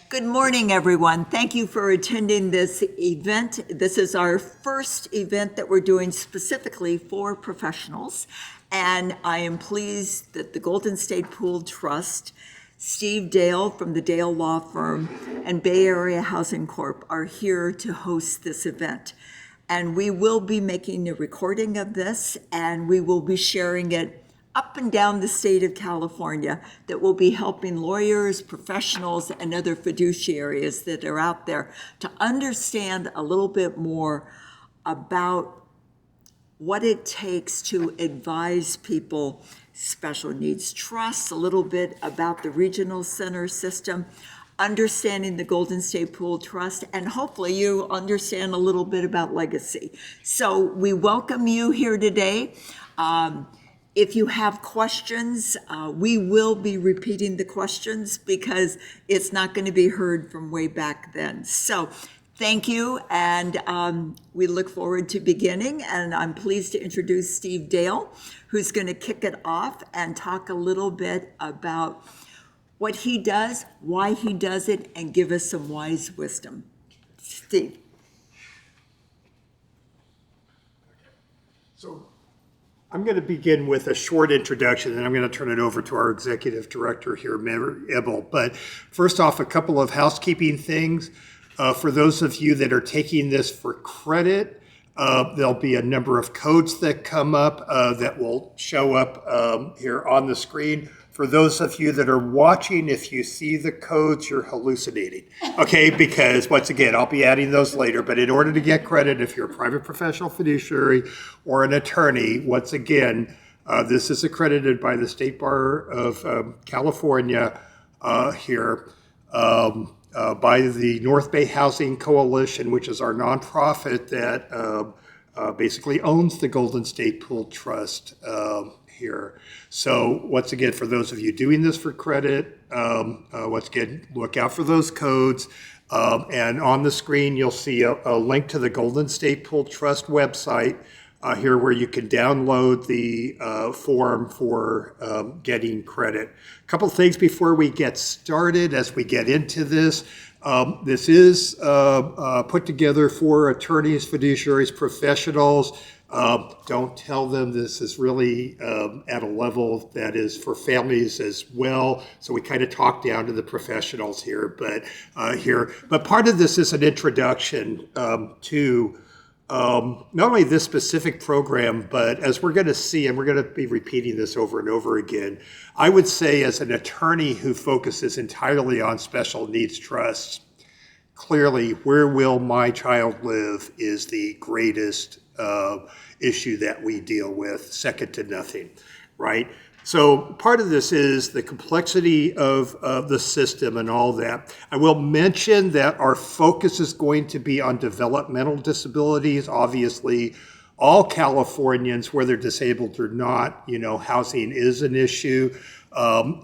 Good morning, everyone. Thank you for attending this event. This is our first event that we're doing specifically for professionals. And I am pleased that the Golden State Pool Trust, Steve Dale from the Dale Law Firm, and Bay Area Housing Corp are here to host this event. And we will be making a recording of this, and we will be sharing it up and down the state of California that will be helping lawyers, professionals, and other fiduciaries that are out there to understand a little bit more about what it takes to advise people, special needs trusts, a little bit about the regional center system, understanding the Golden State Pool Trust, and hopefully you understand a little bit about legacy. So we welcome you here today. If you have questions, we will be repeating the questions because it's not going to be heard from way back then. So thank you, and we look forward to beginning. And I'm pleased to introduce Steve Dale, who's going to kick it off and talk a little bit about what he does, why he does it, and give us some wise wisdom. Steve. So I'm going to begin with a short introduction, and I'm going to turn it over to our executive director here, Mayor Ebel. But first off, a couple of housekeeping things. For those of you that are taking this for credit, there'll be a number of codes that come up that will show up here on the screen. For those of you that are watching, if you see the codes, you're hallucinating, okay? Because once again, I'll be adding those later, but in order to get credit, if you're a private professional fiduciary or an attorney, once again, this is accredited by the State Bar of California here, by the North Bay Housing Coalition, which is our nonprofit that basically owns the Golden State Pool Trust here. So once again, for those of you doing this for credit, once again, look out for those codes. And on the screen, you'll see a link to the Golden State Pool Trust website here where you can download the form for getting credit. A couple things before we get started as we get into this. This is put together for attorneys, fiduciaries, professionals. Don't tell them this is really at a level that is for families as well. So we kind of talk down to the professionals here, but part of this is an introduction to not only this specific program, but as we're going to see, and we're going to be repeating this over and over again, I would say as an attorney who focuses entirely on special needs trusts, clearly, where will my child live is the greatest issue that we deal with, second to nothing, right? So part of this is the complexity of the system and all that. I will mention that our focus is going to be on developmental disabilities. Obviously, all Californians, whether disabled or not, housing is an issue.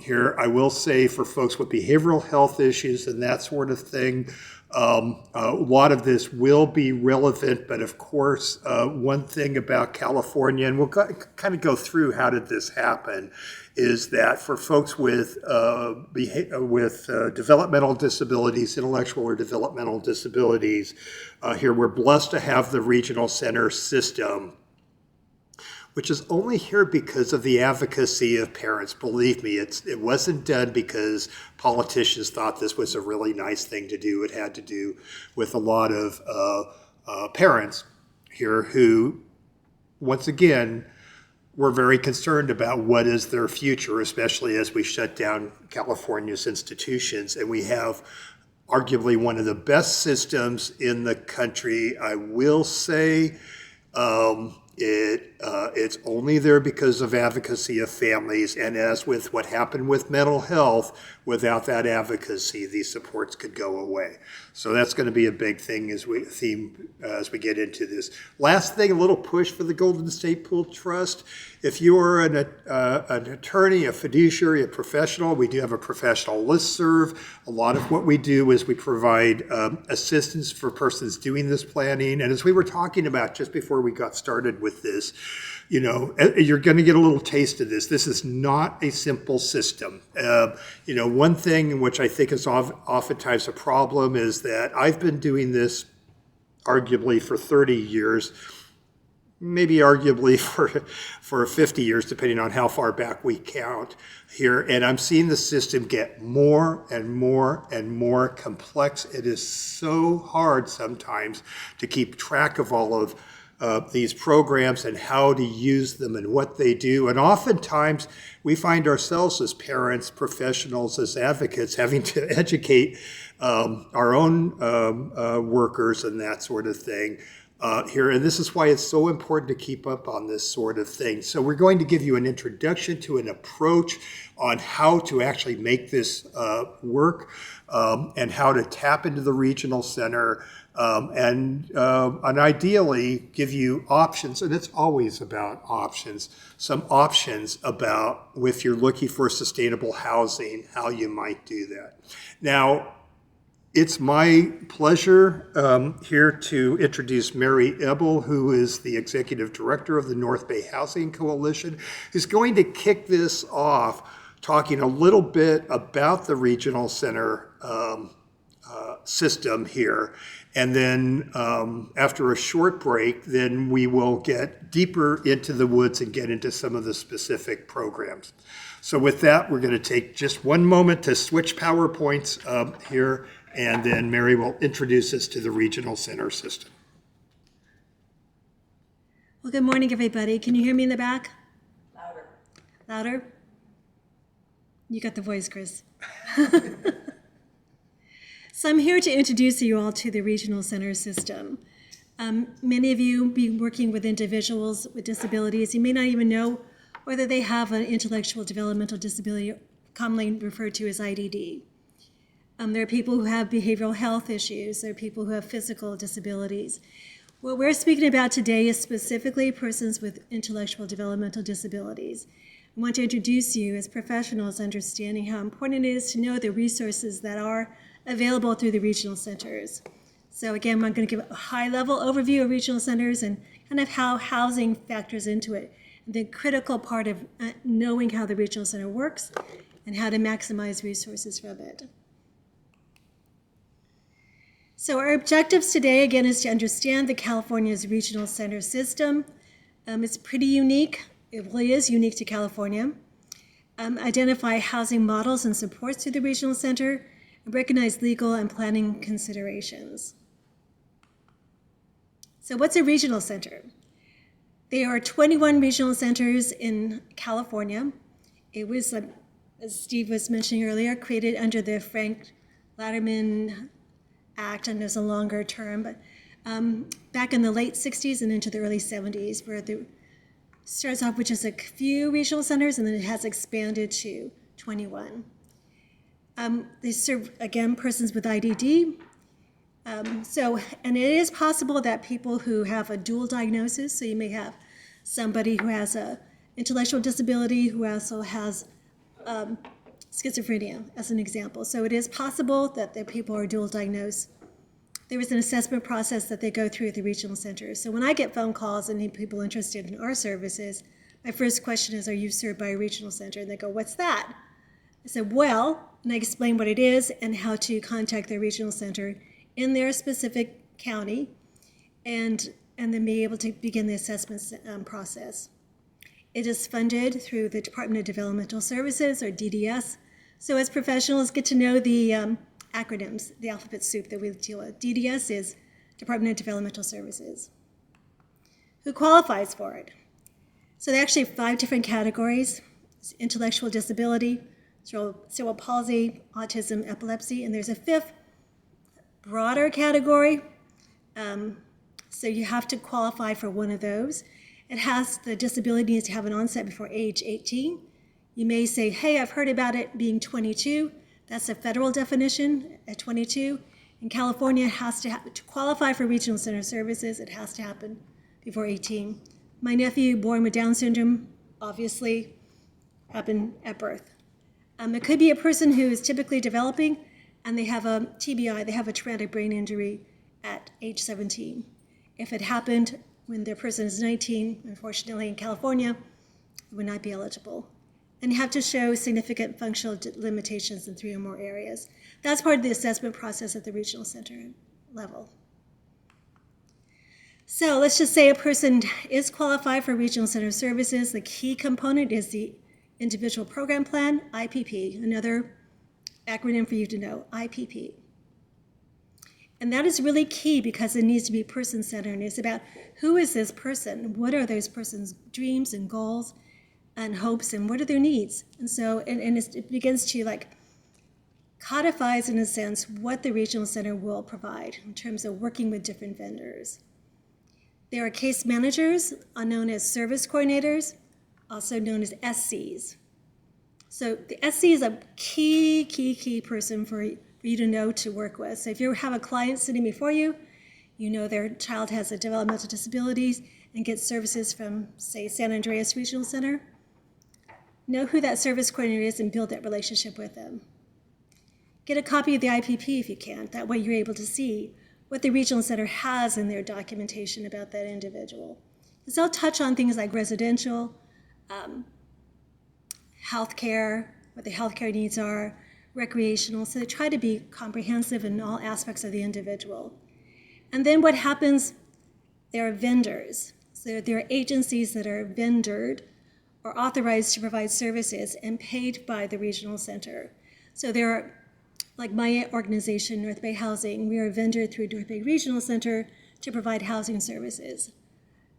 Here, I will say for folks with behavioral health issues and that sort of thing, a lot of this will be relevant, but of course, one thing about California, and we'll kind of go through how did this happen, is that for folks with developmental disabilities, intellectual or developmental disabilities, here we're blessed to have the regional center system, which is only here because of the advocacy of parents. Believe me, it wasn't done because politicians thought this was a really nice thing to do. It had to do with a lot of parents here who, once again, were very concerned about what is their future, especially as we shut down California's institutions. And we have arguably one of the best systems in the country, I will say. It's only there because of advocacy of families, and as with what happened with mental health, without that advocacy, these supports could go away. So that's going to be a big thing as we get into this. Last thing, a little push for the Golden State Pool Trust If you are an attorney, a fiduciary, a professional, we do have a professional listserv. A lot of what we do is we provide assistance for persons doing this planning. And as we were talking about just before we got started with this, you know, you're going to get a little taste of this. This is not a simple system. You know, one thing which I think is oftentimes a problem is that I've been doing this arguably for 30 years, maybe arguably for 50 years, depending on how far back we count here. And I'm seeing the system get more and more and more complex. It is so hard sometimes to keep track of all of these programs and how to use them and what they do. And oftentimes we find ourselves as parents, professionals, as advocates having to educate our own workers and that sort of thing here. And this is why it's so important to keep up on this sort of thing. So we're going to give you an introduction to an approach on how to actually make this work and how to tap into the regional center and ideally give you options, and it's always about options, some options about if you're looking for sustainable housing, how you might do that. Now, it's my pleasure here to introduce Mary Ebel, who is the Executive Director of the North Bay Housing Coalition, who's going to kick this off talking a little bit about the regional center system here. And then after a short break, then we will get deeper into the woods and get into some of the specific programs. So with that, we're going to take just one moment to switch PowerPoints here, and then Mary will introduce us to the regional center system. Well, good morning, everybody. Can you hear me in the back? Louder. Louder? You got the voice, Chris. So I'm here to introduce you all to the regional center system. Many of you be working with individuals with disabilities. You may not even know whether they have an intellectual developmental disability, commonly referred to as IDD. There are people who have behavioral health issues. There are people who have physical disabilities. What we're speaking about today is specifically persons with intellectual developmental disabilities. I want to introduce you as professionals understanding how important it is to know the resources that are available through the regional centers. So again, I'm going to give a high-level overview of regional centers and kind of how housing factors into it. The critical part of knowing how the regional center works and how to maximize resources from it. So our objectives today, again, is to understand the California's regional center system. It's pretty unique. It really is unique to California. Identify housing models and supports through the regional center, and recognize legal and planning considerations. So what's a regional center? There are 21 regional centers in California. It was, as Steve was mentioning earlier, created under the Frank Latterman Act, and there's a longer term, but back in the late 60s and into the early 70s, where it starts off with just a few regional centers, and then it has expanded to 21. They serve, again, persons with IDD. And it is possible that people who have a dual diagnosis, so you may have somebody who has an intellectual disability who also has schizophrenia, as an example. So it is possible that the people are dual diagnosed. There is an assessment process that they go through at the regional centers. So when I get phone calls and need people interested in our services, my first question is, are you served by a regional center? And they go, what's that? I said, well, and I explain what it is and how to contact their regional center in their specific county, and then be able to begin the assessment process. It is funded through the Department of Developmental Services, or DDS. So as professionals, get to know the acronyms, the alphabet soup that we deal with. DDS is Department of Developmental Services. Who qualifies for it? So there are actually 5 different categories: intellectual disability, cerebral palsy, autism, epilepsy, and there's a 5th broader category. So you have to qualify for one of those. It has, the disability needs to have an onset before age 18. You may say, hey, I've heard about it being 22. That's a federal definition at 22. In California, it has to qualify for regional center services, it has to happen before 18. My nephew, born with Down syndrome, obviously happen at birth. It could be a person who is typically developing and they have a TBI, they have a traumatic brain injury at age 17. If it happened when their person is 19, unfortunately in California, it would not be eligible. And you have to show significant functional limitations in 3 or more areas. That's part of the assessment process at the regional center level. So let's just say a person is qualified for regional center services. The key component is the individual program plan, IPP, another acronym for you to know, IPP. And that is really key because it needs to be person-centered. It's about who is this person? What are those person's dreams and goals and hopes, and what are their needs? And so, it begins to codifies in a sense what the regional center will provide in terms of working with different vendors. There are case managers, known as service coordinators, also known as SCs. So the SC is a key person for you to know to work with. So if you have a client sitting before you, you know their child has a developmental disabilities and gets services from, say, San Andreas Regional Center, know who that service coordinator is and build that relationship with them. Get a copy of the IPP if you can. That way you're able to see what the regional center has in their documentation about that individual. Because they'll touch on things like residential, healthcare, what the healthcare needs are, recreational. So they try to be comprehensive in all aspects of the individual. And then what happens, there are vendors. So there are agencies that are vendored or authorized to provide services and paid by the regional center. So there are, like my organization, North Bay Housing, we are a vendor through North Bay Regional Center to provide housing services.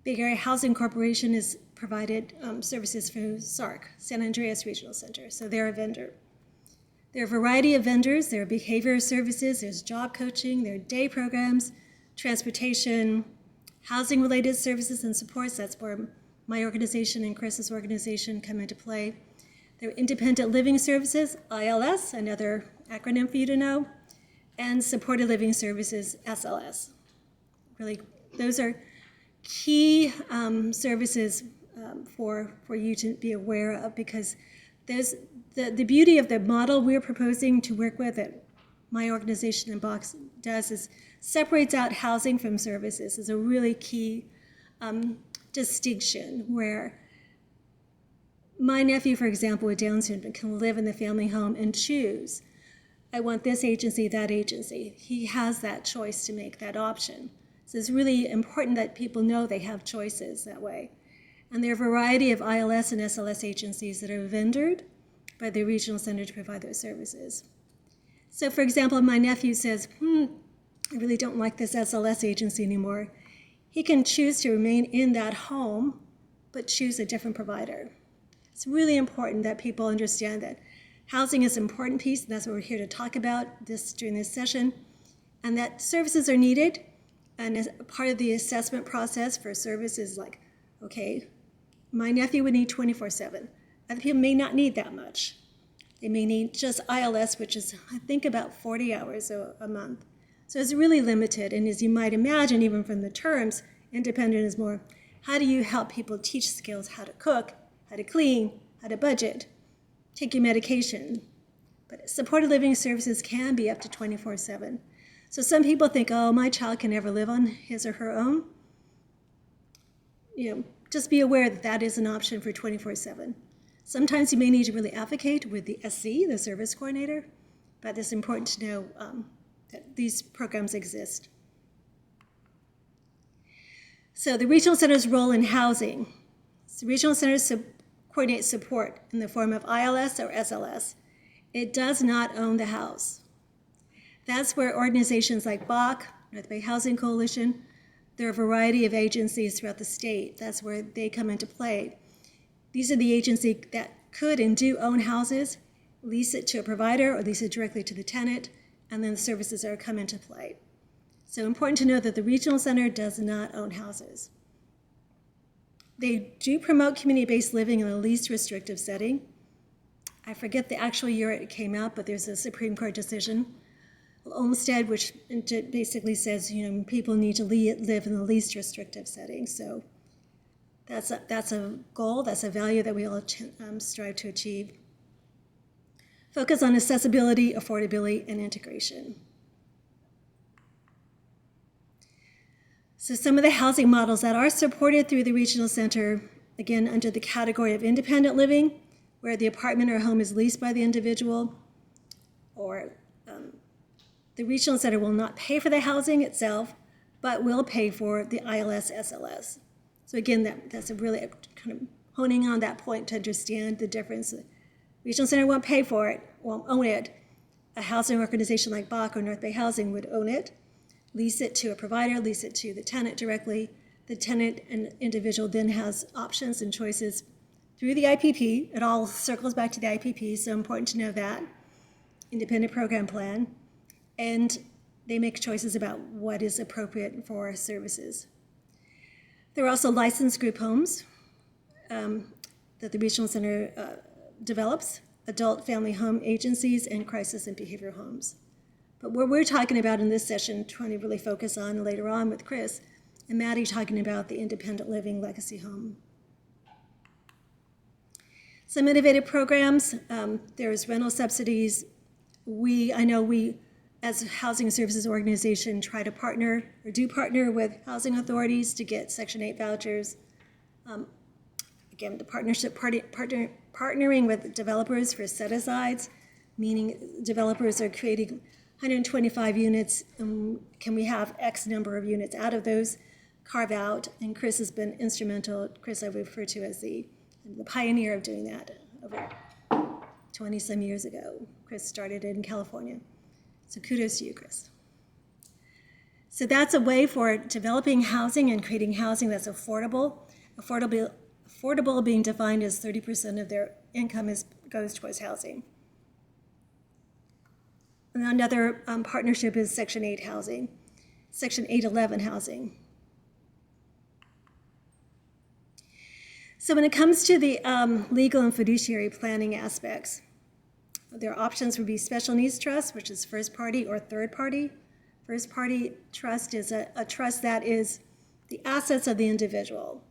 Big Area Housing Corporation has provided services for SARC, San Andreas Regional Center, so they're a vendor. There are a variety of vendors. There are behavior services, there's job coaching, there are day programs, transportation, housing-related services and supports. That's where my organization and Chris's organization come into play. There are independent living services, ILS, another acronym for you to know, and supported living services, SLS. Really, those are key services for you to be aware of, because there's the beauty of the model we're proposing to work with that my organization and Box does is separates out housing from services is a really key distinction, where my nephew, for example, with Down syndrome can live in the family home and choose, I want this agency, that agency. He has that choice to make, that option. So it's really important that people know they have choices that way. And there are a variety of ILS and SLS agencies that are vendored by the regional center to provide those services. So for example, my nephew says, I really don't like this SLS agency anymore. He can choose to remain in that home, but choose a different provider. It's really important that people understand that housing is an important piece, and that's what we're here to talk about during this session, and that services are needed. And as part of the assessment process for services, like, okay, my nephew would need 24/7. Other people may not need that much. They may need just ILS, which is, I think, about 40 hours a month. So it's really limited. And as you might imagine, even from the terms, independent is more, how do you help people teach skills, how to cook, how to clean, how to budget, take your medication. But supported living services can be up to 24/7. So some people think, oh, my child can never live on his or her own. Just be aware that that is an option for 24/7. Sometimes you may need to really advocate with the SC, the service coordinator, but it's important to know that these programs exist. So the regional center's role in housing. So regional centers coordinate support in the form of ILS or SLS. It does not own the house. That's where organizations like BAC, North Bay Housing Coalition, there are a variety of agencies throughout the state. That's where they come into play. These are the agencies that could and do own houses, lease it to a provider or lease it directly to the tenant, and then the services are come into play. So important to know that the regional center does not own houses. They do promote community-based living in a least restrictive setting. I forget the actual year it came out, but there's a Supreme Court decision, Olmstead, which basically says, people need to live in the least restrictive setting. So That's a goal, that's a value that we all strive to achieve. Focus on accessibility, affordability, and integration. So some of the housing models that are supported through the Regional Center, again, under the category of independent living, where the apartment or home is leased by the individual, or the Regional Center will not pay for the housing itself, but will pay for the ILS, SLS. So again, that's a really kind of honing on that point to understand the difference. The Regional Center won't pay for it, won't own it. A housing organization like Bach or North Bay Housing would own it, lease it to a provider, lease it to the tenant directly. The tenant and individual then has options and choices through the IPP. It all circles back to the IPP, so important to know that. Independent Program Plan. And they make choices about what is appropriate for services. There are also licensed group homes that the Regional Center develops, adult family home agencies, and crisis and behavioral homes. But what we're talking about in this session, trying to really focus on later on with Chris and Maddie talking about the independent living legacy home. Some innovative programs, there's rental subsidies. I know we, as a housing services organization, try to partner or do partner with housing authorities to get Section 8 vouchers. Again, the partnering with developers for set-asides, meaning developers are creating 125 units, and can we have X number of units out of those carve out? And Chris has been instrumental. Chris I refer to as the pioneer of doing that over 20-some years ago. Chris started it in California. So kudos to you, Chris. So that's a way for developing housing and creating housing that's affordable. Affordable being defined as 30% of their income goes towards housing. And another partnership is Section 8 housing, Section 811 housing. So when it comes to the legal and fiduciary planning aspects, their options would be special needs trust, which is first party or third party. First party trust is a trust that is the assets of the individual.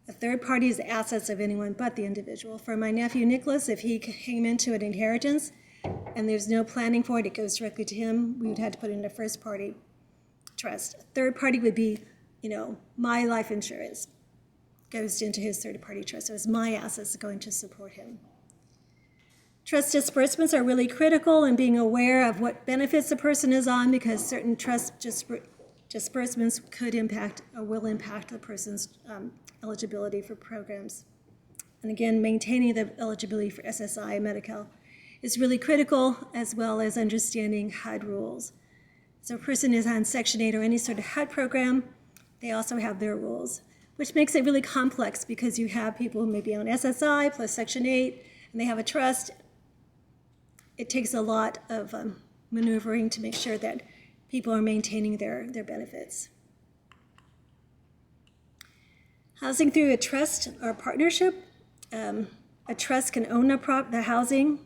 A third party is the assets of anyone but the individual. For my nephew Nicholas, if he came into an inheritance and there's no planning for it, it goes directly to him, we would have to put it in a first party trust. A third party would be, my life insurance goes into his third party trust. So it's my assets going to support him. Trust disbursements are really critical in being aware of what benefits the person is on, because certain trust disbursements could impact or will impact the person's eligibility for programs. And again, maintaining the eligibility for SSI and Medi-Cal is really critical, as well as understanding HUD rules. So a person is on Section 8 or any sort of HUD program, they also have their rules, which makes it really complex because you have people who may be on SSI plus Section 8, and they have a trust. It takes a lot of maneuvering to make sure that people are maintaining their benefits. Housing through a trust or partnership. A trust can own the housing.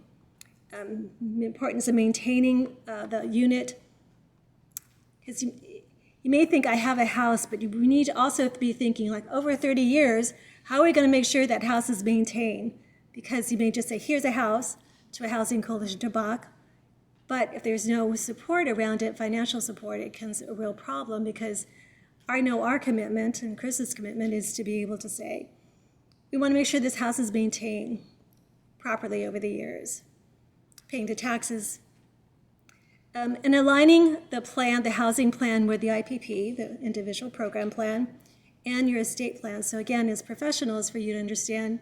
The importance of maintaining the unit. Because you may think, I have a house, but you need to also be thinking, like, over 30 years, how are we going to make sure that house is maintained? Because you may just say, here's a house, to a housing coalition, to Bach, but if there's no support around it, financial support, it becomes a real problem, because I know our commitment and Chris's commitment is to be able to say, we want to make sure this house is maintained properly over the years, paying the taxes, and aligning the housing plan with the IPP, the individual program plan, and your estate plan. So again, as professionals, for you to understand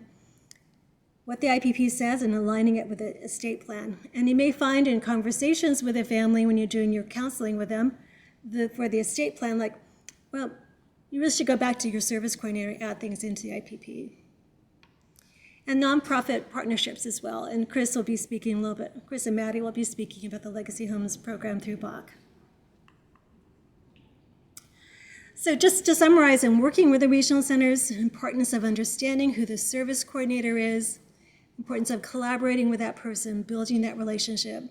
what the IPP says and aligning it with the estate plan. And you may find in conversations with a family when you're doing your counseling with them, for the estate plan, like, well, you really should go back to your service coordinator and add things into the IPP. And nonprofit partnerships as well. And Chris will be speaking a little bit, Chris and Maddie will be speaking about the Legacy Homes program through Bach. So just to summarize, in working with the regional centers, importance of understanding who the service coordinator is, importance of collaborating with that person, building that relationship,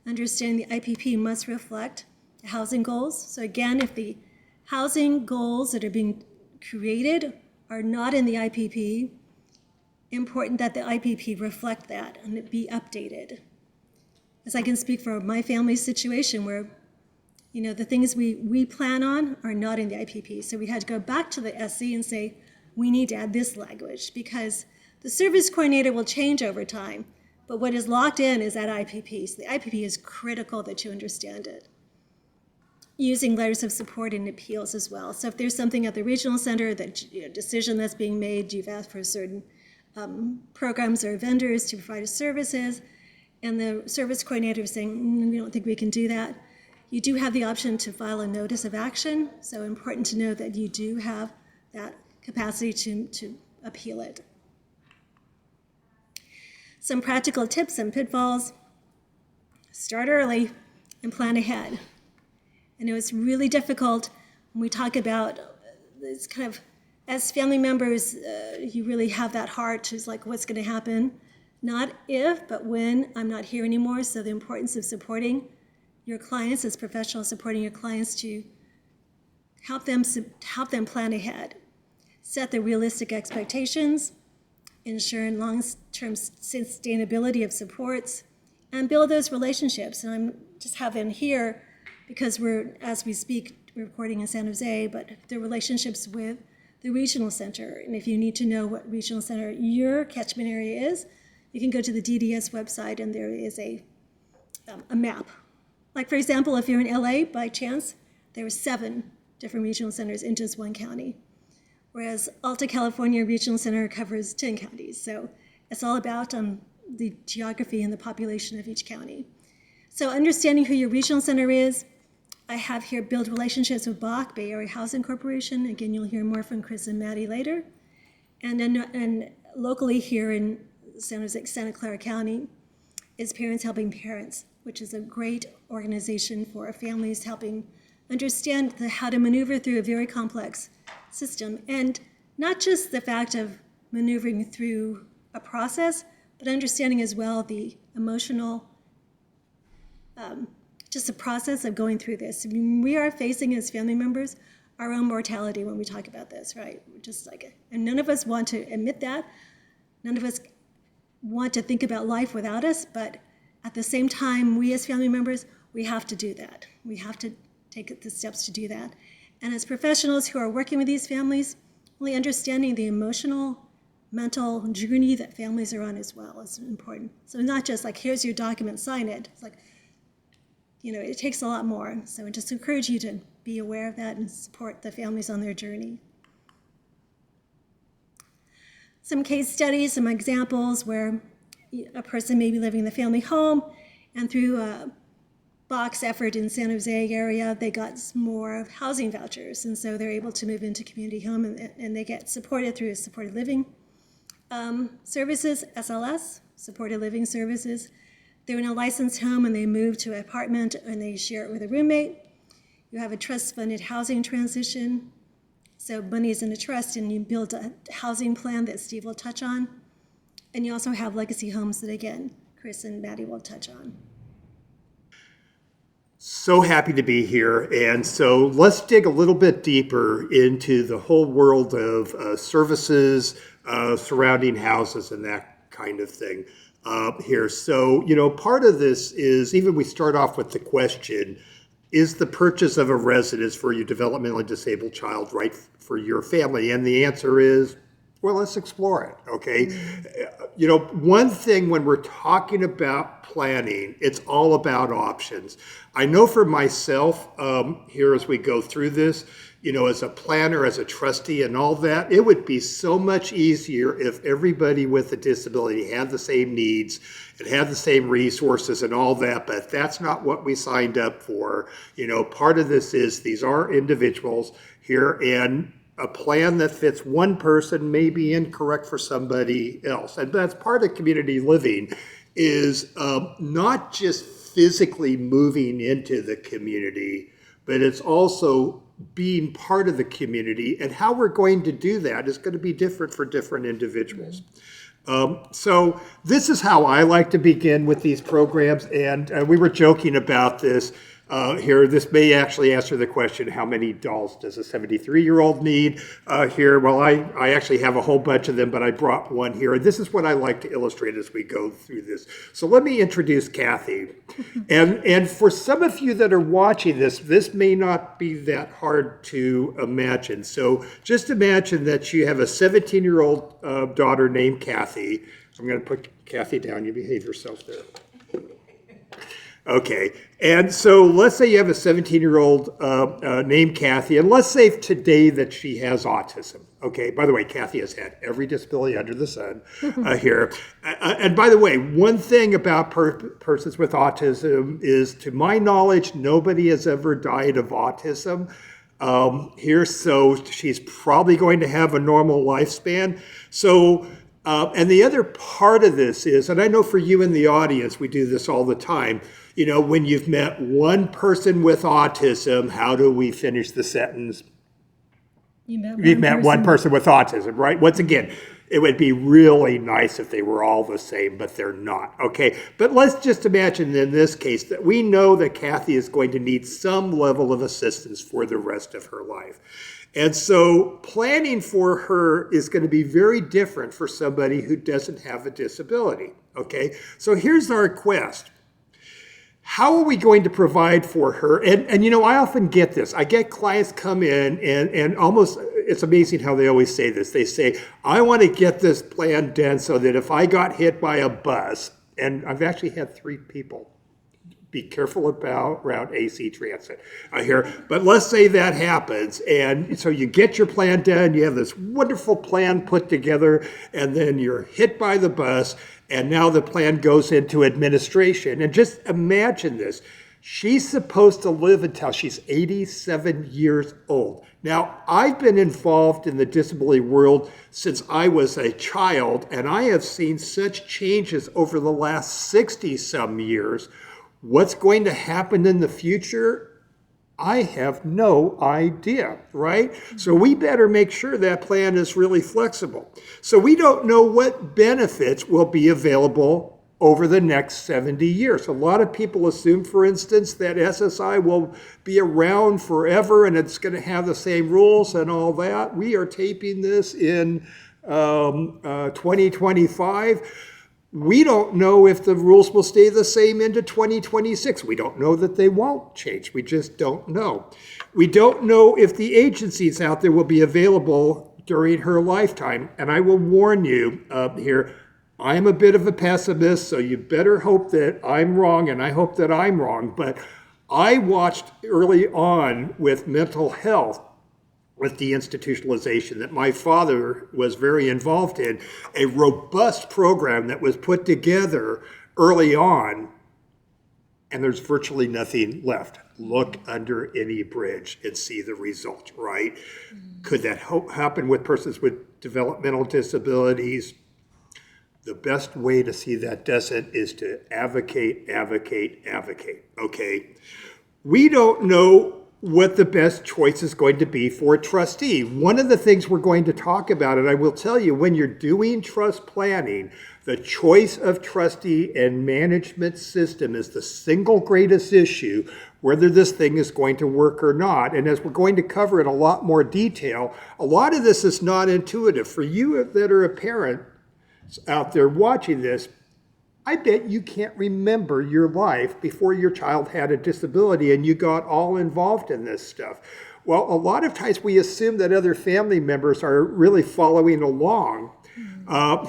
understanding the IPP must reflect the housing goals. So again, if the housing goals that are being created are not in the IPP, important that the IPP reflect that and it be updated. As I can speak for my family situation where, the things we plan on are not in the IPP. So we had to go back to the SC and say, we need to add this language because the service coordinator will change over time. But what is locked in is that IPP. So the IPP is critical that you understand it. Using letters of support and appeals as well. So if there's something at the regional center, that decision that's being made, you've asked for certain programs or vendors to provide services, and the service coordinator is saying, we don't think we can do that. You do have the option to file a notice of action, so important to know that you do have that capacity to appeal it. Some practical tips and pitfalls. Start early and plan ahead. I know it's really difficult when we talk about this kind of, as family members, you really have that heart to like, what's going to happen? Not if, but when I'm not here anymore. So the importance of supporting your clients as professionals, supporting your clients to help them plan ahead. Set the realistic expectations, ensure long-term sustainability of supports, and build those relationships. And I'm just having here, because as we speak, we're recording in San Jose, but the relationships with the regional center. And if you need to know what regional center your catchment area is, you can go to the DDS website and there is a map. Like for example, if you're in LA by chance, there are 7 different regional centers in just one county. Whereas Alta California Regional Center covers 10 counties. So it's all about the geography and the population of each county. So understanding who your regional center is, I have here build relationships with BAC, Bay Area Housing Corporation. Again, you'll hear more from Chris and Maddie later. And locally here in Santa Clara County is Parents Helping Parents, which is a great organization for families helping understand how to maneuver through a very complex system. And not just the fact of maneuvering through a process, but understanding as well the emotional, just the process of going through this. I mean, we are facing as family members our own mortality when we talk about this, right? We're just like, and none of us want to admit that. None of us want to think about life without us, but at the same time, we as family members, we have to do that. We have to take the steps to do that. And as professionals who are working with these families, really understanding the emotional, mental journey that families are on as well is important. So not just like, here's your document, sign it. It's like, it takes a lot more. So I just encourage you to be aware of that and support the families on their journey. Some case studies, some examples where a person may be living in the family home, and through a BAC's effort in San Jose area, they got more housing vouchers, and so they're able to move into community home, and they get supported through supported living services, SLS, supported living services. They're in a licensed home and they move to an apartment and they share it with a roommate. You have a trust-funded housing transition. So money is in a trust and you build a housing plan that Steve will touch on. And you also have legacy homes that, again, Chris and Maddie will touch on. So happy to be here. And so let's dig a little bit deeper into the whole world of services surrounding houses and that kind of thing here. So, part of this is, even we start off with the question, is the purchase of a residence for your developmentally disabled child right for your family? And the answer is, well, let's explore it, okay? One thing when we're talking about planning, it's all about options. I know for myself, here as we go through this, as a planner, as a trustee and all that, it would be so much easier if everybody with a disability had the same needs and had the same resources and all that, but that's not what we signed up for. Part of this is these are individuals here, and a plan that fits one person may be incorrect for somebody else. And that's part of community living, is not just physically moving into the community, but it's also being part of the community. And how we're going to do that is going to be different for different individuals. So this is how I like to begin with these programs. And we were joking about this. Here, this may actually answer the question, how many dolls does a 73-year-old need? Here, well, I actually have a whole bunch of them, but I brought one here. And this is what I like to illustrate as we go through this. So let me introduce Kathy. And for some of you that are watching this may not be that hard to imagine. So just imagine that you have a 17-year-old daughter named Kathy. I'm going to put Kathy down. You behave yourself there. Okay, and so let's say you have a 17-year-old named Kathy, and let's say today that she has autism. Okay, by the way, Kathy has had every disability under the sun here. And by the way, one thing about persons with autism is, to my knowledge, nobody has ever died of autism here, so she's probably going to have a normal lifespan. So, and the other part of this is, and I know for you in the audience, we do this all the time, you know, when you've met one person with autism, how do we finish the sentence? You've met one person with autism, right? Once again, it would be really nice if they were all the same, but they're not, okay? But let's just imagine in this case that we know that Kathy is going to need some level of assistance for the rest of her life. And so planning for her is going to be very different for somebody who doesn't have a disability, okay? So here's our quest. How are we going to provide for her? And you know, I often get this. I get clients come in and almost, it's amazing how they always say this. They say, I want to get this plan done so that if I got hit by a bus, and I've actually had 3 people, be careful around AC transit here. But let's say that happens. And so you get your plan done, you have this wonderful plan put together, and then you're hit by the bus, and now the plan goes into administration. And just imagine this. She's supposed to live until she's 87 years old. Now, I've been involved in the disability world since I was a child, and I have seen such changes over the last 60-some years. What's going to happen in the future? I have no idea, right? So we better make sure that plan is really flexible. So we don't know what benefits will be available over the next 70 years. A lot of people assume, for instance, that SSI will be around forever and it's going to have the same rules and all that. We are taping this in 2025. We don't know if the rules will stay the same into 2026. We don't know that they won't change. We just don't know. We don't know if the agencies out there will be available during her lifetime. And I will warn you here, I'm a bit of a pessimist, so you better hope that I'm wrong, and I hope that I'm wrong. But I watched early on with mental health, with deinstitutionalization, that my father was very involved in, a robust program that was put together early on, and there's virtually nothing left. Look under any bridge and see the result, right? Could that happen with persons with developmental disabilities? The best way to see that doesn't is to advocate, okay? We don't know what the best choice is going to be for a trustee. One of the things we're going to talk about, and I will tell you, when you're doing trust planning, the choice of trustee and management system is the single greatest issue, whether this thing is going to work or not. And as we're going to cover in a lot more detail, a lot of this is not intuitive. For you that are a parent out there watching this, I bet you can't remember your life before your child had a disability and you got all involved in this stuff. Well, a lot of times we assume that other family members are really following along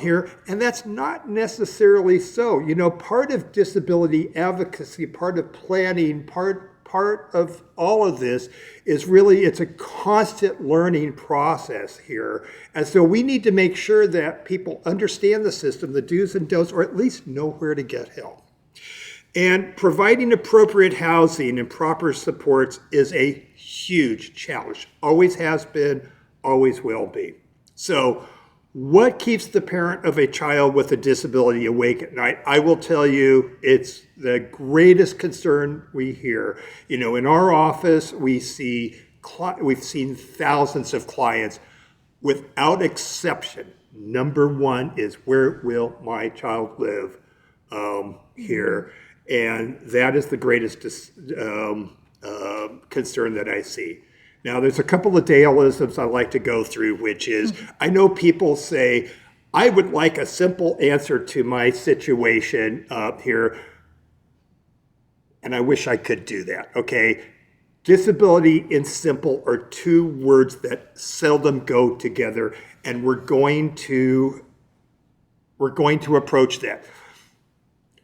here, and that's not necessarily so. You know, part of disability advocacy, part of planning, part of all of this is really, it's a constant learning process here. And so we need to make sure that people understand the system, the do's and don'ts, or at least know where to get help. And providing appropriate housing and proper supports is a huge challenge. Always has been, always will be. So what keeps the parent of a child with a disability awake at night? I will tell you, it's the greatest concern we hear. You know, in our office, we've seen thousands of clients. Without exception, number one is, where will my child live here? And that is the greatest concern that I see. Now, there's a couple of Daleisms I like to go through, which is, I know people say, I would like a simple answer to my situation here, and I wish I could do that, okay? Disability and simple are two words that seldom go together, and we're going to approach that.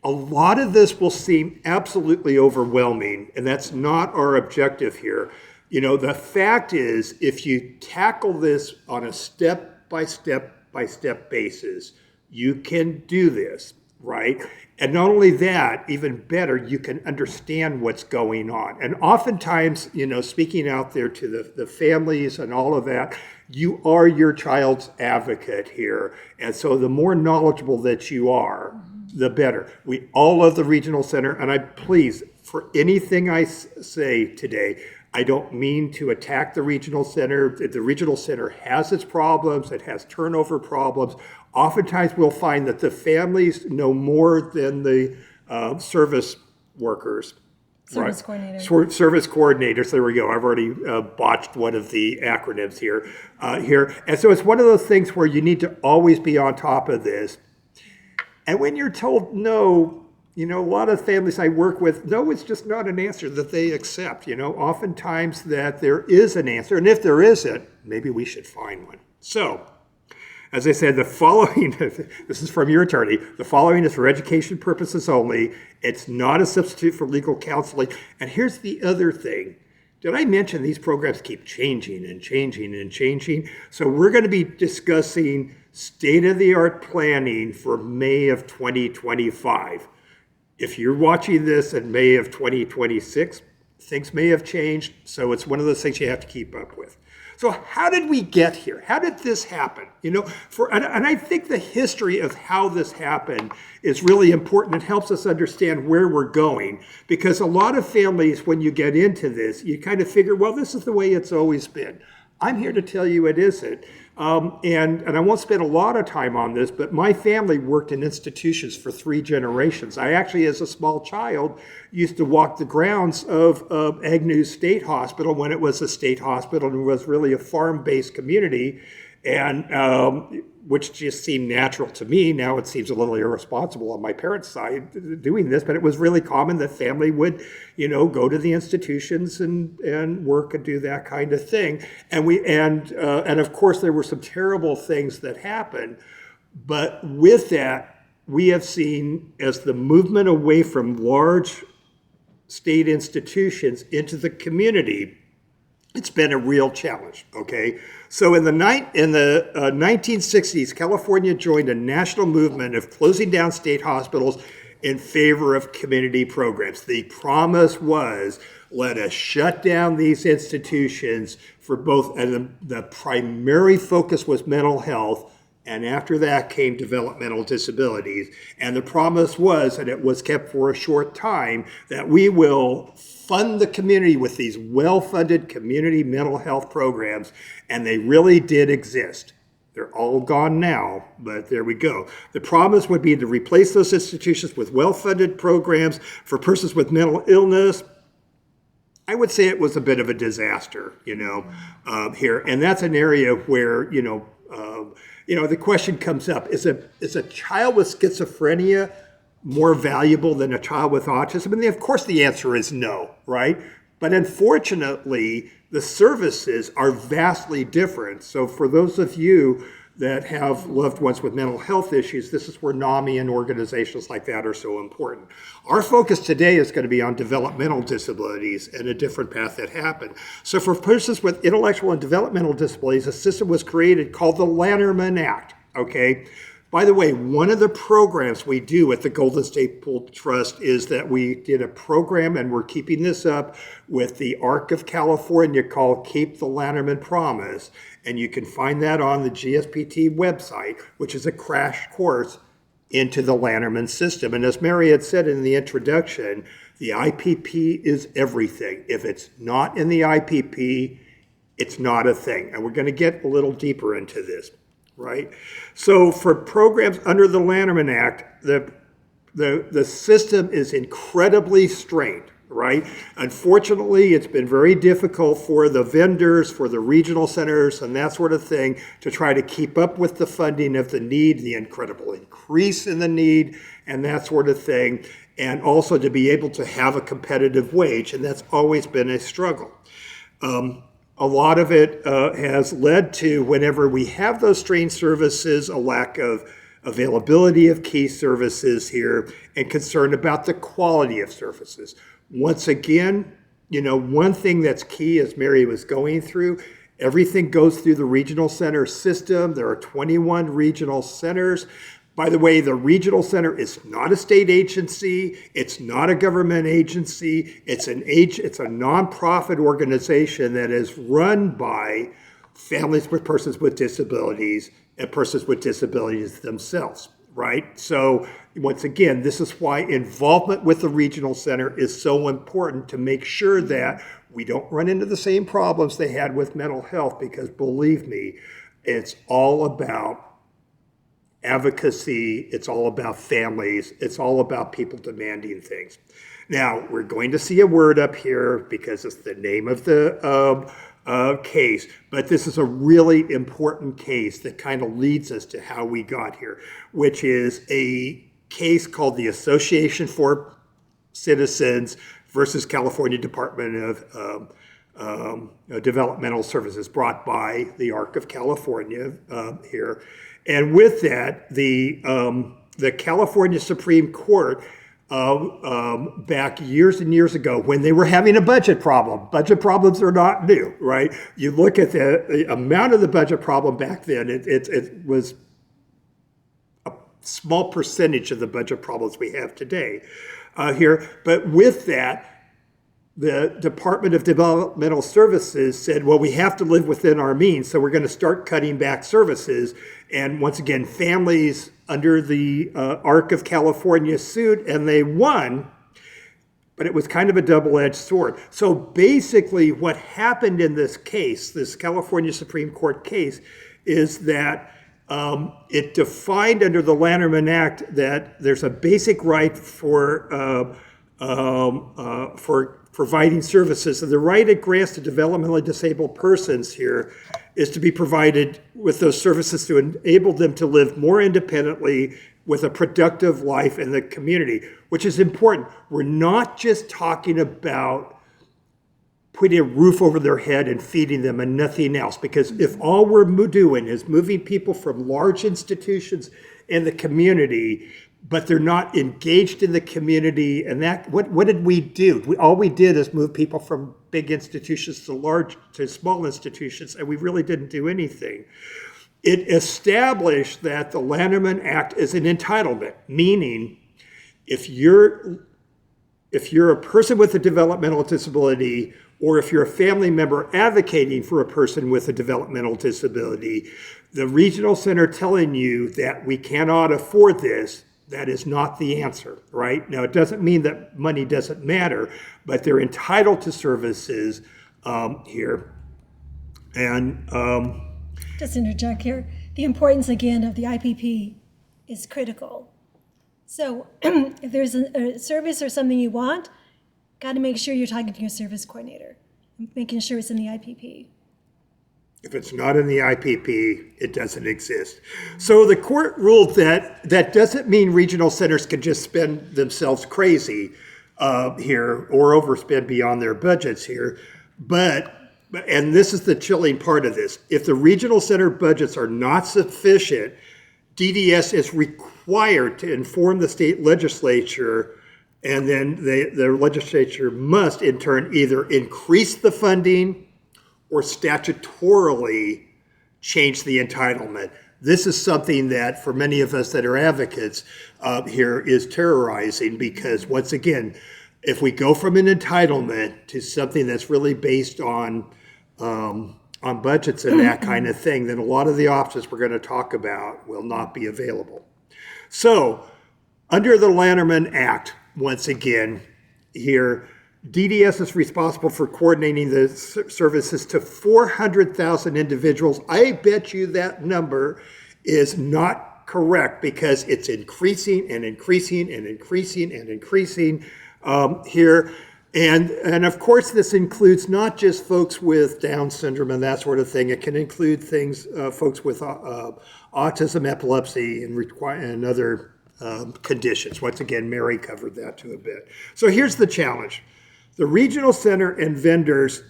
A lot of this will seem absolutely overwhelming, and that's not our objective here. You know, the fact is, if you tackle this on a step-by-step basis, you can do this, right? And not only that, even better, you can understand what's going on. And oftentimes, you know, speaking out there to the families and all of that, you are your child's advocate here. And so the more knowledgeable that you are, the better. We all love the regional center, and I please, for anything I say today, I don't mean to attack the regional center. The regional center has its problems. It has turnover problems. Oftentimes we'll find that the families know more than the service workers. Service right? coordinator. Service coordinators. There we go. I've already botched one of the acronyms here. And so it's one of those things where you need to always be on top of this. And when you're told no, you know, a lot of families I work with, no, it's just not an answer that they accept. You know, oftentimes that there is an answer. And if there isn't, maybe we should find one. So, as I said, the following, this is from your attorney, the following is for education purposes only. It's not a substitute for legal counseling. And here's the other thing. Did I mention these programs keep changing and changing and changing? So we're going to be discussing state-of-the-art planning for May of 2025. If you're watching this in May of 2026, things may have changed. So it's one of those things you have to keep up with. So how did we get here? How did this happen? You know, and I think the history of how this happened is really important. It helps us understand where we're going, because a lot of families, when you get into this, you kind of figure, well, this is the way it's always been. I'm here to tell you it isn't. And I won't spend a lot of time on this, but my family worked in institutions for 3 generations. I actually, as a small child, used to walk the grounds of Agnew State Hospital when it was a state hospital and was really a farm-based community, and which just seemed natural to me. Now it seems a little irresponsible on my parents' side doing this, but it was really common that family would, you know, go to the institutions and work and do that kind of thing. And of course there were some terrible things that happened, but with that, we have seen, as the movement away from large state institutions into the community, it's been a real challenge, okay? So in the 1960s, California joined a national movement of closing down state hospitals in favor of community programs. The promise was, let us shut down these institutions for both, and the primary focus was mental health, and after that came developmental disabilities. And the promise was, and it was kept for a short time, that we will fund the community with these well-funded community mental health programs, and they really did exist. They're all gone now, but there we go. The promise would be to replace those institutions with well-funded programs for persons with mental illness. I would say it was a bit of a disaster, you know, here. And that's an area where, the question comes up, is a child with schizophrenia more valuable than a child with autism? And of course the answer is no, right? But unfortunately, the services are vastly different. So for those of you that have loved ones with mental health issues, this is where NAMI and organizations like that are so important. Our focus today is going to be on developmental disabilities and a different path that happened. So for persons with intellectual and developmental disabilities, a system was created called the Lanterman Act, okay? By the way, one of the programs we do at the Golden State Pool Trust is that we did a program, and we're keeping this up, with the ARC of California called Keep the Lanterman Promise. And you can find that on the GSPT website, which is a crash course into the Lanterman system. And as Mary had said in the introduction, the IPP is everything. If it's not in the IPP, it's not a thing. And we're going to get a little deeper into this. Right? So for programs under the Lanterman Act, the system is incredibly strained, right? Unfortunately, it's been very difficult for the vendors, for the regional centers and that sort of thing to try to keep up with the funding of the need, the incredible increase in the need and that sort of thing, and also to be able to have a competitive wage, and that's always been a struggle. A lot of it has led to, whenever we have those strained services, a lack of availability of key services here and concern about the quality of services. Once again, one thing that's key, as Mary was going through, everything goes through the regional center system. There are 21 regional centers. By the way, the regional center is not a state agency. It's not a government agency. It's a nonprofit organization that is run by families with persons with disabilities and persons with disabilities themselves, right? So once again, this is why involvement with the regional center is so important, to make sure that we don't run into the same problems they had with mental health, because believe me, it's all about advocacy, it's all about families, it's all about people demanding things. Now, we're going to see a word up here because it's the name of the case, but this is a really important case that kind of leads us to how we got here, which is a case called the Association for Citizens versus California Department of Developmental Services, brought by the ARC of California here. And with that, the California Supreme Court, back years and years ago, when they were having a budget problems are not new, right? You look at the amount of the budget problem back then, it was a small percentage of the budget problems we have today here. But with that, the Department of Developmental Services said, well, we have to live within our means, so we're going to start cutting back services. And once again, families under the ARC of California sued, and they won, but it was kind of a double-edged sword. So basically what happened in this case, this California Supreme Court case, is that it defined under the Lanterman Act that there's a basic right for providing services, and the right it grants to developmentally disabled persons here is to be provided with those services to enable them to live more independently with a productive life in the community, which is important. We're not just talking about putting a roof over their head and feeding them and nothing else, because if all we're doing is moving people from large institutions in the community, but they're not engaged in the community, and that, what did we do? All we did is move people from big institutions to small institutions, and we really didn't do anything. It established that the Lanterman Act is an entitlement, meaning if you're a person with a developmental disability, or if you're a family member advocating for a person with a developmental disability, the regional center telling you that we cannot afford this, that is not the answer, right? Now, it doesn't mean that money doesn't matter, but they're entitled to services here. And just interject here, the importance again of the IPP is critical. So if there's a service or something you want, got to make sure you're talking to your service coordinator, making sure it's in the IPP. If it's not in the IPP, it doesn't exist. So the court ruled that that doesn't mean regional centers can just spend themselves crazy here or overspend beyond their budgets here. And this is the chilling part of this, if the regional center budgets are not sufficient, DDS is required to inform the state legislature, and then the legislature must in turn either increase the funding or statutorily change the entitlement. This is something that for many of us that are advocates here is terrorizing, because once again, if we go from an entitlement to something that's really based on budgets and that kind of thing, then a lot of the options we're going to talk about will not be available. So under the Lanterman Act, once again here, DDS is responsible for coordinating the services to 400,000 individuals. I bet you that number is not correct, because it's increasing and increasing and increasing and increasing here. And of course, this includes not just folks with Down syndrome and that sort of thing. It can include things, folks with autism, epilepsy, and other conditions. Once again, Mary covered that too a bit. So here's the challenge. The regional center and vendors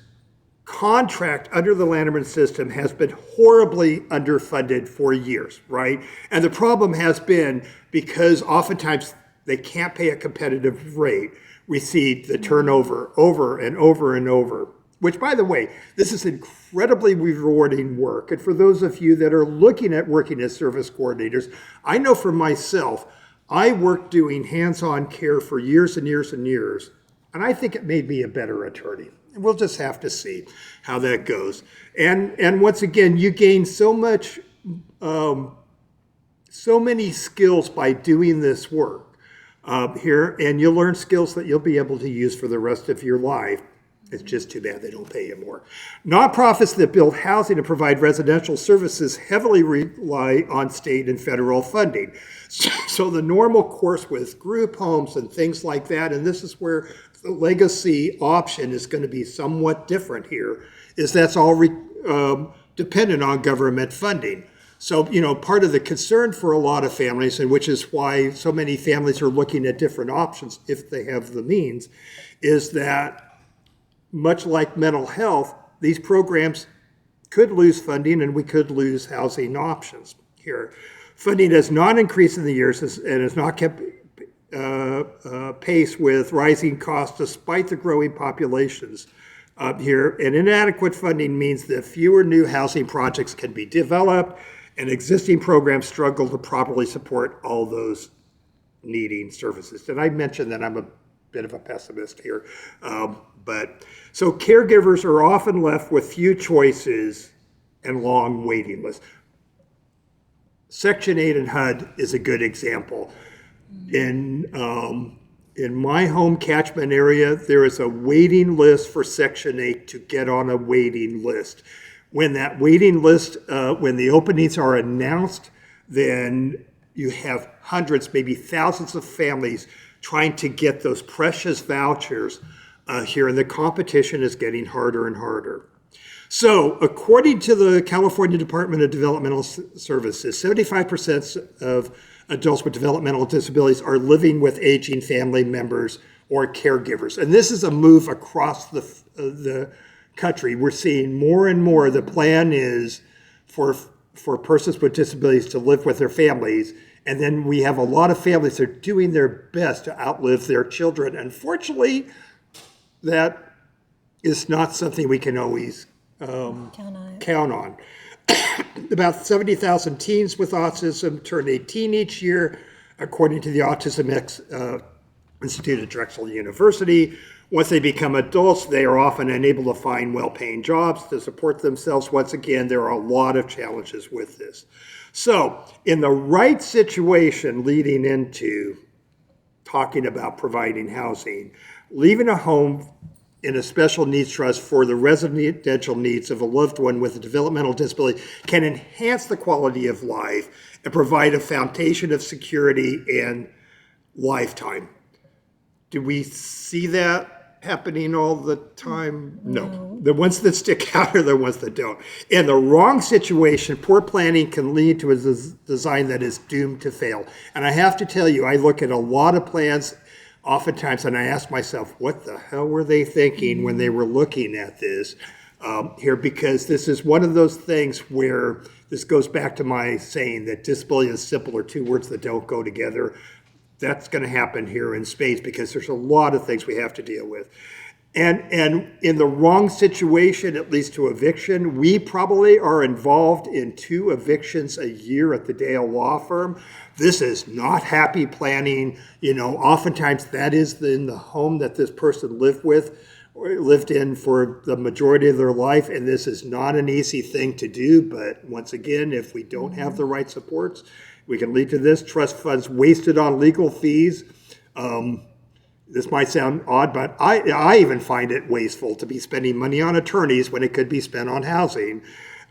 contract under the Lanterman system has been horribly underfunded for years, right? And the problem has been because oftentimes they can't pay a competitive rate. We see the turnover over and over and over, which, by the way, this is incredibly rewarding work. And for those of you that are looking at working as service coordinators, I know for myself, I worked doing hands-on care for years and years and years, and I think it made me a better attorney. And we'll just have to see how that goes. And once again, you gain so much, so many skills by doing this work here, and you'll learn skills that you'll be able to use for the rest of your life. It's just too bad they don't pay you more. Nonprofits that build housing and provide residential services heavily rely on state and federal funding. So the normal course with group homes and things like that, and this is where the legacy option is going to be somewhat different here, is that's all dependent on government funding. So, part of the concern for a lot of families, and which is why so many families are looking at different options if they have the means, is that much like mental health, these programs could lose funding and we could lose housing options here. Funding has not increased in the years and has not kept pace with rising costs despite the growing populations here. And inadequate funding means that fewer new housing projects can be developed and existing programs struggle to properly support all those needing services. And I mentioned that I'm a bit of a pessimist here. But so caregivers are often left with few choices and long waiting lists. Section 8 and HUD is a good example. In my home catchment area, there is a waiting list for Section 8 to get on a waiting list. When that waiting list, when the openings are announced, then you have hundreds, maybe thousands of families trying to get those precious vouchers here, and the competition is getting harder and harder. So, according to the California Department of Developmental Services, 75% of adults with developmental disabilities are living with aging family members or caregivers. And this is a move across the country. We're seeing more and more. The plan is for persons with disabilities to live with their families. And then we have a lot of families that are doing their best to outlive their children. Unfortunately, that is not something we can always count on. About 70,000 teens with autism turn 18 each year, according to the Autism Institute at Drexel University. Once they become adults, they are often unable to find well-paying jobs to support themselves. Once again, there are a lot of challenges with this. So, in the right situation leading into talking about providing housing, leaving a home in a special needs trust for the residential needs of a loved one with a developmental disability can enhance the quality of life and provide a foundation of security and lifetime. Do we see that happening all the time? No. The ones that stick out are the ones that don't. In the wrong situation, poor planning can lead to a design that is doomed to fail. And I have to tell you, I look at a lot of plans oftentimes and I ask myself, what the hell were they thinking when they were looking at this here? Because this is one of those things where this goes back to my saying that disability and simple are two words that don't go together. That's going to happen here in spades because there's a lot of things we have to deal with. And in the wrong situation, it leads to eviction. We probably are involved in 2 evictions a year at the Dale Law Firm. This is not happy planning. Oftentimes that is in the home that this person lived in for the majority of their life, and this is not an easy thing to do. But once again, if we don't have the right supports, we can lead to this. Trust funds wasted on legal fees. This might sound odd, but I even find it wasteful to be spending money on attorneys when it could be spent on housing.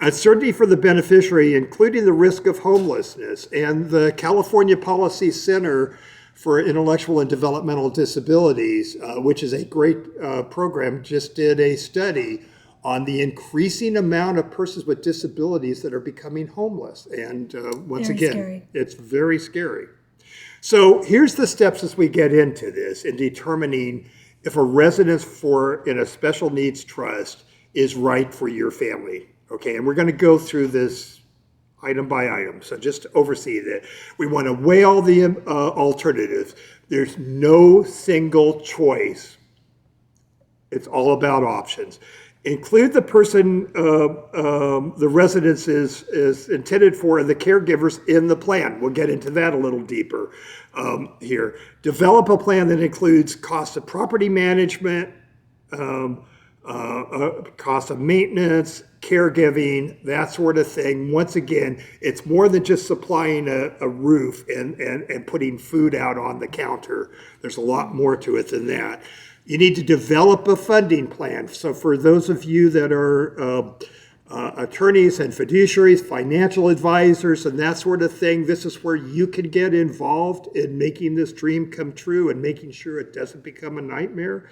Uncertainty for the beneficiary, including the risk of homelessness. And the California Policy Center for Intellectual and Developmental Disabilities, which is a great program, just did a study on the increasing amount of persons with disabilities that are becoming homeless. And once Very again, scary. it's very scary. So here's the steps as we get into this in determining if a residence in a special needs trust is right for your family. Okay, and we're going to go through this item by item, so just oversee that. We want to weigh all the alternatives. There's no single choice. It's all about options. Include the person the residence is intended for and the caregivers in the plan. We'll get into that a little deeper here. Develop a plan that includes cost of property management, cost of maintenance, caregiving, that sort of thing. Once again, it's more than just supplying a roof and putting food out on the counter. There's a lot more to it than that. You need to develop a funding plan. So for those of you that are attorneys and fiduciaries, financial advisors, and that sort of thing, this is where you can get involved in making this dream come true and making sure it doesn't become a nightmare.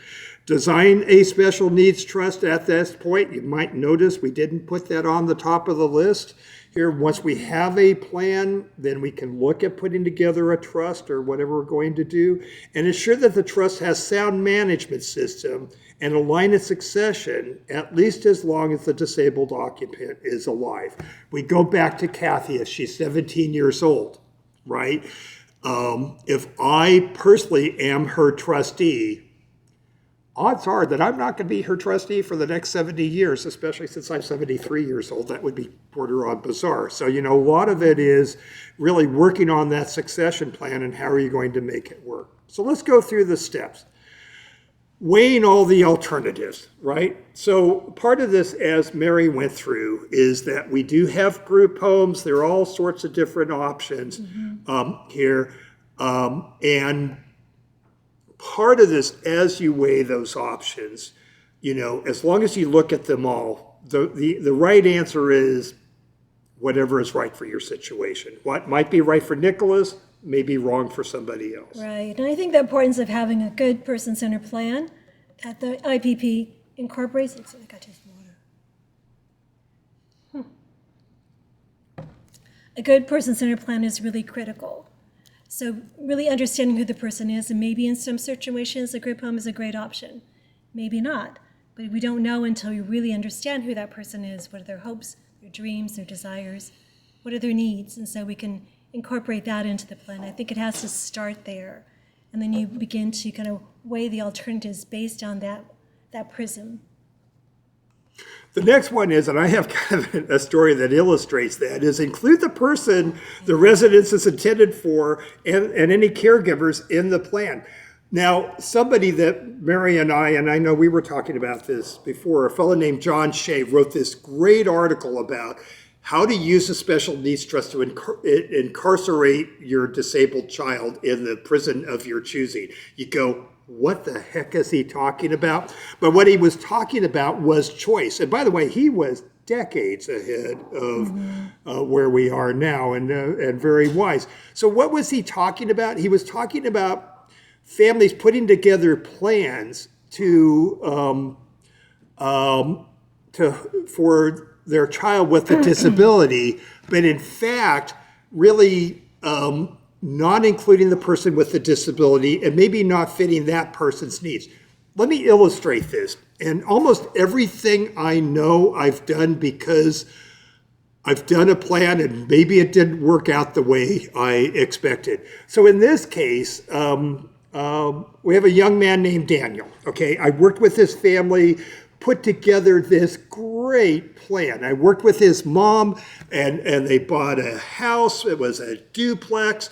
Design a special needs trust at this point. You might notice we didn't put that on the top of the list. Here, once we have a plan, then we can look at putting together a trust or whatever we're going to do, and ensure that the trust has sound management system and a line of succession at least as long as the disabled occupant is alive. We go back to Kathy if she's 17 years old, right? If I personally am her trustee, odds are that I'm not going to be her trustee for the next 70 years, especially since I'm 73 years old. That would be border on bizarre. So, a lot of it is really working on that succession plan and how are you going to make it work. So let's go through the steps. Weighing all the alternatives, right? So part of this, as Mary went through, is that we do have group homes. There are all sorts of different options here. And part of this, as you weigh those options, as long as you look at them all, the right answer is whatever is right for your situation. What might be right for Nicholas may be wrong for somebody else. Right, and I think the importance of having a good person-centered plan at the IPP incorporates, I got just water. A good person-centered plan is really critical. So really understanding who the person is, and maybe in some situations a group home is a great option, maybe not. But we don't know until we really understand who that person is, what are their hopes, their dreams, their desires, what are their needs, and so we can incorporate that into the plan. I think it has to start there, and then you begin to kind of weigh the alternatives based on that prism. The next one is, and I have kind of a story that illustrates that, is include the person the residence is intended for and any caregivers in the plan. Now, somebody that Mary and I know we were talking about this before, a fellow named John Shea wrote this great article about how to use a special needs trust to incarcerate your disabled child in the prison of your choosing. You go, what the heck is he talking about? But what he was talking about was choice. And by the way, he was decades ahead of where we are now and very wise. So what was he talking about? He was talking about families putting together plans for their child with a disability, but in fact, really not including the person with the disability and maybe not fitting that person's needs. Let me illustrate this. And almost everything I know I've done because I've done a plan and maybe it didn't work out the way I expected. So in this case, we have a young man named Daniel. Okay, I worked with his family, put together this great plan. I worked with his mom and they bought a house. It was a duplex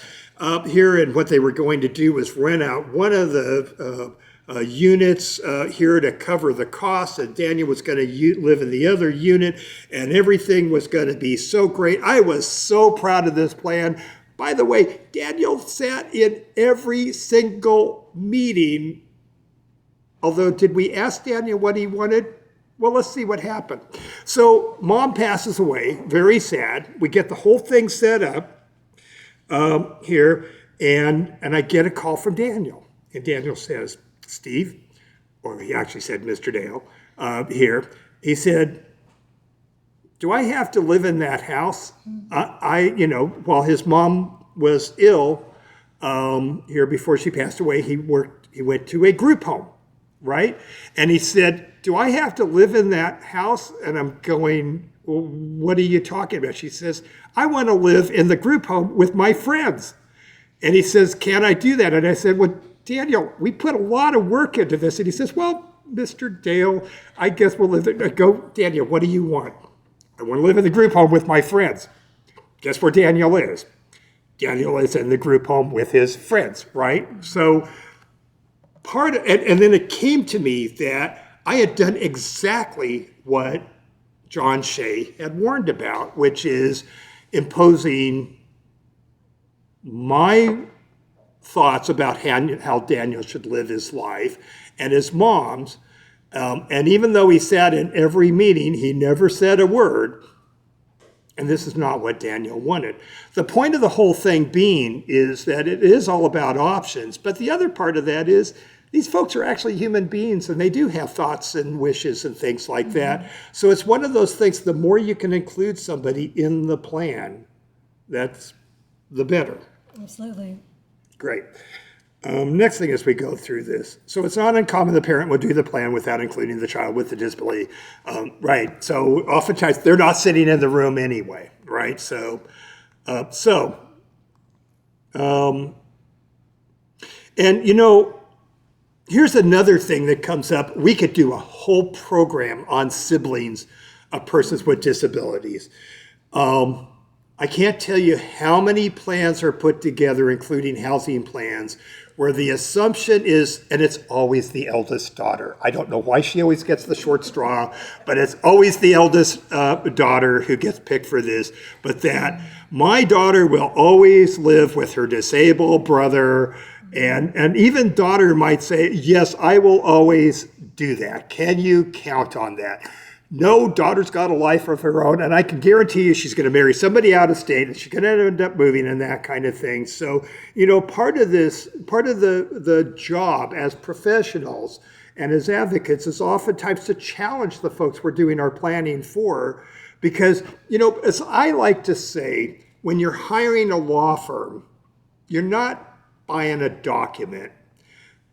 here, and what they were going to do was rent out one of the units here to cover the cost, and Daniel was going to live in the other unit, and everything was going to be so great. I was so proud of this plan. By the way, Daniel sat in every single meeting. Although, did we ask Daniel what he wanted? Well, let's see what happened. So mom passes away, very sad. We get the whole thing set up here, and I get a call from Daniel. And Daniel says, Steve, or he actually said Mr. Dale here, he said, do I have to live in that house? While his mom was ill here before she passed away, he went to a group home, right? And he said, do I have to live in that house? And I'm going, well, what are you talking about? She says, I want to live in the group home with my friends. And he says, can I do that? And I said, well, Daniel, we put a lot of work into this. And he says, well, Mr. Dale, I guess we'll live there. I go, Daniel, what do you want? I want to live in the group home with my friends. Guess where Daniel is? Daniel is in the group home with his friends, right? So and then it came to me that I had done exactly what John Shea had warned about, which is imposing my thoughts about how Daniel should live his life and his mom's. And even though he sat in every meeting, he never said a word. And this is not what Daniel wanted. The point of the whole thing being is that it is all about options. But the other part of that is these folks are actually human beings and they do have thoughts and wishes and things like that. So it's one of those things, the more you can include somebody in the plan, that's the better. Absolutely. Great. Next thing as we go through this. So it's not uncommon the parent will do the plan without including the child with the disability. Right. So oftentimes they're not sitting in the room anyway. Right. And here's another thing that comes up. We could do a whole program on siblings of persons with disabilities. I can't tell you how many plans are put together, including housing plans, where the assumption is, and it's always the eldest daughter. I don't know why she always gets the short straw, but it's always the eldest daughter who gets picked for this, but that my daughter will always live with her disabled brother, and even daughter might say, yes, I will always do that. Can you count on that? No, daughter's got a life of her own, and I can guarantee you she's going to marry somebody out of state, and she's going to end up moving and that kind of thing. So, part of the job as professionals and as advocates is oftentimes to challenge the folks we're doing our planning for, because, as I like to say, when you're hiring a law firm, you're not buying a document.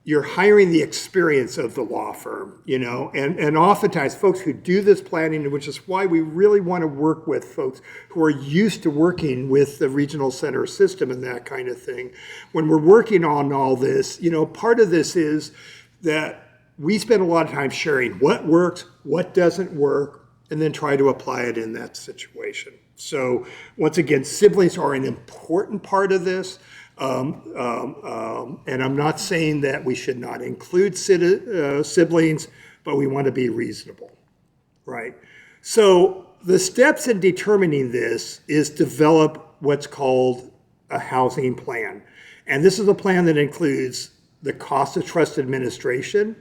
You're hiring the experience of the law firm, and oftentimes folks who do this planning, which is why we really want to work with folks who are used to working with the regional center system and that kind of thing. When we're working on all this, part of this is that we spend a lot of time sharing what works, what doesn't work, and then try to apply it in that situation. So once again, siblings are an important part of this. And I'm not saying that we should not include siblings, but we want to be reasonable, right? So the steps in determining this is develop what's called a housing plan. And this is a plan that includes the cost of trust administration.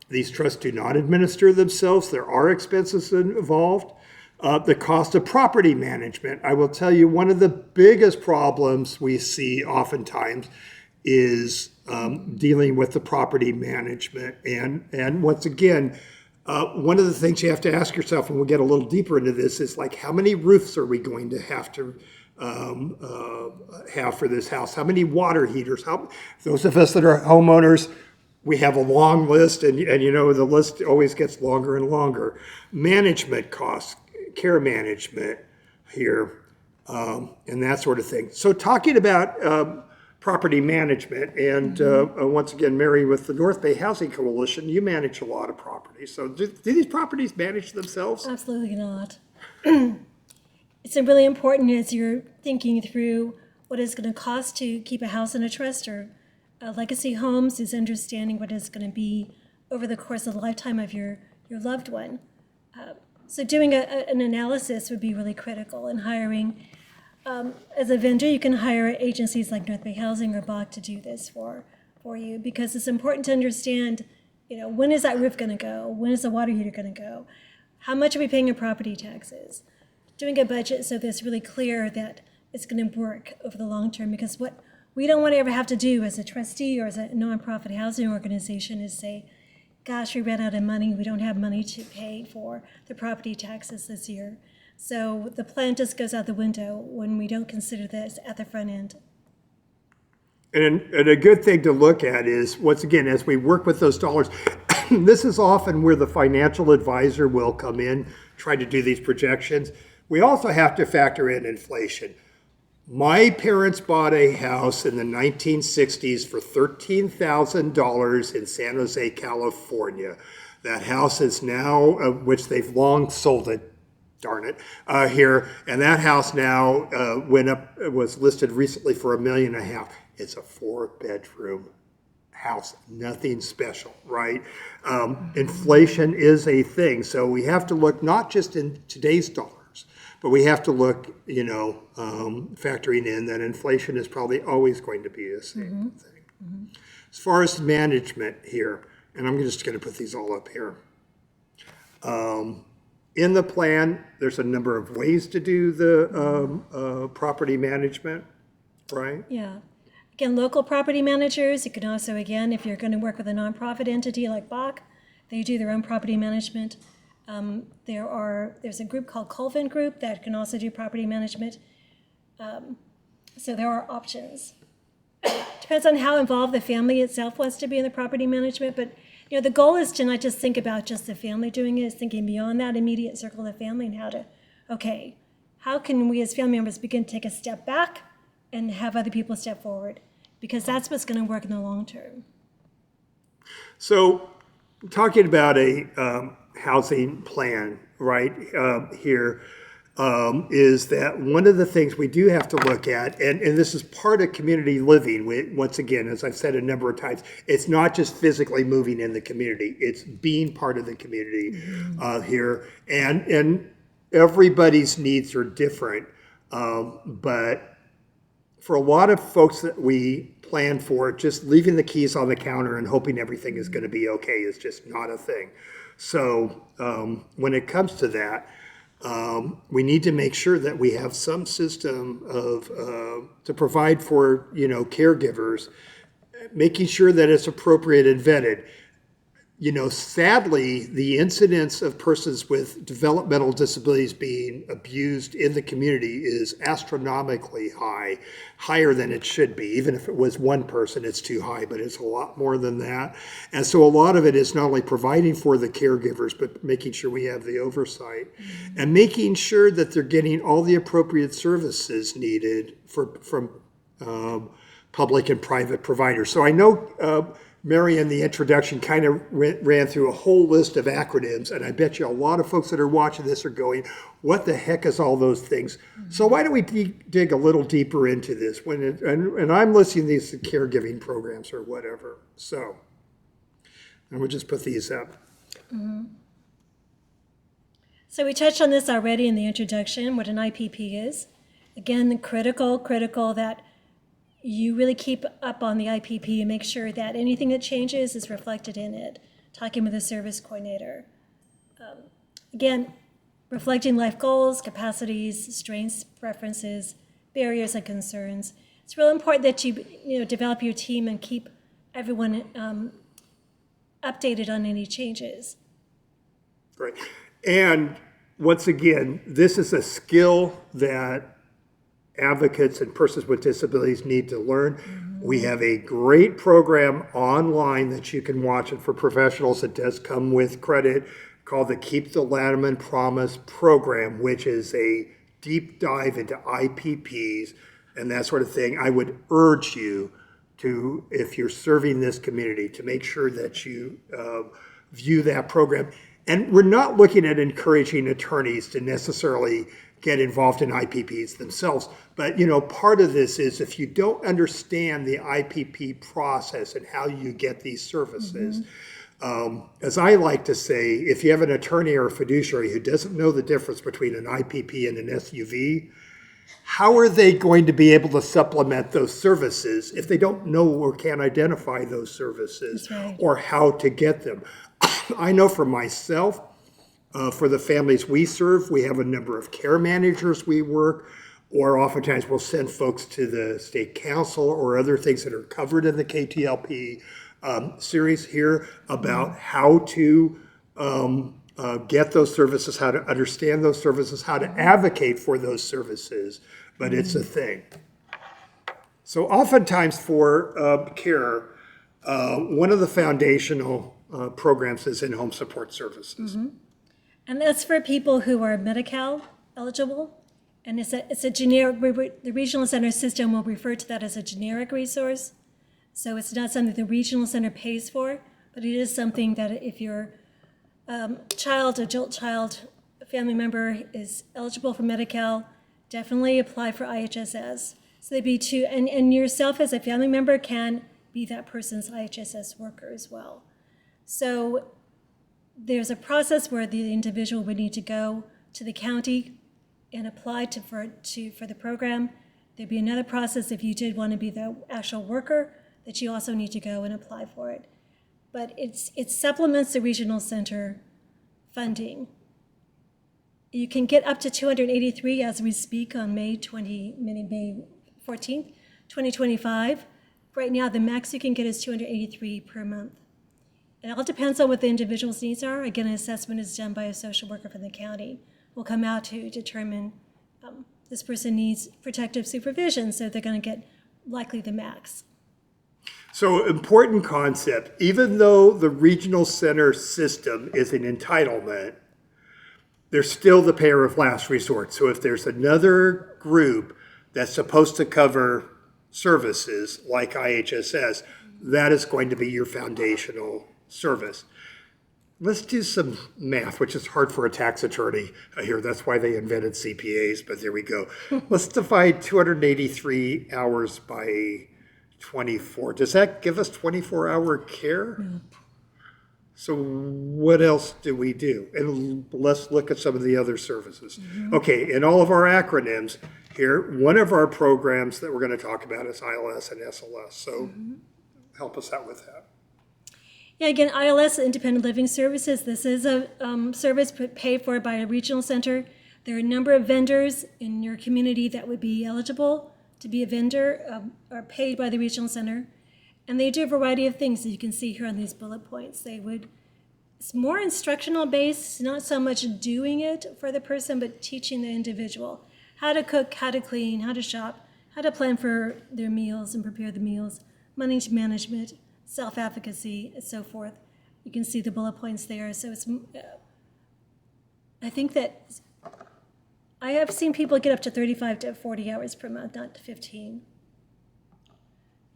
These trusts do not administer themselves. There are expenses involved. The cost of property management. I will tell you, one of the biggest problems we see oftentimes is dealing with the property management. And once again, one of the things you have to ask yourself, and we'll get a little deeper into this, is like, how many roofs are we going to have for this house? How many water heaters? Those of us that are homeowners, we have a long list, and the list always gets longer and longer. Management costs, care management here, and that sort of thing. So talking about property management, and once again, Mary, with the North Bay Housing Coalition, you manage a lot of properties. So do these properties manage themselves? Absolutely not. It's really important as you're thinking through what it's going to cost to keep a house in a trust or legacy homes, is understanding what it's going to be over the course of the lifetime of your loved one. So doing an analysis would be really critical, and hiring, as a vendor, you can hire agencies like North Bay Housing or BOC to do this for you, because it's important to understand when is that roof going to go? When is the water heater going to go? How much are we paying in property taxes? Doing a budget so that it's really clear that it's going to work over the long term, because what we don't want to ever have to do as a trustee or as a nonprofit housing organization is say, gosh, we ran out of money. We don't have money to pay for the property taxes this year. So the plan just goes out the window when we don't consider this at the front end. And a good thing to look at is, once again, as we work with those dollars, this is often where the financial advisor will come in, try to do these projections. We also have to factor in inflation. My parents bought a house in the 1960s for $13,000 in San Jose, California. That house is now, which they've long sold it, darn it, here. And that house now went up, was listed recently for $1.5 million. It's a 4-bedroom house, nothing special, right? Inflation is a thing. So we have to look not just in today's dollars, but we have to look, factoring in that inflation is probably always going to be the same thing. As far as management here, and I'm just going to put these all up here. In the plan, there's a number of ways to do the property management, right? Yeah. Again, local property managers, you can also, again, if you're going to work with a nonprofit entity like Bach, they do their own property management. There's a group called Colvin Group that can also do property management. So there are options. Depends on how involved the family itself wants to be in the property management, but the goal is to not just think about just the family doing it, it's thinking beyond that immediate circle of family and how can we as family members begin to take a step back and have other people step forward, because that's what's going to work in the long term. So talking about a housing plan right here is that one of the things we do have to look at, and this is part of community living, once again, as I've said a number of times, it's not just physically moving in the community, it's being part of the community here. And everybody's needs are different, but for a lot of folks that we plan for, just leaving the keys on the counter and hoping everything is going to be okay is just not a thing. So when it comes to that, we need to make sure that we have some system of to provide for caregivers, making sure that it's appropriate and vetted. Sadly, the incidence of persons with developmental disabilities being abused in the community is astronomically high, higher than it should be. Even if it was one person, it's too high, but it's a lot more than that. And so a lot of it is not only providing for the caregivers, but making sure we have the oversight and making sure that they're getting all the appropriate services needed from public and private providers. So I know Mary, in the introduction, kind of ran through a whole list of acronyms, and I bet you a lot of folks that are watching this are going, what the heck is all those things? So why don't we dig a little deeper into this? And I'm listing these caregiving programs or whatever. So, and we'll just put these up. So we touched on this already in the introduction, what an IPP is. Again, critical that you really keep up on the IPP and make sure that anything that changes is reflected in it, talking with a service coordinator. Again, reflecting life goals, capacities, strengths, preferences, barriers, and concerns. It's real important that you develop your team and keep everyone updated on any changes. Right. And once again, this is a skill that advocates and persons with disabilities need to learn. We have a great program online that you can watch, and for professionals it does come with credit, called the Keep the Latterman Promise program, which is a deep dive into IPPs and that sort of thing. I would urge you to, if you're serving this community, to make sure that you view that program. And we're not looking at encouraging attorneys to necessarily get involved in IPPs themselves. But, part of this is if you don't understand the IPP process and how you get these services, as I like to say, if you have an attorney or a fiduciary who doesn't know the difference between an IPP and an SUV, how are they going to be able to supplement those services if they don't know or can't identify those services or how to get them? I know for myself, for the families we serve, we have a number of care managers we work, or oftentimes we'll send folks to the state council or other things that are covered in the KTLP series here about how to get those services, how to understand those services, how to advocate for those services, but it's a thing. So oftentimes for care, one of the foundational programs is in-home support services. And that's for people who are Medi-Cal eligible. And it's a generic, the regional center system will refer to that as a generic resource. So it's not something the regional center pays for, but it is something that if your adult child, family member is eligible for Medi-Cal, definitely apply for IHSS. So they'd be two, and yourself as a family member can be that person's IHSS worker as well. So there's a process where the individual would need to go to the county and apply for the program. There'd be another process if you did want to be the actual worker that you also need to go and apply for it. But it supplements the regional center funding. You can get up to 283 as we speak on May 14th, 2025. Right now, the max you can get is 283 per month. It all depends on what the individual's needs are. Again, an assessment is done by a social worker from the county. Will come out to determine this person needs protective supervision, so they're going to get likely the max. So important concept, even though the regional center system is an entitlement, they're still the payer of last resort. So if there's another group that's supposed to cover services like IHSS, that is going to be your foundational service. Let's do some math, which is hard for a tax attorney here. That's why they invented CPAs, but there we go. Let's divide 283 hours by 24. Does that give us 24-hour care? No. So what else do we do? And let's look at some of the other services. Okay, in all of our acronyms here, one of our programs that we're going to talk about is ILS and SLS. So help us out with that. Yeah, again, ILS, Independent Living Services, this is a service paid for by a regional center. There are a number of vendors in your community that would be eligible to be a vendor, are paid by the regional center. And they do a variety of things that you can see here on these bullet points. It's more instructional based, not so much doing it for the person, but teaching the individual how to cook, how to clean, how to shop, how to plan for their meals and prepare the meals, money management, self-advocacy, and so forth. You can see the bullet points there. So it's, I think that I have seen people get up to 35 to 40 hours per month, not to 15.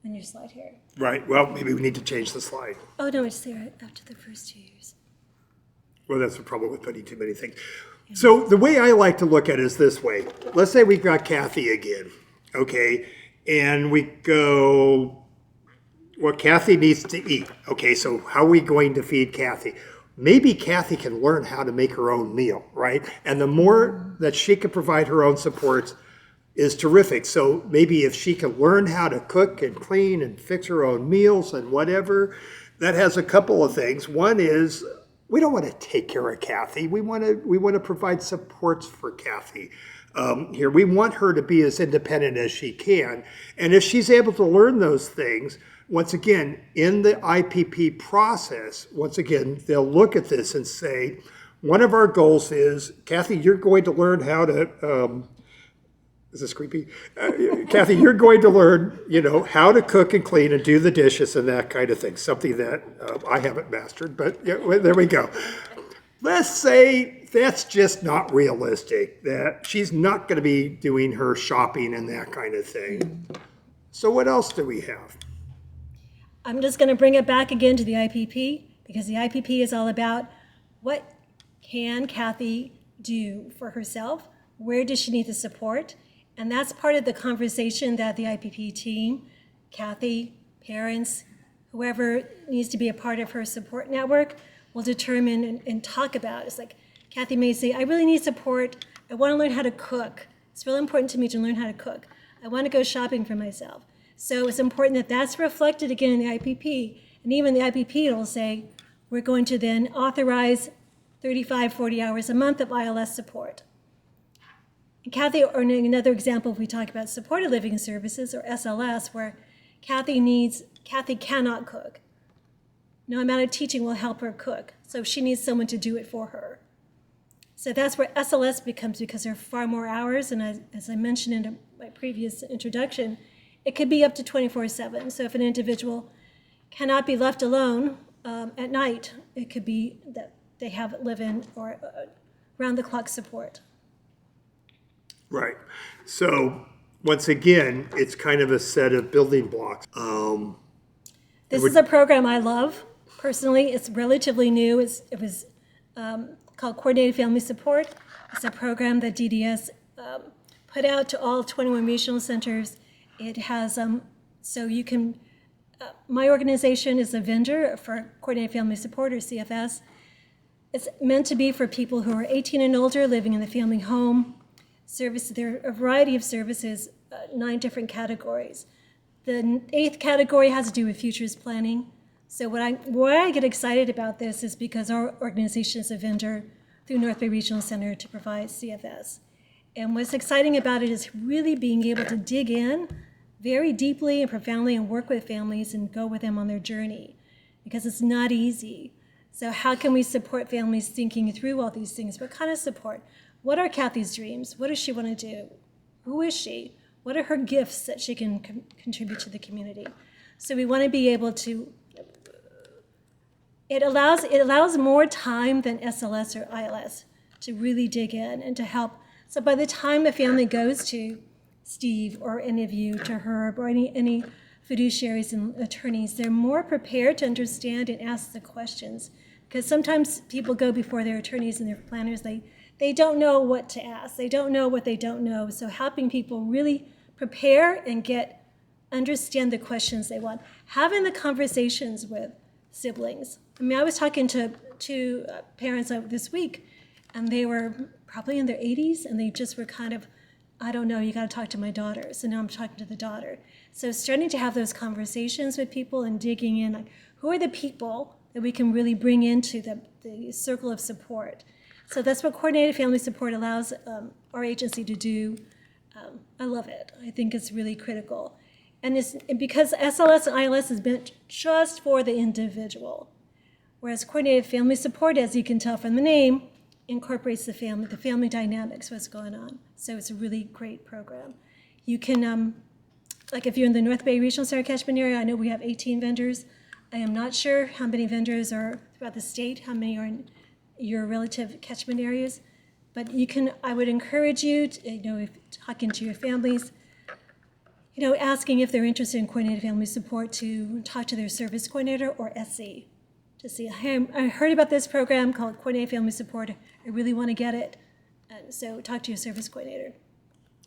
On your slide here. Right, well, maybe we need to change the slide. Oh, no, it's there after the first 2 years. Well, that's the problem with putting too many things. Yeah. So the way I like to look at it is this way. Let's say we've got Kathy again, okay? And we go, well, Kathy needs to eat. Okay, so how are we going to feed Kathy? Maybe Kathy can learn how to make her own meal, right? And the more that she can provide her own supports is terrific. So maybe if she can learn how to cook and clean and fix her own meals and whatever, that has a couple of things. One is we don't want to take care of Kathy. We want to provide supports for Kathy. Here, we want her to be as independent as she can. And if she's able to learn those things, once again, in the IPP process, once again, they'll look at this and say, one of our goals is, Kathy, you're going to learn how to, is this creepy? Kathy, you're going to learn, how to cook and clean and do the dishes and that kind of thing. Something that I haven't mastered, but yeah, well, there we go. Let's say that's just not realistic, that she's not going to be doing her shopping and that kind of thing. So what else do we have? I'm just going to bring it back again to the IPP, because the IPP is all about what can Kathy do for herself? Where does she need the support? And that's part of the conversation that the IPP team, Kathy, parents, whoever needs to be a part of her support network will determine and talk about. It's like Kathy may say, I really need support. I want to learn how to cook. It's really important to me to learn how to cook. I want to go shopping for myself. So it's important that that's reflected again in the IPP. And even the IPP will say, we're going to then authorize 35, 40 hours a month of ILS support. And Kathy, or another example, if we talk about supported living services, or SLS, where Kathy cannot cook. No amount of teaching will help her cook. So she needs someone to do it for her. So that's where SLS becomes, because there are far more hours, and as I mentioned in my previous introduction, it could be up to 24/7. So if an individual cannot be left alone at night, it could be that they have live-in or round-the-clock support. Right. So once again, it's kind of a set of building blocks. This is a program I love. Personally, it's relatively new. It was called Coordinated Family Support. It's a program that DDS put out to all 21 regional centers. It has, so you can, my organization is a vendor for Coordinated Family Support, or CFS. It's meant to be for people who are 18 and older, living in the family home. There are a variety of services, 9 different categories. The 8th category has to do with futures planning. So why I get excited about this is because our organization is a vendor through North Bay Regional Center to provide CFS. And what's exciting about it is really being able to dig in very deeply and profoundly and work with families and go with them on their journey, because it's not easy. So how can we support families thinking through all these things? What kind of support? What are Kathy's dreams? What does she want to do? Who is she? What are her gifts that she can contribute to the community? So we want to be able to, it allows more time than SLS or ILS to really dig in and to help. So by the time the family goes to Steve or any of you, to Herb or any fiduciaries and attorneys, they're more prepared to understand and ask the questions. Because sometimes people go before their attorneys and their planners, they don't know what to ask. They don't know what they don't know. So helping people really prepare and understand the questions they want. Having the conversations with siblings. I mean, I was talking to two parents this week, and they were probably in their 80s, and they just were kind of, I don't know, you got to talk to my daughter. So now I'm talking to the daughter. So starting to have those conversations with people and digging in, like, who are the people that we can really bring into the circle of support? So that's what Coordinated Family Support allows our agency to do. I love it. I think it's really critical. And it's because SLS and ILS is meant just for the individual, whereas Coordinated Family Support, as you can tell from the name, incorporates the family dynamics, what's going on. So it's a really great program. You can, like if you're in the North Bay Regional Center catchment area, I know we have 18 vendors. I am not sure how many vendors are throughout the state, how many are in your relative catchment areas, but I would encourage you to, if talking to your families, asking if they're interested in Coordinated Family Support, to talk to their service coordinator or SC to see, hey, I heard about this program called Coordinated Family Support. I really want to get it. And so talk to your service coordinator.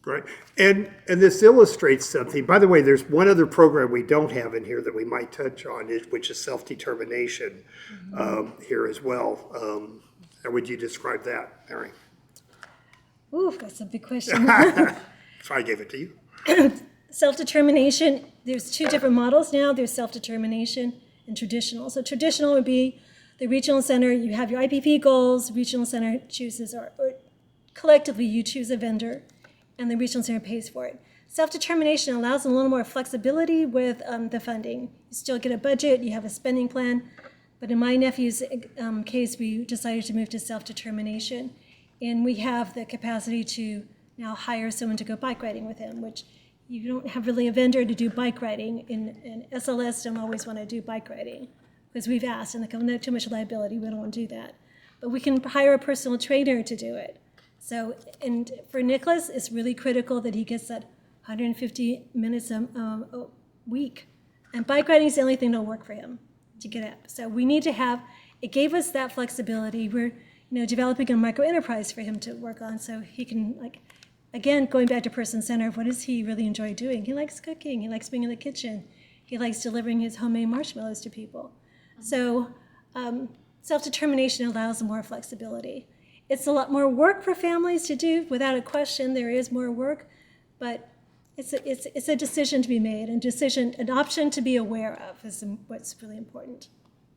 Great. And this illustrates something. By the way, there's one other program we don't have in here that we might touch on, which is self-determination here as well. How would you describe that, Mary? Ooh, that's a big question. So I gave it to you. Self-determination, there's 2 different models now. There's self-determination and traditional. So traditional would be the regional center, you have your IPP goals, regional center chooses, or collectively you choose a vendor, and the regional center pays for it. Self-determination allows a little more flexibility with the funding. You still get a budget, you have a spending plan, but in my nephew's case, we decided to move to self-determination, and we have the capacity to now hire someone to go bike riding with him, which you don't have really a vendor to do bike riding. In SLS don't always want to do bike riding because we've asked, and they go, no, too much liability, we don't want to do that. But we can hire a personal trainer to do it. So, and for Nicholas, it's really critical that he gets that 150 minutes a week. And bike riding is the only thing that'll work for him to get up. So we need to have, it gave us that flexibility. We're developing a micro enterprise for him to work on so he can, again, going back to person-centered, what does he really enjoy doing? He likes cooking. He likes being in the kitchen. He likes delivering his homemade marshmallows to people. So self-determination allows more flexibility. It's a lot more work for families to do, without a question. There is more work, but it's a decision to be made, and an option to be aware of is what's really important.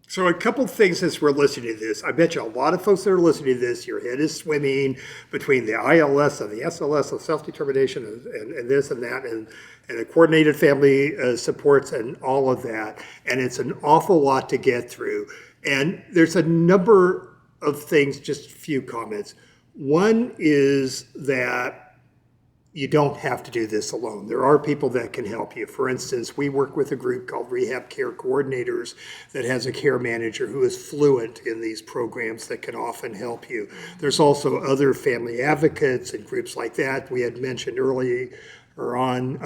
So a couple things as we're listening to this. I bet you a lot of folks that are listening to this, your head is swimming between the ILS and the SLS of self-determination and this and that and the coordinated family supports and all of that. And it's an awful lot to get through. And there's a number of things, just a few comments. One is that you don't have to do this alone. There are people that can help you. For instance, we work with a group called Rehab Care Coordinators that has a care manager who is fluent in these programs that can often help you. There's also other family advocates and groups like that. We had mentioned earlier on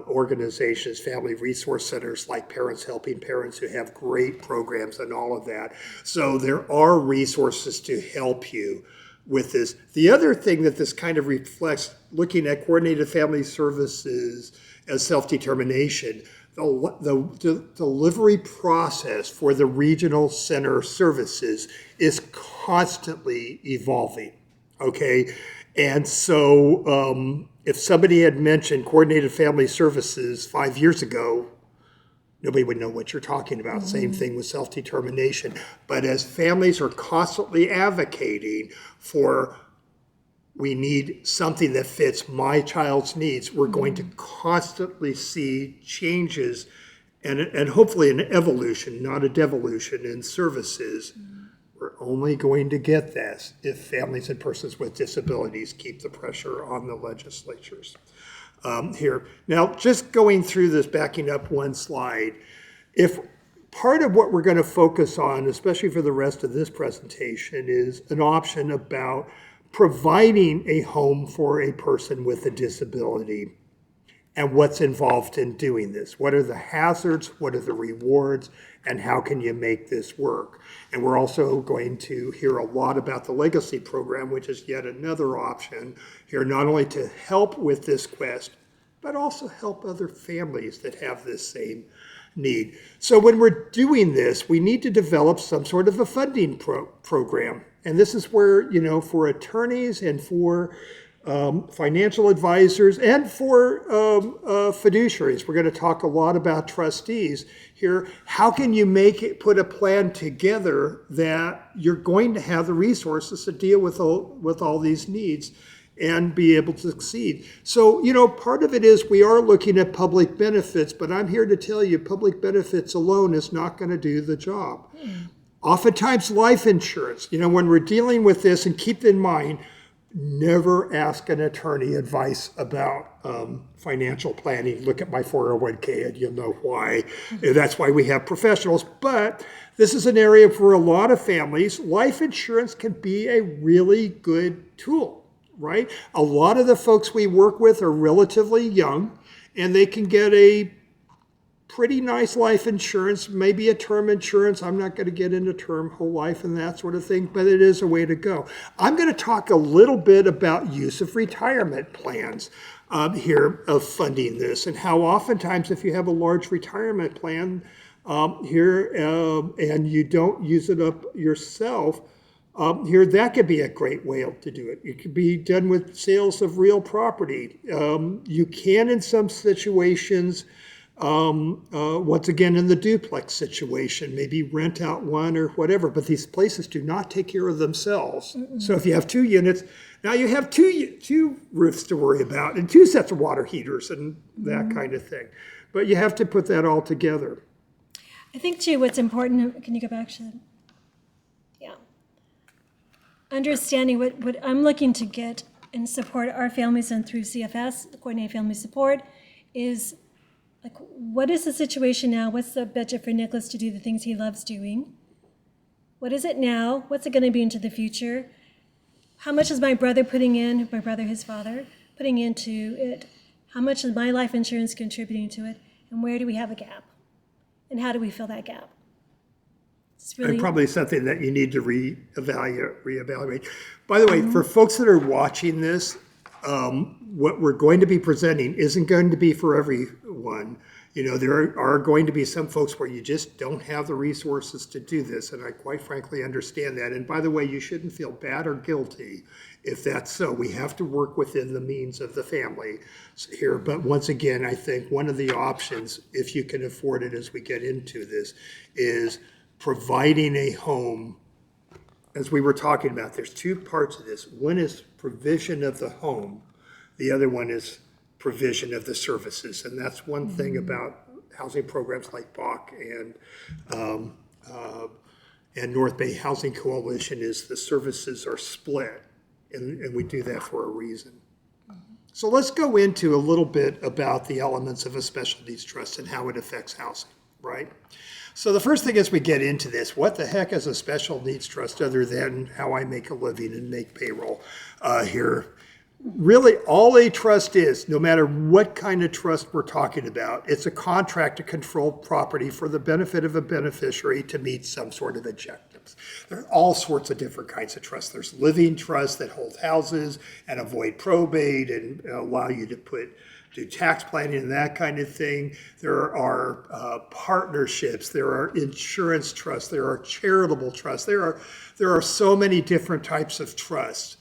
organizations, family resource centers like Parents Helping Parents who have great programs and all of that. So there are resources to help you with this. The other thing that this kind of reflects, looking at coordinated family services as self-determination, the delivery process for the regional center services is constantly evolving, okay? And so if somebody had mentioned coordinated family services 5 years ago, nobody would know what you're talking about. Mm-hmm. Same thing with self-determination. But as families are constantly advocating for, we need something that fits my child's needs, we're going to constantly see changes and hopefully an evolution, not a devolution in services. Mm-hmm. We're only going to get this if families and persons with disabilities keep the pressure on the legislatures. Here. Now, just going through this, backing up one slide, if part of what we're going to focus on, especially for the rest of this presentation, is an option about providing a home for a person with a disability and what's involved in doing this. What are the hazards? What are the rewards? And how can you make this work? And we're also going to hear a lot about the Legacy Program, which is yet another option here, not only to help with this quest, but also help other families that have this same need. So when we're doing this, we need to develop some sort of a funding program. And this is where, for attorneys and for financial advisors and for fiduciaries, we're going to talk a lot about trustees here. How can you put a plan together that you're going to have the resources to deal with all these needs and be able to succeed? So, part of it is we are looking at public benefits, but I'm here to tell you public benefits alone is not going to do the job. Oftentimes life insurance, when we're dealing with this, and keep in mind, never ask an attorney advice about financial planning. Look at my 401k and you'll know why. That's why we have professionals. But this is an area for a lot of families. Life insurance can be a really good tool, right? A lot of the folks we work with are relatively young and they can get a pretty nice life insurance, maybe a term insurance. I'm not going to get into term whole life and that sort of thing, but it is a way to go. I'm going to talk a little bit about use of retirement plans here of funding this, and how oftentimes if you have a large retirement plan here and you don't use it up yourself, here that could be a great way to do it. It could be done with sales of real property. You can in some situations, once again, in the duplex situation, maybe rent out one or whatever, but these places do not take care of themselves. Mm-mm. So if you have 2 units, now you have two roofs to worry about and 2 sets of water heaters and that kind of thing. But you have to put that all together. I think too, what's important, can you go back to that? Yeah. Understanding what I'm looking to get and support our families and through CFS, Coordinated Family Support, is like, what is the situation now? What's the budget for Nicholas to do the things he loves doing? What is it now? What's it going to be into the future? How much is my brother putting in, my brother, his father, putting into it? How much is my life insurance contributing to it? And where do we have a gap? And how do we fill that gap? It's really, and probably something that you need to reevaluate. By the way, for folks that are watching this, what we're going to be presenting isn't going to be for everyone. There are going to be some folks where you just don't have the resources to do this, and I quite frankly understand that. And by the way, you shouldn't feel bad or guilty if that's so. We have to work within the means of the family here. But once again, I think one of the options, if you can afford it as we get into this, is providing a home. As we were talking about, there's two parts of this. One is provision of the home. The other one is provision of the services. And that's one thing about housing programs like BAC and North Bay Housing Coalition is the services are split. And we do that for a reason. So let's go into a little bit about the elements of a special needs trust and how it affects housing, right? So the first thing as we get into this, what the heck is a special needs trust other than how I make a living and make payroll here? Really, all a trust is, no matter what kind of trust we're talking about, it's a contract to control property for the benefit of a beneficiary to meet some sort of objectives. There are all sorts of different kinds of trusts. There's living trusts that hold houses and avoid probate and allow you to do tax planning and that kind of thing. There are partnerships, there are insurance trusts, there are charitable trusts. There are so many different types of trusts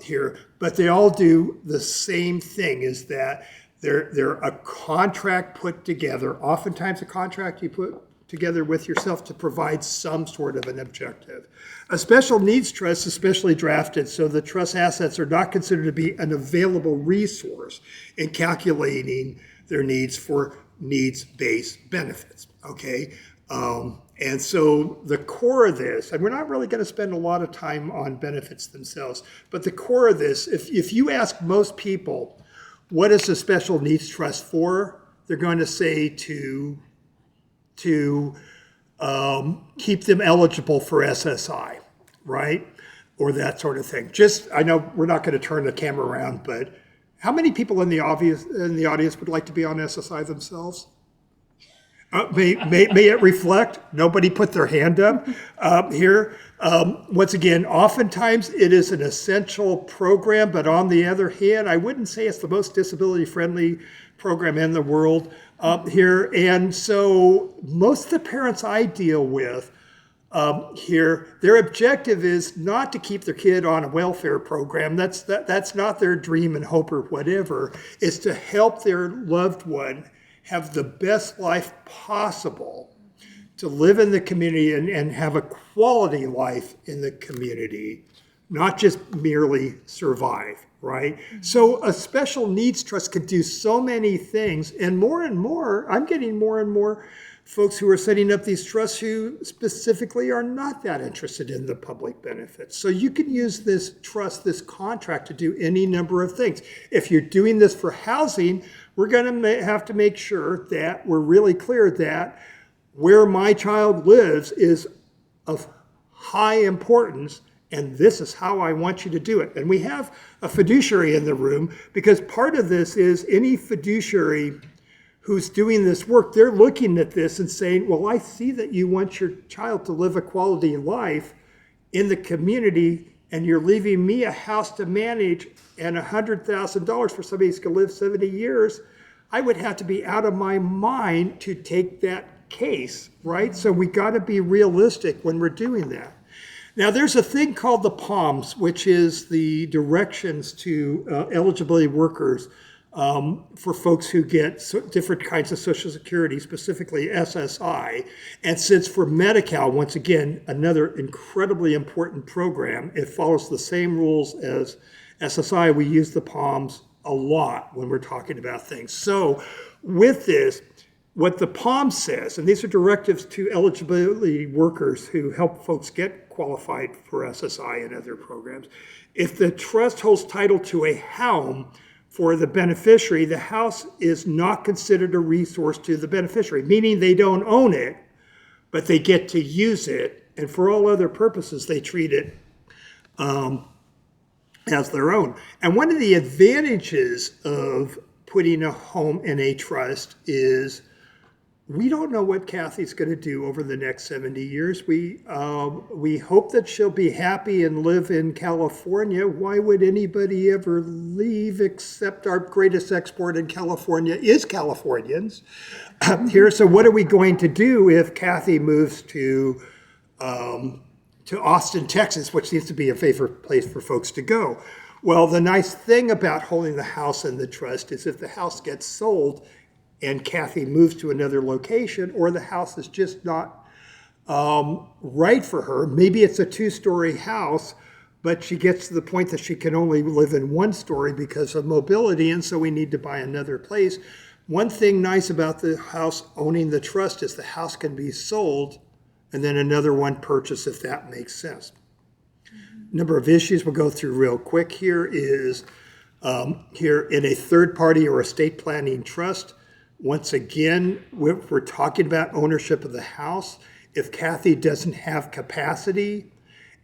here, but they all do the same thing, is that they're a contract put together, oftentimes a contract you put together with yourself to provide some sort of an objective. A special needs trust is specially drafted so the trust assets are not considered to be an available resource in calculating their needs for needs-based benefits, okay? And so the core of this, and we're not really going to spend a lot of time on benefits themselves, but the core of this, if you ask most people, what is a special needs trust for? They're going to say to keep them eligible for SSI, right? Or that sort of thing. I know we're not going to turn the camera around, but how many people in the audience would like to be on SSI themselves? May it reflect? Nobody put their hand up here. Once again, oftentimes it is an essential program, but on the other hand, I wouldn't say it's the most disability-friendly program in the world here. And so most of the parents I deal with here, their objective is not to keep their kid on a welfare program. That's not their dream and hope or whatever. It's to help their loved one have the best life possible, to live in the community and have a quality life in the community, not just merely survive, right? So a special needs trust could do so many things, and more, I'm getting more and more folks who are setting up these trusts who specifically are not that interested in the public benefits. So you can use this trust, this contract, to do any number of things. If you're doing this for housing, we're going to have to make sure that we're really clear that where my child lives is of high importance, and this is how I want you to do it. And we have a fiduciary in the room, because part of this is any fiduciary who's doing this work, they're looking at this and saying, well, I see that you want your child to live a quality life in the community, and you're leaving me a house to manage and $100,000 for somebody who's going to live 70 years. I would have to be out of my mind to take that case, right? So we got to be realistic when we're doing that. Now, there's a thing called the POMS, which is the directions to eligibility workers for folks who get different kinds of Social Security, specifically SSI. And since for Medi-Cal, once again, another incredibly important program, it follows the same rules as SSI. We use the POMS a lot when we're talking about things. So with this, what the POMS says, and these are directives to eligibility workers who help folks get qualified for SSI and other programs. If the trust holds title to a home for the beneficiary, the house is not considered a resource to the beneficiary, meaning they don't own it, but they get to use it, and for all other purposes, they treat it as their own. And one of the advantages of putting a home in a trust is we don't know what Kathy's going to do over the next 70 years. We hope that she'll be happy and live in California. Why would anybody ever leave except our greatest export in California is Californians? Here, so what are we going to do if Kathy moves to Austin, Texas, which seems to be a favorite place for folks to go? Well, the nice thing about holding the house in the trust is if the house gets sold and Kathy moves to another location, or the house is just not right for her. Maybe it's a 2-story house, but she gets to the point that she can only live in 1 story because of mobility, and so we need to buy another place. One thing nice about the house owning the trust is the house can be sold and then another one purchased, if that makes sense. Number of issues we'll go through real quick here is here in a third party or estate planning trust. Once again, we're talking about ownership of the house. If Kathy doesn't have capacity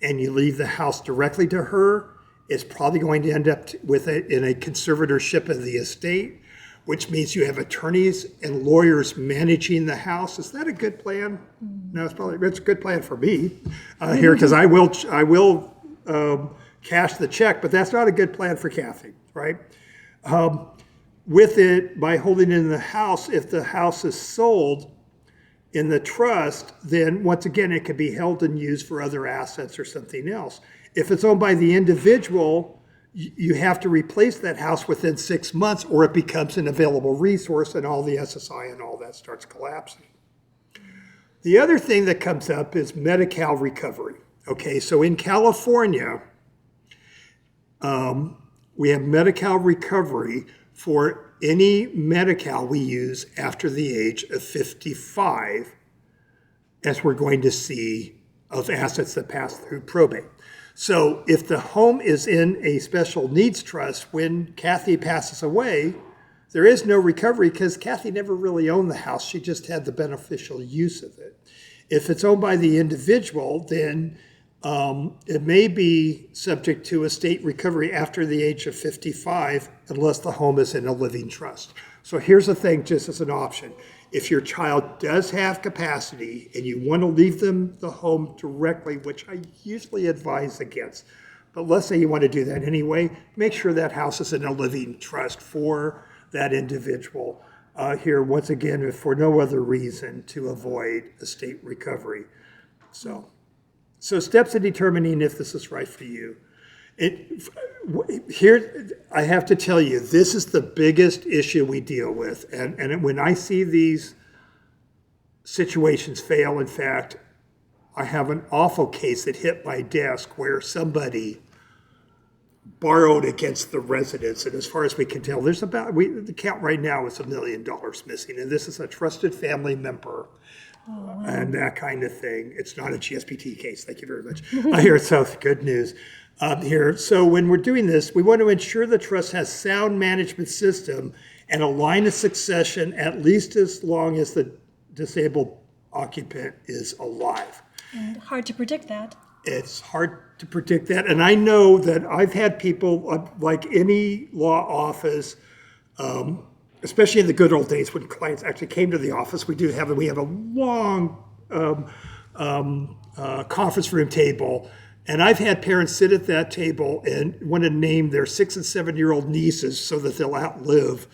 and you leave the house directly to her, it's probably going to end up in a conservatorship of the estate, which means you have attorneys and lawyers managing the house. Is that a good plan? No, it's a good plan for me here, because I will cash the check, but that's not a good plan for Kathy, right? With it, by holding it in the house, if the house is sold in the trust, then once again, it could be held and used for other assets or something else. If it's owned by the individual, you have to replace that house within 6 months, or it becomes an available resource and all the SSI and all that starts collapsing. The other thing that comes up is Medi-Cal recovery. Okay, so in California, we have Medi-Cal recovery for any Medi-Cal we use after the age of 55, as we're going to see of assets that pass through probate. So if the home is in a special needs trust, when Kathy passes away, there is no recovery because Kathy never really owned the house. She just had the beneficial use of it. If it's owned by the individual, then it may be subject to estate recovery after the age of 55 unless the home is in a living trust. So here's the thing, just as an option. If your child does have capacity and you want to leave them the home directly, which I usually advise against, but let's say you want to do that anyway, make sure that house is in a living trust for that individual. Here, once again, if for no other reason, to avoid estate recovery. So steps in determining if this is right for you. Here, I have to tell you, this is the biggest issue we deal with. And when I see these situations fail, in fact, I have an awful case that hit my desk where somebody borrowed against the residents. And as far as we can tell, there's the count right now is $1 million missing. And this is a trusted family member. And that kind of thing. It's not a GSPT case. Thank you very much. Here, so good news here. So when we're doing this, we want to ensure the trust has sound management system and a line of succession at least as long as the disabled occupant is alive. And hard to predict that. It's hard to predict that. And I know that I've had people, like any law office, especially in the good old days when clients actually came to the office, we have a long conference room table. And I've had parents sit at that table and want to name their 6 and 7-year-old nieces so that they'll outlive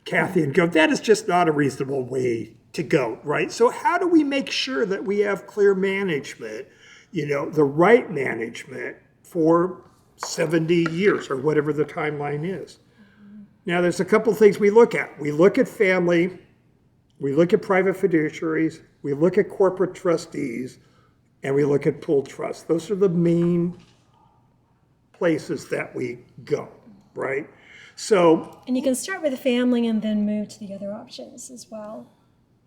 Kathy and go, that is just not a reasonable way to go, right? So how do we make sure that we have clear management, the right management for 70 years or whatever the timeline is? Now, there's a couple things we look at. We look at family, we look at private fiduciaries, we look at corporate trustees, and we look at pooled trusts. Those are the main places that we go, right? So, and you can start with the family and then move to the other options as well.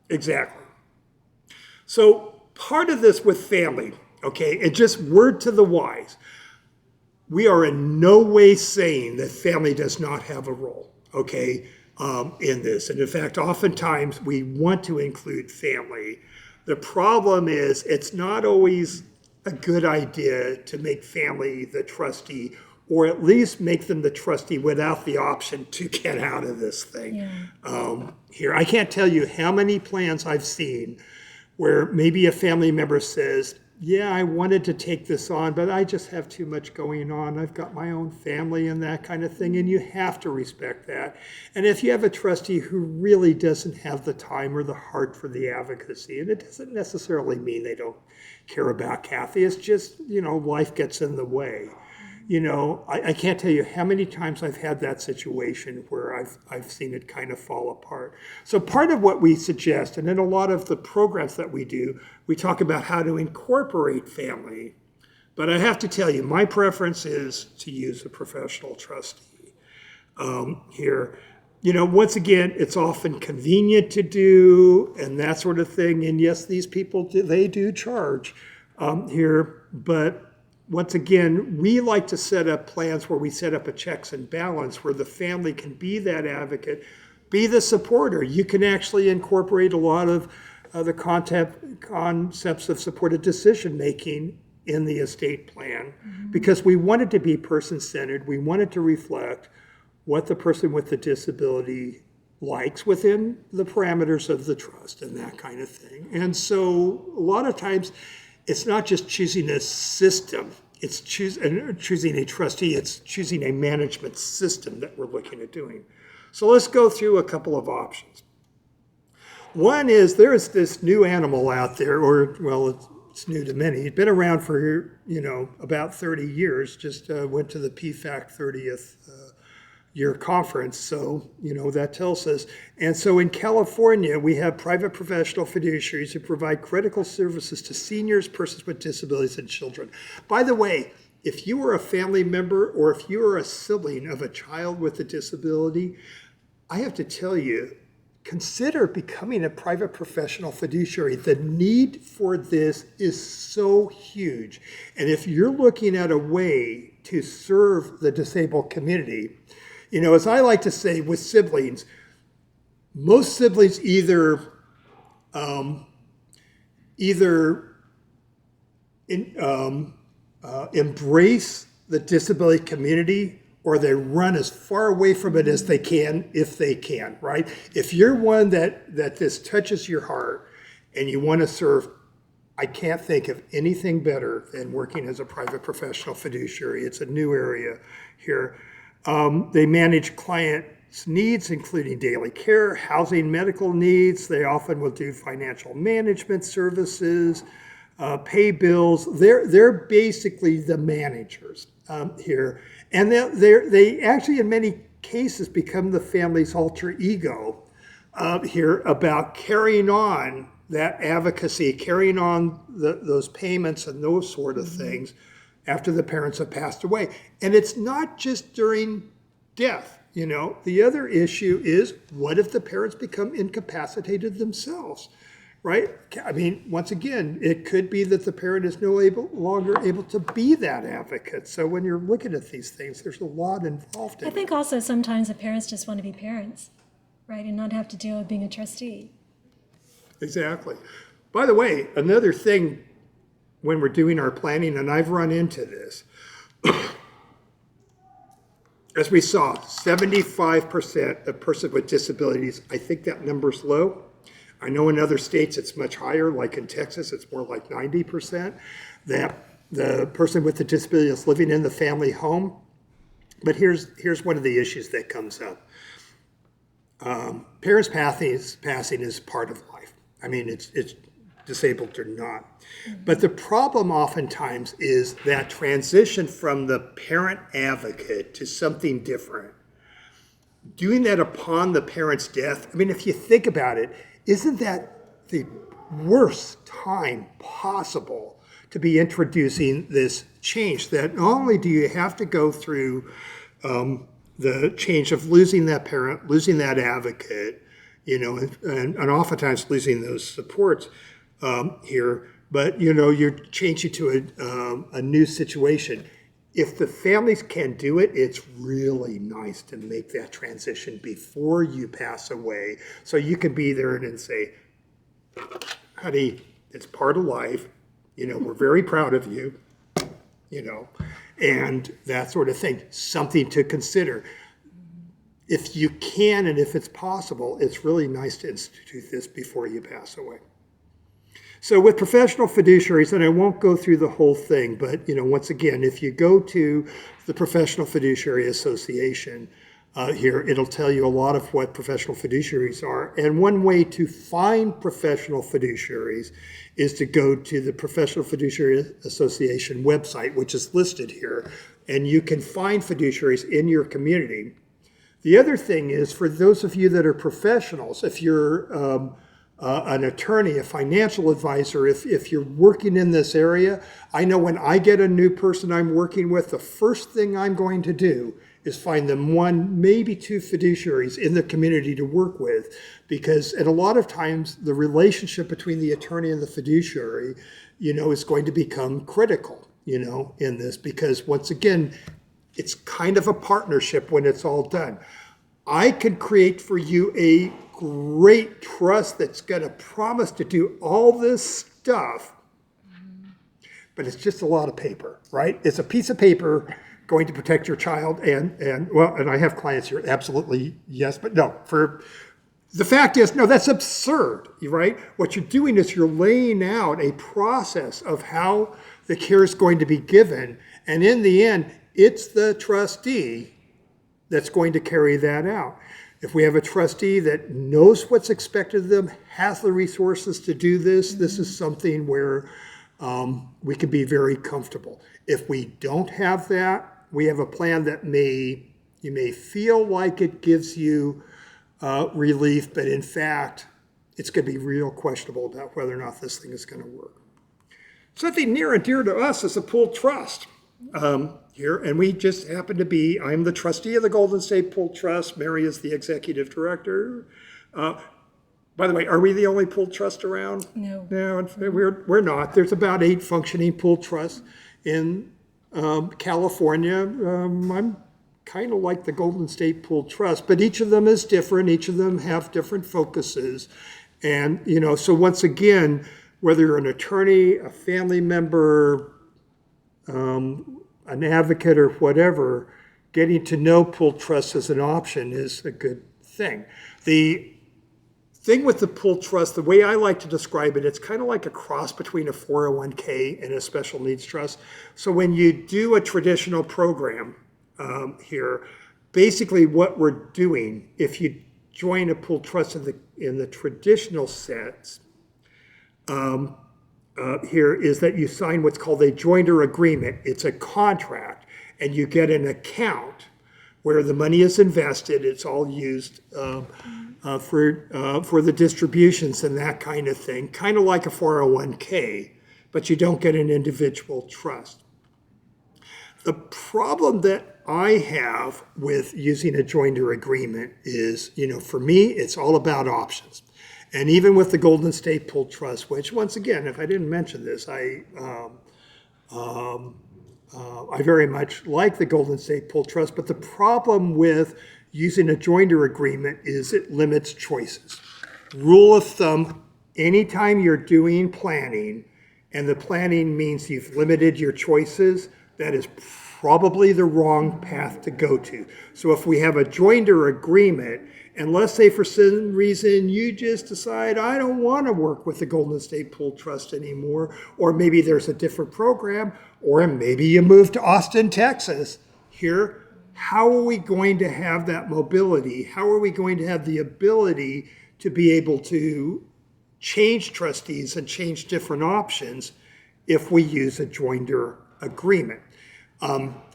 Exactly. So part of this with family, okay, and just word to the wise, we are in no way saying that family does not have a role, okay, in this. And in fact, oftentimes we want to include family. The problem is it's not always a good idea to make family the trustee or at least make them the trustee without the option to get out of this thing. Here, I can't tell you how many plans I've seen where maybe a family member says, yeah, I wanted to take this on, but I just have too much going on. I've got my own family and that kind of thing, and you have to respect that. And if you have a trustee who really doesn't have the time or the heart for the advocacy, and it doesn't necessarily mean they don't care about Kathy, it's just, life gets in the way. I can't tell you how many times I've had that situation where I've seen it kind of fall apart. So part of what we suggest, and in a lot of the programs that we do, we talk about how to incorporate family. But I have to tell you, my preference is to use a professional trustee here. Once again, it's often convenient to do and that sort of thing. And yes, these people, they do charge here, but once again, we like to set up plans where we set up a checks and balance where the family can be that advocate, be the supporter. You can actually incorporate a lot of the concepts of supported decision-making in the estate plan because we want it to be person-centered. We want it to reflect what the person with the disability likes within the parameters of the trust and that kind of thing. And so a lot of times, it's not just choosing a system, it's choosing a trustee, it's choosing a management system that we're looking at doing. So let's go through a couple of options. One is there's this new animal out there, it's new to many. It's been around for, about 30 years, just went to the PFAC 30th year conference, so that tells us. And so in California, we have private professional fiduciaries who provide critical services to seniors, persons with disabilities, and children. By the way, if you are a family member or if you are a sibling of a child with a disability, I have to tell you, consider becoming a private professional fiduciary. The need for this is so huge. And if you're looking at a way to serve the disabled community, as I like to say with siblings, most siblings either embrace the disability community or they run as far away from it as they can, if they can, right? If you're one that this touches your heart and you want to serve, I can't think of anything better than working as a private professional fiduciary. It's a new area here. They manage clients' needs, including daily care, housing, medical needs. They often will do financial management services, pay bills. They're basically the managers here. And they actually, in many cases, become the family's alter ego here about carrying on that advocacy, carrying on those payments and those sort of things after the parents have passed away. And it's not just during death. The other issue is, what if the parents become incapacitated themselves, right? I mean, once again, it could be that the parent is no longer able to be that advocate. So when you're looking at these things, there's a lot involved in it. I think also sometimes the parents just want to be parents, right, and not have to deal with being a trustee. Exactly. By the way, another thing when we're doing our planning, and I've run into this, as we saw, 75% of persons with disabilities, I think that number's low. I know in other states it's much higher, like in Texas, it's more like 90%, that the person with the disability is living in the family home. But here's one of the issues that comes up. Parents passing is part of life. I mean, it's disabled or not. But the problem oftentimes is that transition from the parent advocate to something different. Doing that upon the parent's death, I mean, if you think about it, isn't that the worst time possible to be introducing this change? That not only do you have to go through the change of losing that parent, losing that advocate, and oftentimes losing those supports here, but you're changing to a new situation. If the families can do it, it's really nice to make that transition before you pass away, so you can be there and say, honey, it's part of life. We're very proud of you. and that sort of thing. Something to consider. If you can and if it's possible, it's really nice to institute this before you pass away. So with professional fiduciaries, and I won't go through the whole thing, but once again, if you go to the Professional Fiduciary Association here, it'll tell you a lot of what professional fiduciaries are. And one way to find professional fiduciaries is to go to the Professional Fiduciary Association website, which is listed here, and you can find fiduciaries in your community. The other thing is, for those of you that are professionals, if you're an attorney, a financial advisor, if you're working in this area, I know when I get a new person I'm working with, the first thing I'm going to do is find them one, maybe two fiduciaries in the community to work with, because at a lot of times the relationship between the attorney and the fiduciary, is going to become critical, in this, because once again, it's kind of a partnership when it's all done. I could create for you a great trust that's going to promise to do all this stuff, but it's just a lot of paper, right? It's a piece of paper going to protect your child, and I have clients here, absolutely yes, but no. For the fact is, no, that's absurd, right? What you're doing is you're laying out a process of how the care is going to be given, and in the end, it's the trustee that's going to carry that out. If we have a trustee that knows what's expected of them, has the resources to do this, this is something where we can be very comfortable. If we don't have that, we have a plan that you may feel like it gives you relief, but in fact, it's going to be real questionable about whether or not this thing is going to work. Something near and dear to us is a pooled trust. Here, and we just happen to be, I'm the trustee of the Golden State Pooled Trust. Mary is the executive director. By the way, are we the only pooled trust around? No. No, we're not. There's about 8 functioning pooled trusts in California. I'm kind of like the Golden State Pooled Trust, but each of them is different. Each of them have different focuses. And, so once again, whether you're an attorney, a family member, an advocate or whatever, getting to know pooled trust as an option is a good thing. The thing with the pooled trust, the way I like to describe it, it's kind of like a cross between a 401k and a special needs trust. So when you do a traditional program here, basically what we're doing, if you join a pooled trust in the traditional sense, here is that you sign what's called a joinder agreement. It's a contract, and you get an account where the money is invested. It's all used for the distributions and that kind of thing, kind of like a 401k, but you don't get an individual trust. The problem that I have with using a joinder agreement is, for me, it's all about options. And even with the Golden State Pooled Trust, which once again, if I didn't mention this, I very much like the Golden State Pooled Trust, but the problem with using a joinder agreement is it limits choices. Rule of thumb, anytime you're doing planning, and the planning means you've limited your choices, that is probably the wrong path to go to. So if we have a joinder agreement, and let's say for some reason you just decide, I don't want to work with the Golden State Pooled Trust anymore, or maybe there's a different program, or maybe you move to Austin, Texas. Here, how are we going to have that mobility? How are we going to have the ability to be able to change trustees and change different options if we use a joinder agreement?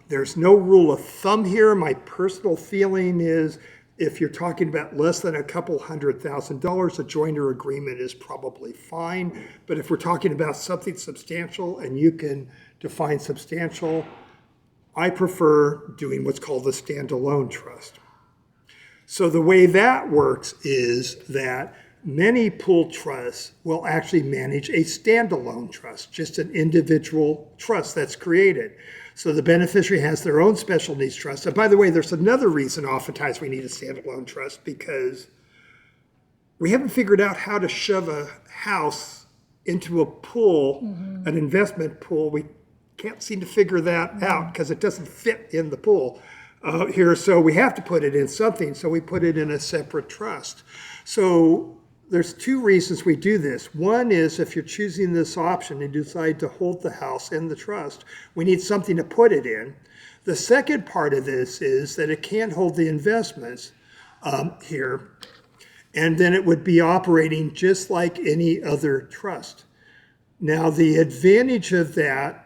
There's no rule of thumb here. My personal feeling is if you're talking about less than a couple $100,000, a joinder agreement is probably fine. But if we're talking about something substantial, and you can define substantial, I prefer doing what's called a standalone trust. So the way that works is that many pooled trusts will actually manage a standalone trust, just an individual trust that's created. So the beneficiary has their own special needs trust. And by the way, there's another reason oftentimes we need a standalone trust, because we haven't figured out how to shove a house into a pool, an investment pool. can't seem to figure that out because it doesn't fit in the pool here. So we have to put it in something. So we put it in a separate trust. So there's two reasons we do this. One is if you're choosing this option and decide to hold the house in the trust, we need something to put it in. The second part of this is that it can't hold the investments here, and then it would be operating just like any other trust. Now, the advantage of that,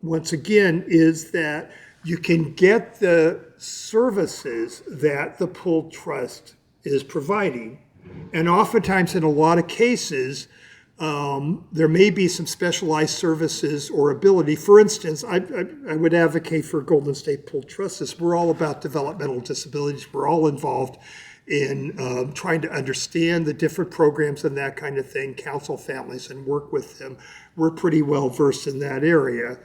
once again, is that you can get the services that the pooled trust is providing. And oftentimes, in a lot of cases, there may be some specialized services or ability. For instance, I would advocate for Golden State Pooled Trusts. We're all about developmental disabilities. We're all involved in trying to understand the different programs and that kind of thing, counsel families and work with them. We're pretty well versed in that area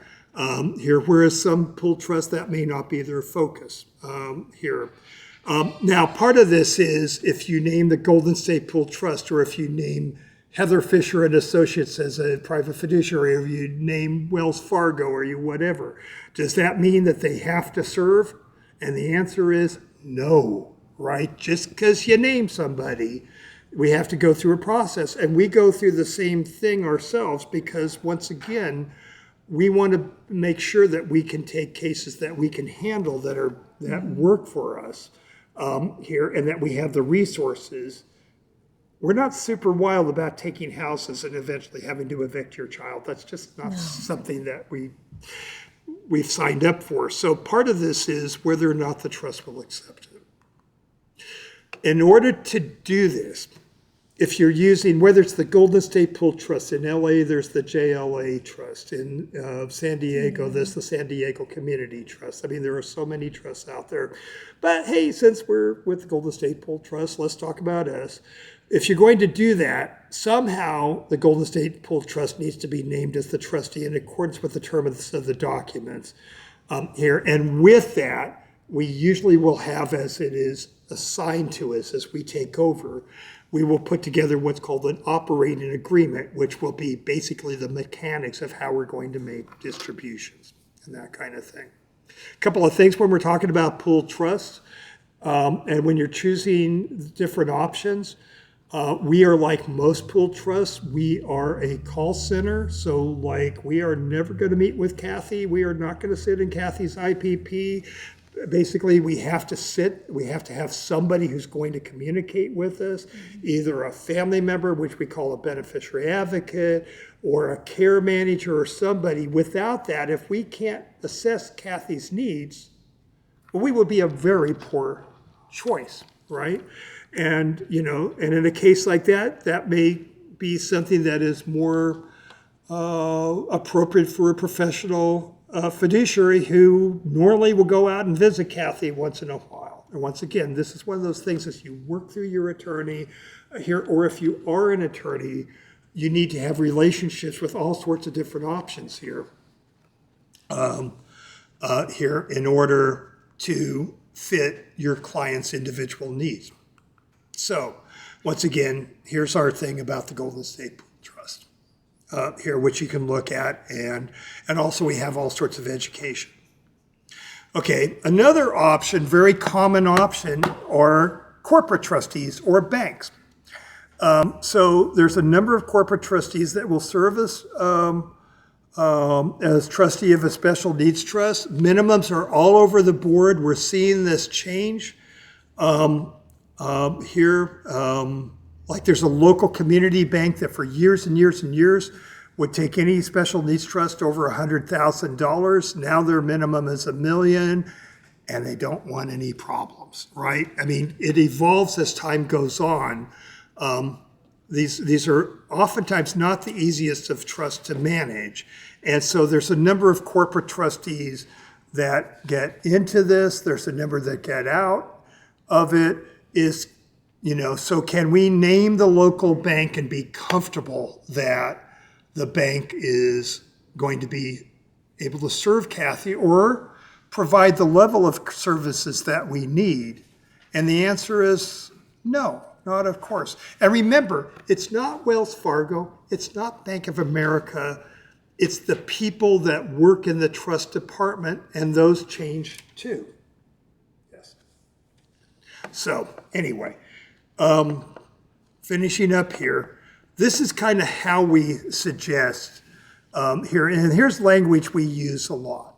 here, whereas some pooled trusts, that may not be their focus here. Now, part of this is if you name the Golden State Pooled Trust, or if you name Heather Fisher and Associates as a private fiduciary, or you name Wells Fargo, or you whatever, does that mean that they have to serve? And the answer is no, right? Just because you name somebody, we have to go through a process. And we go through the same thing ourselves because, once again, we want to make sure that we can take cases that we can handle that work for us here, and that we have the resources. We're not super wild about taking houses and eventually having to evict your child. That's just not something that we've signed up for. So part of this is whether or not the trust will accept it. In order to do this, if you're using, whether it's the Golden State Pooled Trust in LA, there's the JLA Trust. In San Diego, there's the San Diego Community Trust. I mean, there are so many trusts out there. But hey, since we're with the Golden State Pooled Trust, let's talk about us. If you're going to do that, somehow the Golden State Pooled Trust needs to be named as the trustee in accordance with the terms of the documents here. And with that, we usually will have, as it is assigned to us as we take over, we will put together what's called an operating agreement, which will be basically the mechanics of how we're going to make distributions and that kind of thing. A couple of things when we're talking about pooled trusts, and when you're choosing different options, we are like most pooled trusts. We are a call center. So like we are never going to meet with Kathy. We are not going to sit in Kathy's IPP. Basically, we have to have somebody who's going to communicate with us, either a family member, which we call a beneficiary advocate, or a care manager or somebody. Without that, if we can't assess Kathy's needs, well, we would be a very poor choice, right? And, and in a case like that, that may be something that is more appropriate for a professional fiduciary who normally will go out and visit Kathy once in a while. And once again, this is one of those things as you work through your attorney here, or if you are an attorney, you need to have relationships with all sorts of different options here, here in order to fit your client's individual needs. So once again, here's our thing about the Golden State Pooled Trust. Here, which you can look at, and also we have all sorts of education. Okay, another option, very common option, are corporate trustees or banks. So there's a number of corporate trustees that will serve us as trustee of a special needs trust. Minimums are all over the board. We're seeing this change here. Like there's a local community bank that for years and years and years would take any special needs trust over $100,000. Now their minimum is $1 million, and they don't want any problems, right? I mean, it evolves as time goes on. These are oftentimes not the easiest of trusts to manage. And so there's a number of corporate trustees that get into this. There's a number that get out of it. So can we name the local bank and be comfortable that the bank is going to be able to serve Kathy or provide the level of services that we need? And the answer is no, not of course. And remember, it's not Wells Fargo, it's not Bank of America, it's the people that work in the trust department, and those change too. Yes. So anyway, finishing up here, this is kind of how we suggest here, and here's language we use a lot.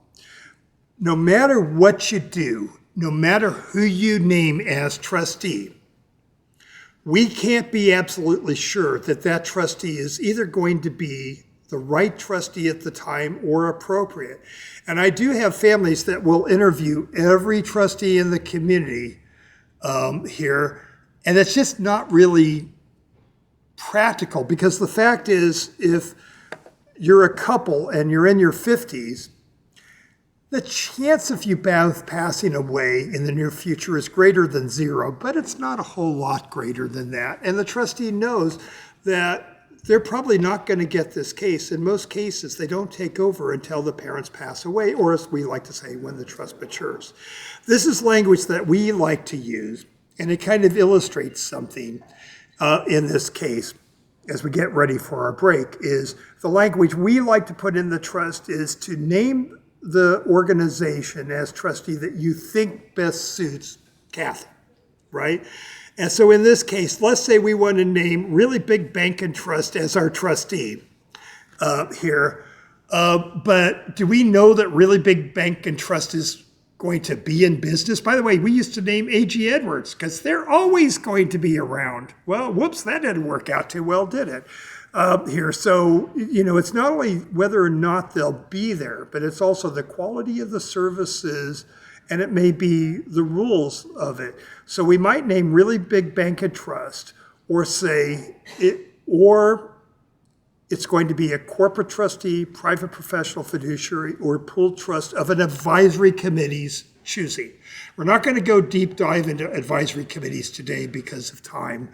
No matter what you do, no matter who you name as trustee, we can't be absolutely sure that that trustee is either going to be the right trustee at the time or appropriate. And I do have families that will interview every trustee in the community here, and it's just not really practical, because the fact is, if you're a couple and you're in your 50s, the chance of you both passing away in the near future is greater than zero, but it's not a whole lot greater than that. And the trustee knows that they're probably not going to get this case. In most cases, they don't take over until the parents pass away, or as we like to say, when the trust matures. This is language that we like to use, and it kind of illustrates something in this case. As we get ready for our break, is the language we like to put in the trust is to name the organization as trustee that you think best suits Kathy, right? And so in this case, let's say we want to name Really Big Bank and Trust as our trustee here. But do we know that Really Big Bank and Trust is going to be in business? By the way, we used to name A.G. Edwards because they're always going to be around. Well, whoops, that didn't work out too well, did it? Here. So, it's not only whether or not they'll be there, but it's also the quality of the services, and it may be the rules of it. So we might name Really Big Bank and Trust, or say it's going to be a corporate trustee, private professional fiduciary, or pooled trust of an advisory committee's choosing. We're not going to go deep dive into advisory committees today because of time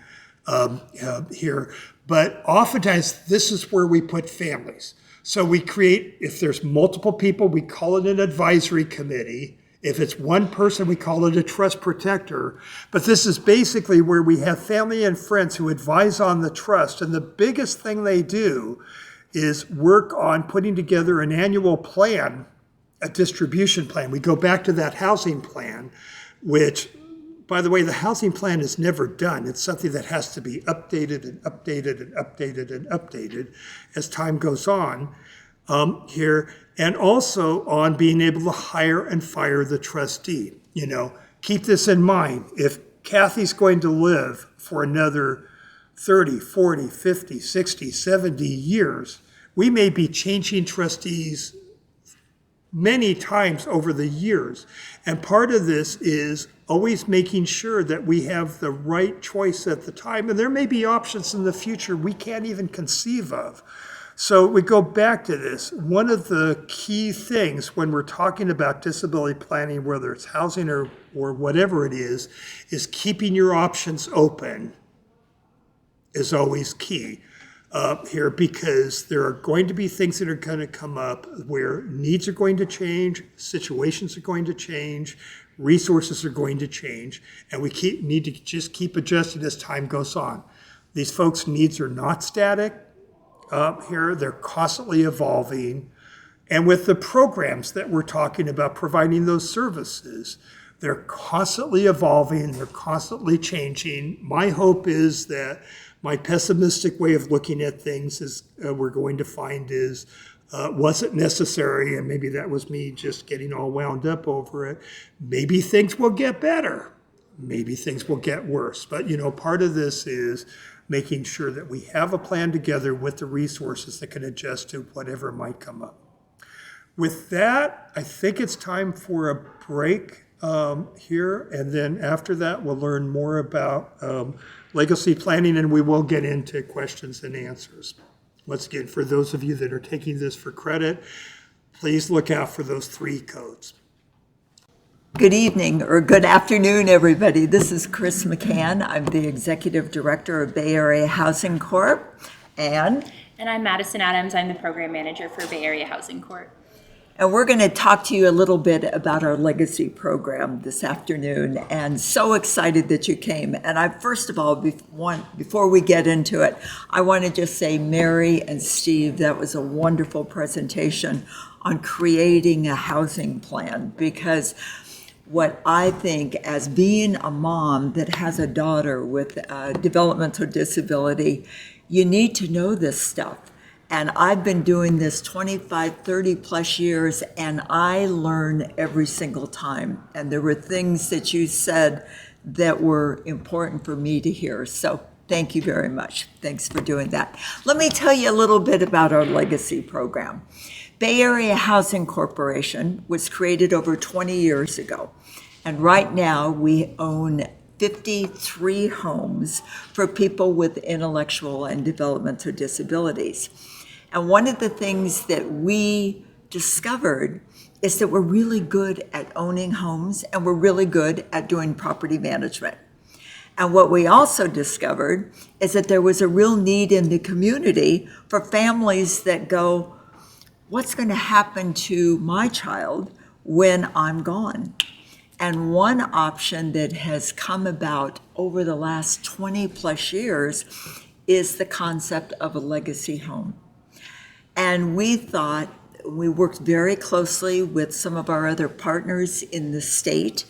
here. But oftentimes, this is where we put families. So we create, if there's multiple people, we call it an advisory committee. If it's one person, we call it a trust protector. But this is basically where we have family and friends who advise on the trust. And the biggest thing they do is work on putting together an annual plan, a distribution plan. We go back to that housing plan, which, by the way, the housing plan is never done. It's something that has to be updated and updated and updated and updated as time goes on here. And also on being able to hire and fire the trustee. Keep this in mind. If Kathy's going to live for another 30, 40, 50, 60, 70 years, we may be changing trustees many times over the years. And part of this is always making sure that we have the right choice at the time. And there may be options in the future we can't even conceive of. So we go back to this. One of the key things when we're talking about disability planning, whether it's housing or whatever it is keeping your options open is always key here, because there are going to be things that are going to come up where needs are going to change, situations are going to change, resources are going to change, and we need to just keep adjusting as time goes on. These folks' needs are not static. Here, they're constantly evolving. And with the programs that we're talking about providing those services, they're constantly evolving, they're constantly changing. My hope is that my pessimistic way of looking at things is we're going to find is, was it necessary? And maybe that was me just getting all wound up over it. Maybe things will get better. Maybe things will get worse. But, part of this is making sure that we have a plan together with the resources that can adjust to whatever might come up. With that, I think it's time for a break here, and then after that, we'll learn more about legacy planning, and we will get into questions and answers. Once again, for those of you that are taking this for credit, please look out for those 3 codes. Good evening or good afternoon, everybody. This is Chris McCann. I'm the Executive Director of Bay Area Housing Corp. And I'm Madison Adams. I'm the Program Manager for Bay Area Housing Corp. And we're going to talk to you a little bit about our legacy program this afternoon. And so excited that you came. And I, first of all, before we get into it, I want to just say, Mary and Steve, that was a wonderful presentation on creating a housing plan, because what I think, as being a mom that has a daughter with a developmental disability, you need to know this stuff. And I've been doing this 25, 30 plus years, and I learn every single time. And there were things that you said that were important for me to hear. So thank you very much. Thanks for doing that. Let me tell you a little bit about our legacy program. Bay Area Housing Corporation was created over 20 years ago. And right now we own 53 homes for people with intellectual and developmental disabilities. And one of the things that we discovered is that we're really good at owning homes, and we're really good at doing property management. And what we also discovered is that there was a real need in the community for families that go, what's going to happen to my child when I'm gone? And one option that has come about over the last 20 plus years is the concept of a legacy home. And we thought, we worked very closely with some of our other partners in the state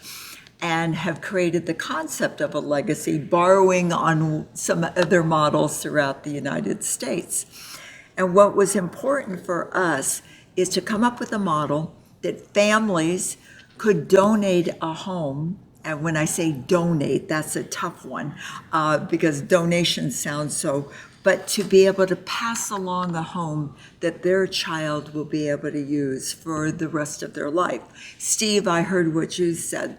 and have created the concept of a legacy, borrowing on some other models throughout the United States. And what was important for us is to come up with a model that families could donate a home. And when I say donate, that's a tough one, because donation sounds so, but to be able to pass along a home that their child will be able to use for the rest of their life. Steve, I heard what you said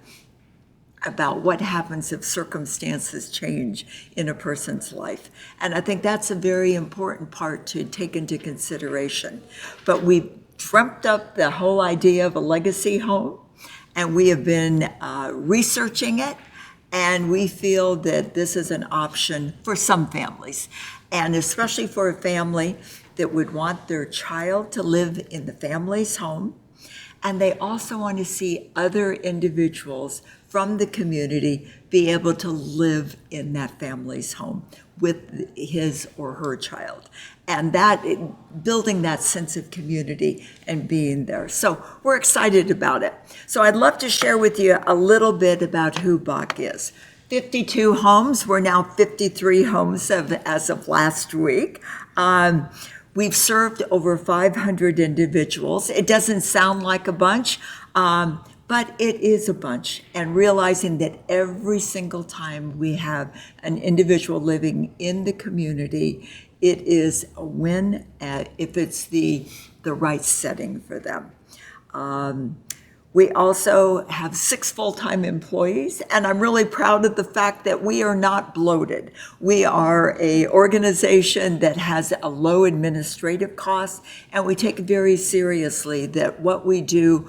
about what happens if circumstances change in a person's life. And I think that's a very important part to take into consideration. But we dreamt up the whole idea of a legacy home, and we have been researching it, and we feel that this is an option for some families, and especially for a family that would want their child to live in the family's home, and they also want to see other individuals from the community be able to live in that family's home with his or her child. And that, building that sense of community and being there. So we're excited about it. So I'd love to share with you a little bit about who Bach is. 52 homes, we're now 53 homes as of last week. We've served over 500 individuals. It doesn't sound like a bunch, but it is a bunch. And realizing that every single time we have an individual living in the community, it is a win if it's the right setting for them. We also have 6 full-time employees, and I'm really proud of the fact that we are not bloated. We are an organization that has a low administrative cost, and we take it very seriously that what we do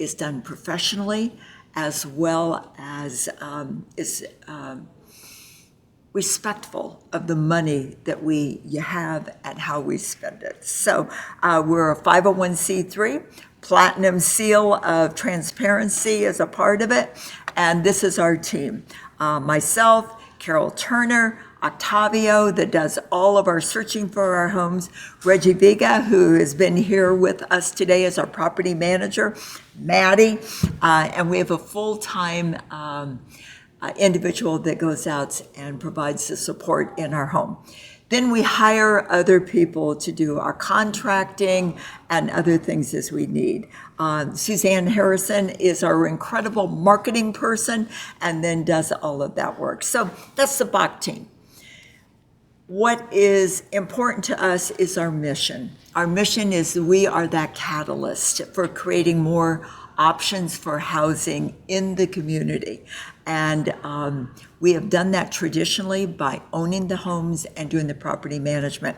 is done professionally, as well as is respectful of the money that you have and how we spend it. So we're a 501c3, Platinum Seal of Transparency is a part of it, and this is our team. Myself, Carol Turner, Octavio, that does all of our searching for our homes, Reggie Viga, who has been here with us today as our property manager, Maddie, and we have a full-time individual that goes out and provides the support in our home. Then we hire other people to do our contracting and other things as we need. Suzanne Harrison is our incredible marketing person and then does all of that work. So that's the Bach team. What is important to us is our mission. Our mission is we are that catalyst for creating more options for housing in the community. And we have done that traditionally by owning the homes and doing the property management.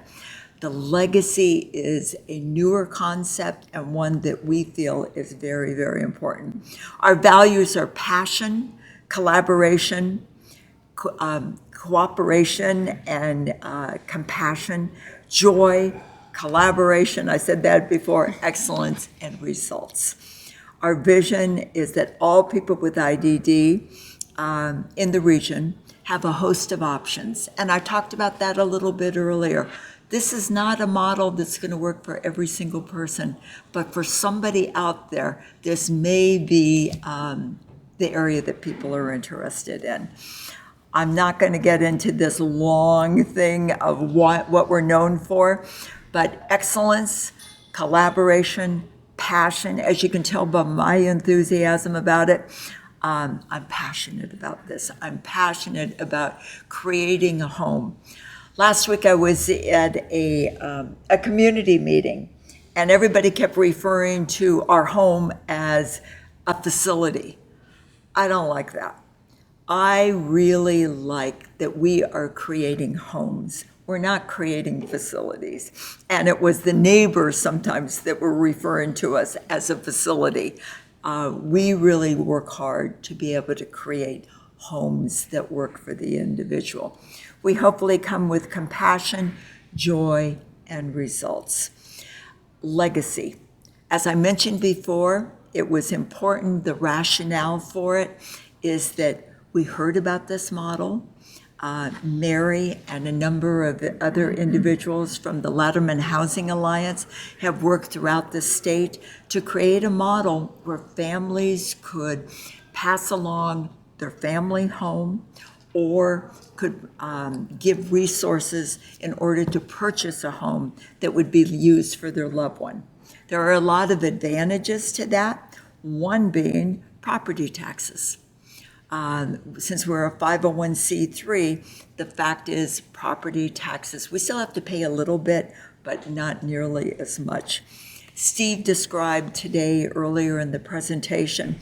The legacy is a newer concept and one that we feel is very, very important. Our values are passion, collaboration, cooperation, and compassion, joy, collaboration, I said that before, excellence, and results. Our vision is that all people with IDD in the region have a host of options. And I talked about that a little bit earlier. This is not a model that's going to work for every single person, but for somebody out there, this may be the area that people are interested in. I'm not going to get into this long thing of what we're known for, but excellence, collaboration, passion, as you can tell by my enthusiasm about it, I'm passionate about this. I'm passionate about creating a home. Last week I was at a community meeting, and everybody kept referring to our home as a facility. I don't like that. I really like that we are creating homes. We're not creating facilities. And it was the neighbors sometimes that were referring to us as a facility. We really work hard to be able to create homes that work for the individual. We hopefully come with compassion, joy, and results. Legacy. As I mentioned before, it was important, the rationale for it is that we heard about this model. Mary and a number of other individuals from the Latterman Housing Alliance have worked throughout the state to create a model where families could pass along their family home or could give resources in order to purchase a home that would be used for their loved one. There are a lot of advantages to that, one being property taxes. Since we're a 501c3, the fact is property taxes, we still have to pay a little bit, but not nearly as much. Steve described today earlier in the presentation,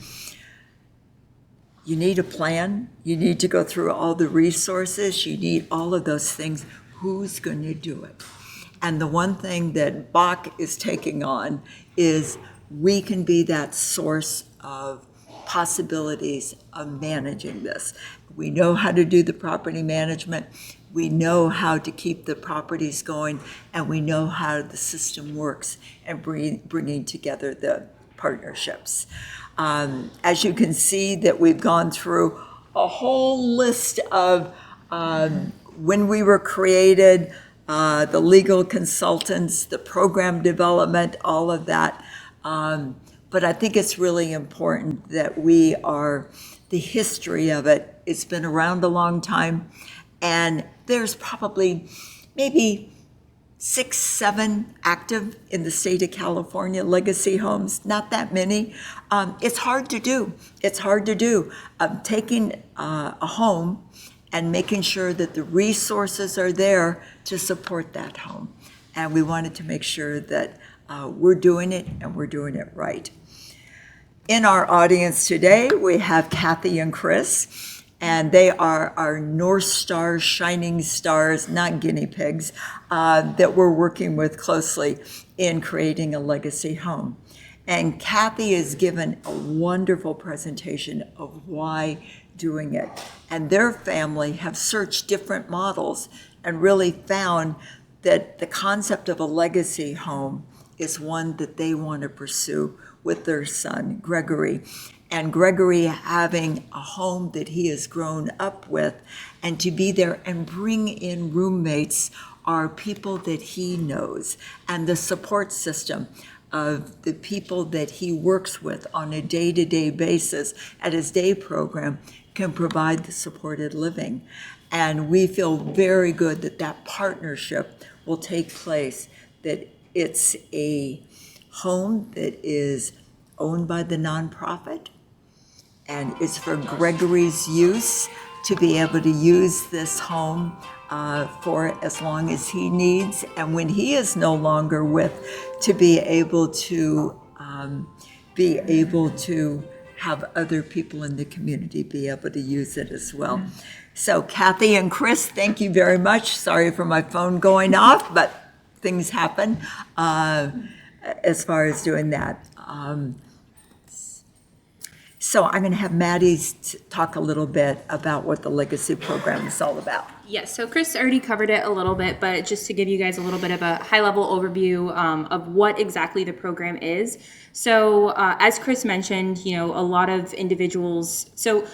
you need a plan, you need to go through all the resources, you need all of those things. Who's going to do it? And the one thing that Bach is taking on is we can be that source of possibilities of managing this. We know how to do the property management, we know how to keep the properties going, and we know how the system works and bringing together the partnerships. As you can see that we've gone through a whole list of when we were created, the legal consultants, the program development, all of that. But I think it's really important that we are, the history of it, it's been around a long time, and there's probably maybe 6, 7 active in the state of California, legacy homes, not that many. It's hard to do. It's hard to do. Taking a home and making sure that the resources are there to support that home. And we wanted to make sure that we're doing it and we're doing it right. In our audience today, we have Kathy and Chris, and they are our North Star shining stars, not guinea pigs, that we're working with closely in creating a legacy home. And Kathy has given a wonderful presentation of why doing it. And their family have searched different models and really found that the concept of a legacy home is one that they want to pursue with their son, Gregory. And Gregory having a home that he has grown up with, and to be there and bring in roommates are people that he knows, and the support system of the people that he works with on a day-to-day basis at his day program can provide the supported living. And we feel very good that that partnership will take place, that it's a home that is owned by the nonprofit, and it's for Gregory's use to be able to use this home for as long as he needs, and when he is no longer with, to be able to have other people in the community be able to use it as well. So Kathy and Chris, thank you very much. Sorry for my phone going off, but things happen as far as doing that. So I'm going to have Maddie talk a little bit about what the Legacy Program is all about. Yes, so Chris already covered it a little bit, but just to give you guys a little bit of a high-level overview of what exactly the program is. So as Chris mentioned, a lot of individuals, so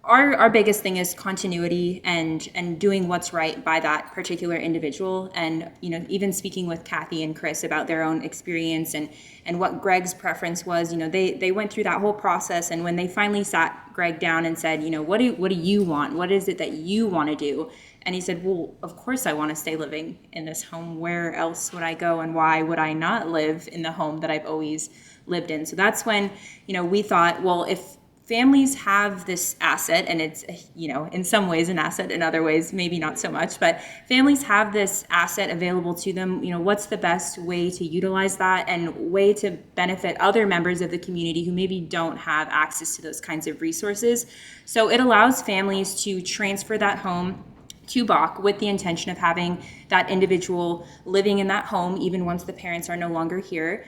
our biggest thing is continuity and doing what's right by that particular individual. And, even speaking with Kathy and Chris about their own experience and what Greg's preference was, they went through that whole process. And when they finally sat Greg down and said, what do you want? What is it that you want to do? And he said, well, of course I want to stay living in this home. Where else would I go? And why would I not live in the home that I've always lived in? So that's when, we thought, well, if families have this asset, and it's, in some ways an asset, in other ways maybe not so much, but families have this asset available to them. What's the best way to utilize that and way to benefit other members of the community who maybe don't have access to those kinds of resources? So it allows families to transfer that home to Bach with the intention of having that individual living in that home even once the parents are no longer here.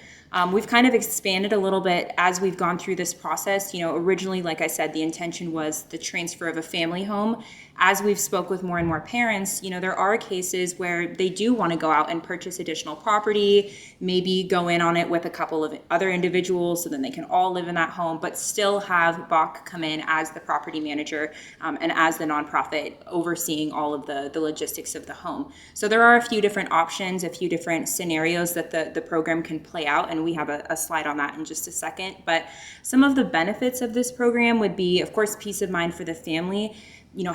We've kind of expanded a little bit as we've gone through this process. Originally, like I said, the intention was the transfer of a family home. As we've spoke with more and more parents, there are cases where they do want to go out and purchase additional property, maybe go in on it with a couple of other individuals so then they can all live in that home, but still have Bach come in as the property manager and as the nonprofit overseeing all of the logistics of the home. So there are a few different options, a few different scenarios that the program can play out, and we have a slide on that in just a second. But some of the benefits of this program would be, of course, peace of mind for the family.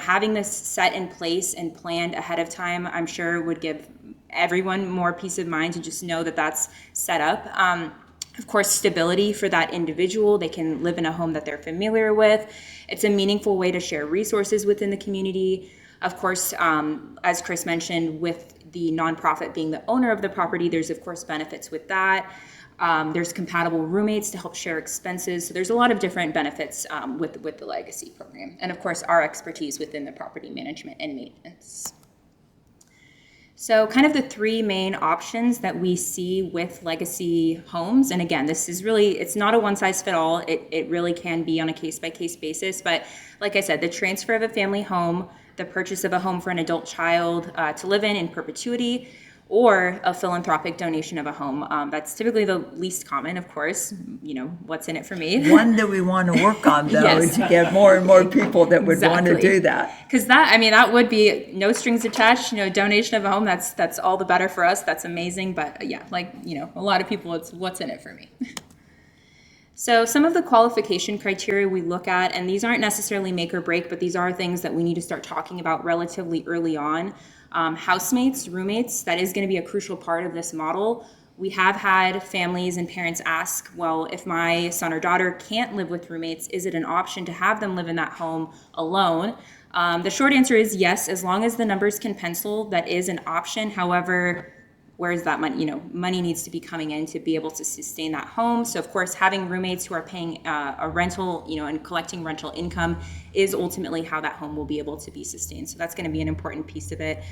Having this set in place and planned ahead of time, I'm sure would give everyone more peace of mind to just know that that's set up. Of course, stability for that individual. They can live in a home that they're familiar with. It's a meaningful way to share resources within the community. Of course, as Chris mentioned, with the nonprofit being the owner of the property, there's of course benefits with that. There's compatible roommates to help share expenses. So there's a lot of different benefits with the Legacy Program. And of course, our expertise within the property management and maintenance. So kind of the three main options that we see with Legacy homes. And again, this is really, it's not a one size fit all. It really can be on a case by case basis. But like I said, the transfer of a family home, the purchase of a home for an adult child to live in perpetuity, or a philanthropic donation of a home. That's typically the least common, of course. What's in it for me? One that we want to work on, though, Yes. to get more and more people that would want to do that. Because that would be no strings attached. Donation of a home. That's all the better for us. That's amazing. But yeah, a lot of people, it's what's in it for me. So some of the qualification criteria we look at, and these aren't necessarily make or break, but these are things that we need to start talking about relatively early on. Housemates, roommates, that is going to be a crucial part of this model. We have had families and parents ask, well, if my son or daughter can't live with roommates, is it an option to have them live in that home alone? The short answer is yes, as long as the numbers can pencil, that is an option. However, where's that money? Money needs to be coming in to be able to sustain that home. So of course, having roommates who are paying a rental, and collecting rental income is ultimately how that home will be able to be sustained. So that's going to be an important piece of it.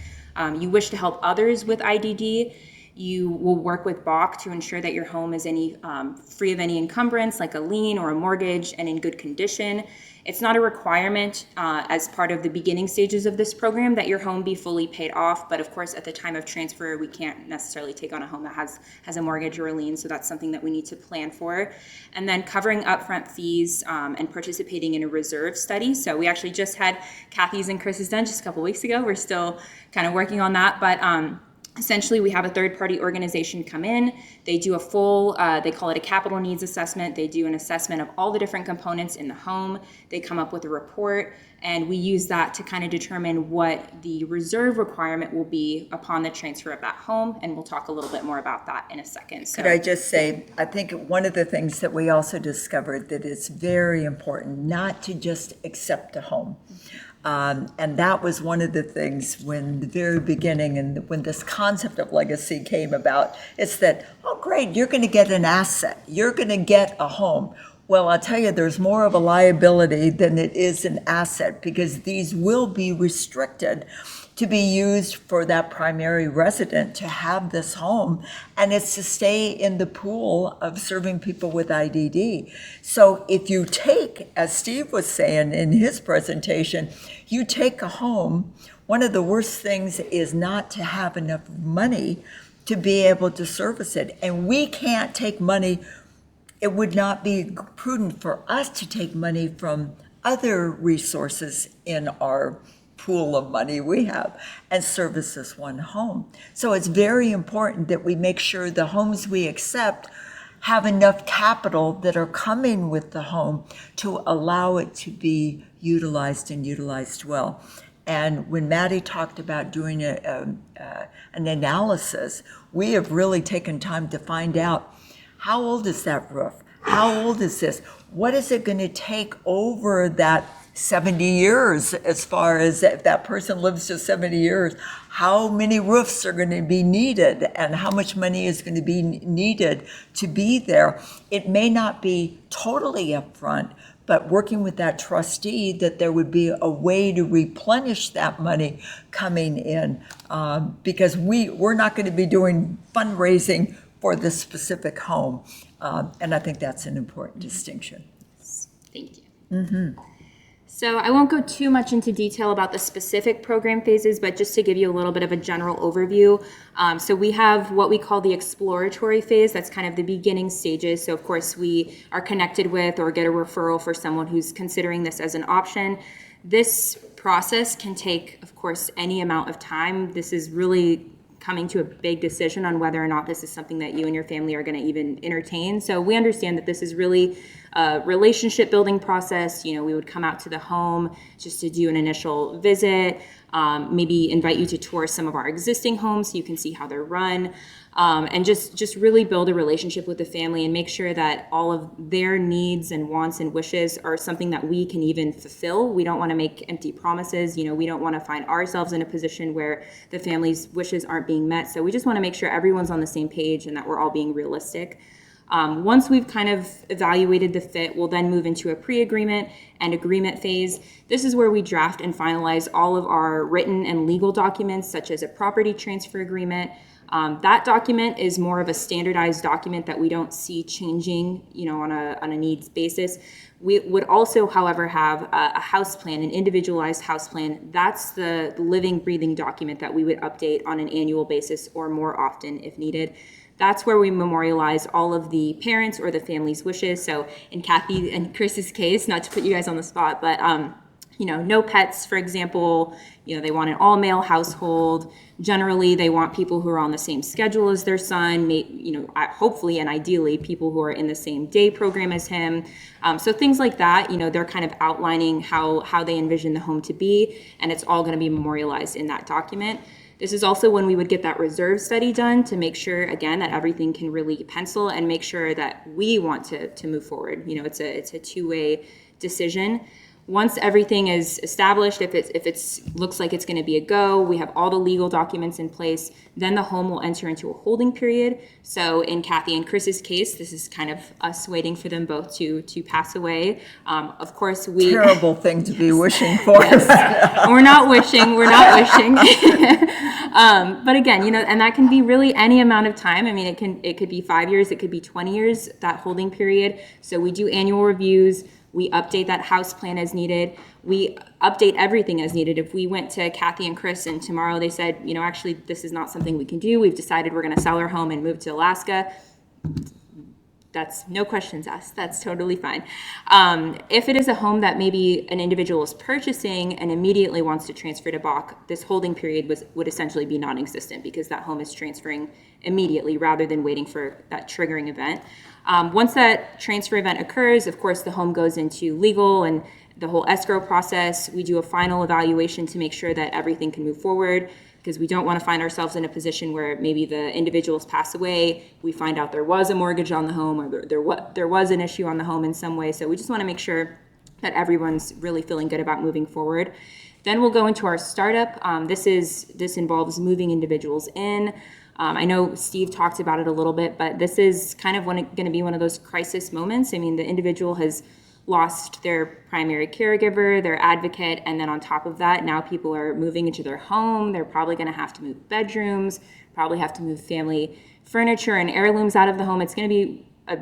You wish to help others with IDD. You will work with Bach to ensure that your home is free of any encumbrance, like a lien or a mortgage, and in good condition. It's not a requirement as part of the beginning stages of this program that your home be fully paid off, but of course at the time of transfer we can't necessarily take on a home that has a mortgage or a lien, so that's something that we need to plan for. And then covering upfront fees and participating in a reserve study. So we actually just had Kathy's and Chris's done just a couple weeks ago. We're still kind of working on that, but essentially, we have a third-party organization come in. They do a full, they call it a capital needs assessment. They do an assessment of all the different components in the home. They come up with a report, and we use that to kind of determine what the reserve requirement will be upon the transfer of that home, and we'll talk a little bit more about that in a second. So, Could I just say, I think one of the things that we also discovered that it's very important not to just accept a home. And that was one of the things when the very beginning and when this concept of legacy came about, it's that, oh, great, you're going to get an asset. You're going to get a home. Well, I'll tell you, there's more of a liability than it is an asset because these will be restricted to be used for that primary resident to have this home, and it's to stay in the pool of serving people with IDD. So if you take, as Steve was saying in his presentation, you take a home, one of the worst things is not to have enough money to be able to service it. And we can't take money, it would not be prudent for us to take money from other resources in our pool of money we have and service this one home. So it's very important that we make sure the homes we accept have enough capital that are coming with the home to allow it to be utilized and utilized well. And when Maddie talked about doing an analysis, we have really taken time to find out, how old is that roof? How old is this? What is it going to take over that 70 years, as far as if that person lives to 70 years, how many roofs are going to be needed and how much money is going to be needed to be there? It may not be totally upfront, but working with that trustee, that there would be a way to replenish that money coming in, because we're not going to be doing fundraising for this specific home. And I think that's an important distinction. Thank you. So I won't go too much into detail about the specific program phases, but just to give you a little bit of a general overview. So we have what we call the exploratory phase. That's kind of the beginning stages. So of course we are connected with or get a referral for someone who's considering this as an option. This process can take, of course, any amount of time. This is really coming to a big decision on whether or not this is something that you and your family are going to even entertain. So we understand that this is really a relationship building process. You know, we would come out to the home just to do an initial visit, maybe invite you to tour some of our existing homes so you can see how they're run, and just really build a relationship with the family and make sure that all of their needs and wants and wishes are something that we can even fulfill. We don't want to make empty promises. You know, we don't want to find ourselves in a position where the family's wishes aren't being met. So we just want to make sure everyone's on the same page and that we're all being realistic. Once we've kind of evaluated the fit, we'll then move into a pre-agreement and agreement phase. This is where we draft and finalize all of our written and legal documents, such as a property transfer agreement. That document is more of a standardized document that we don't see changing, you know, on a needs basis. We would also, however, have a house plan, an individualized house plan. That's the living, breathing document that we would update on an annual basis or more often if needed. That's where we memorialize all of the parents or the family's wishes. So in Kathy and Chris's case, not to put you guys on the spot, but you know, no pets, for example. You know, they want an all-male household. Generally, they want people who are on the same schedule as their son, you know, hopefully and ideally people who are in the same day program as him. So things like that, you know, they're kind of outlining how they envision the home to be, and it's all going to be memorialized in that document. This is also when we would get that reserve study done to make sure, again, that everything can really pencil and make sure that we want to move forward. You know, it's a two-way decision. Once everything is established, if it looks like it's going to be a go, we have all the legal documents in place, then the home will enter into a holding period. So in Kathy and Chris's case, this is kind of us waiting for them both to pass away. Of course, we... Terrible thing to be wishing for. Yes. We're not wishing. But again, you know, and that can be really any amount of time. I mean, it could be 5 years, it could be 20 years, that holding period. So we do annual reviews. We update that house plan as needed. We update everything as needed. If we went to Kathy and Chris and tomorrow they said, you know, actually, this is not something we can do. We've decided we're going to sell our home and move to Alaska. That's no questions asked. That's totally fine. If it is a home that maybe an individual is purchasing and immediately wants to transfer to Bach, this holding period would essentially be non-existent because that home is transferring immediately rather than waiting for that triggering event. Once that transfer event occurs, of course, the home goes into legal and the whole escrow process. We do a final evaluation to make sure that everything can move forward, because we don't want to find ourselves in a position where maybe the individuals pass away, we find out there was a mortgage on the home or there was an issue on the home in some way. So we just want to make sure that everyone's really feeling good about moving forward. Then we'll go into our startup. This involves moving individuals in. I know Steve talked about it a little bit, but this is kind of going to be one of those crisis moments. I mean, the individual has lost their primary caregiver, their advocate, and then on top of that, now people are moving into their home. They're probably going to have to move bedrooms, probably have to move family furniture and heirlooms out of the home. It's going to be a